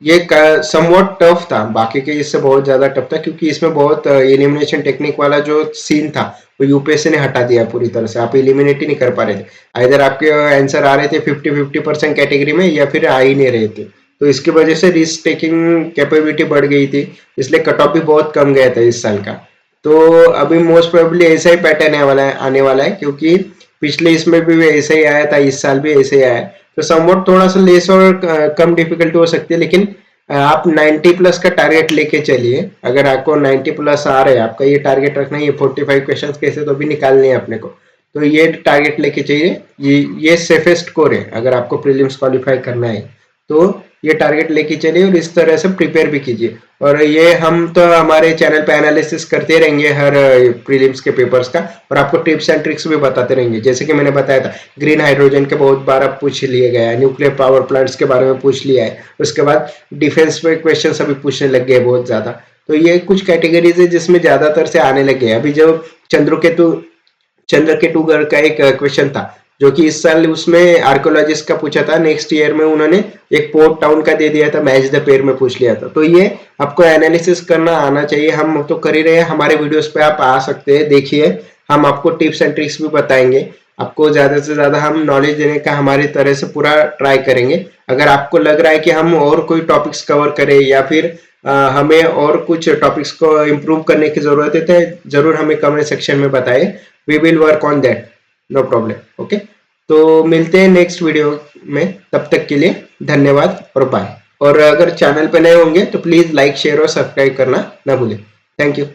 ये समवॉट टफ था, बाकी के इससे बहुत ज्यादा टफ था, क्योंकि इसमें बहुत एलिमिनेशन टेक्निक वाला जो सीन था वो यूपीएससी ने हटा दिया पूरी तरह से, आप एलिमिनेट ही नहीं कर पा रहे थे, आइदर आपके आंसर आ रहे थे 50-50% कैटेगरी में या फिर आ ही नहीं रहे थे, तो इसकी वजह से रिस्क टेकिंग कैपेबिलिटी बढ़ गई थी, इसलिए कट ऑफ भी बहुत कम गया था इस साल का। तो अभी मोस्ट प्रोबेबली ऐसा ही पैटर्न आने वाला है, क्योंकि पिछले इसमें भी ऐसा ही आया था, इस साल भी ऐसे ही आया है, तो समवॉट थोड़ा सा लेस और कम डिफिकल्टी हो सकती है, लेकिन आप 90 प्लस का टारगेट लेके चलिए। अगर आपको 90 प्लस आ रहे हैं, आपका ये टारगेट रखना है, 45 क्वेश्चन कैसे तो भी निकालने हैं अपने को, तो ये टारगेट लेके चाहिए, ये सेफेस्ट स्कोर है अगर आपको प्रीलिम्स क्वालिफाई करना है, तो ये टारगेट लेके चलिए और इस तरह से प्रिपेयर भी कीजिए। और ये हम तो हमारे चैनल पे एनालिसिस करते रहेंगे हर प्रीलिम्स के पेपर्स का, और आपको टिप्स एंड ट्रिक्स भी बताते रहेंगे, जैसे कि मैंने बताया था ग्रीन हाइड्रोजन के बहुत बार पूछ लिया गया है, न्यूक्लियर पावर प्लांट्स के बारे में पूछ लिया है, उसके बाद डिफेंस पे क्वेश्चन अभी पूछने लग गए बहुत ज्यादा, तो ये कुछ कैटेगरीज है जिसमें ज्यादातर से आने लगे हैं। अभी जो चंद्रकेतुगढ़ का एक क्वेश्चन था जो कि इस साल उसमें आर्कोलॉजिस्ट का पूछा था, नेक्स्ट ईयर में उन्होंने एक पोर्ट टाउन का दे दिया था, मैच द पेयर में पूछ लिया था, तो ये आपको एनालिसिस करना आना चाहिए, हम तो कर ही रहे हैं, हमारे वीडियोस पे आप आ सकते हैं, देखिए हम आपको टिप्स एंड ट्रिक्स भी बताएंगे, आपको ज्यादा से ज्यादा हम नॉलेज देने का हमारी तरह से पूरा ट्राई करेंगे। अगर आपको लग रहा है कि हम और कोई टॉपिक्स कवर करें या फिर हमें और कुछ टॉपिक्स को इम्प्रूव करने की जरूरत है तो जरूर हमें कमेंट सेक्शन में बताएं, we will work on that, no problem. Okay, तो मिलते हैं नेक्स्ट वीडियो में, तब तक के लिए धन्यवाद और बाय। और अगर चैनल पे नए होंगे तो प्लीज लाइक शेयर और सब्सक्राइब करना ना भूलें। Thank you.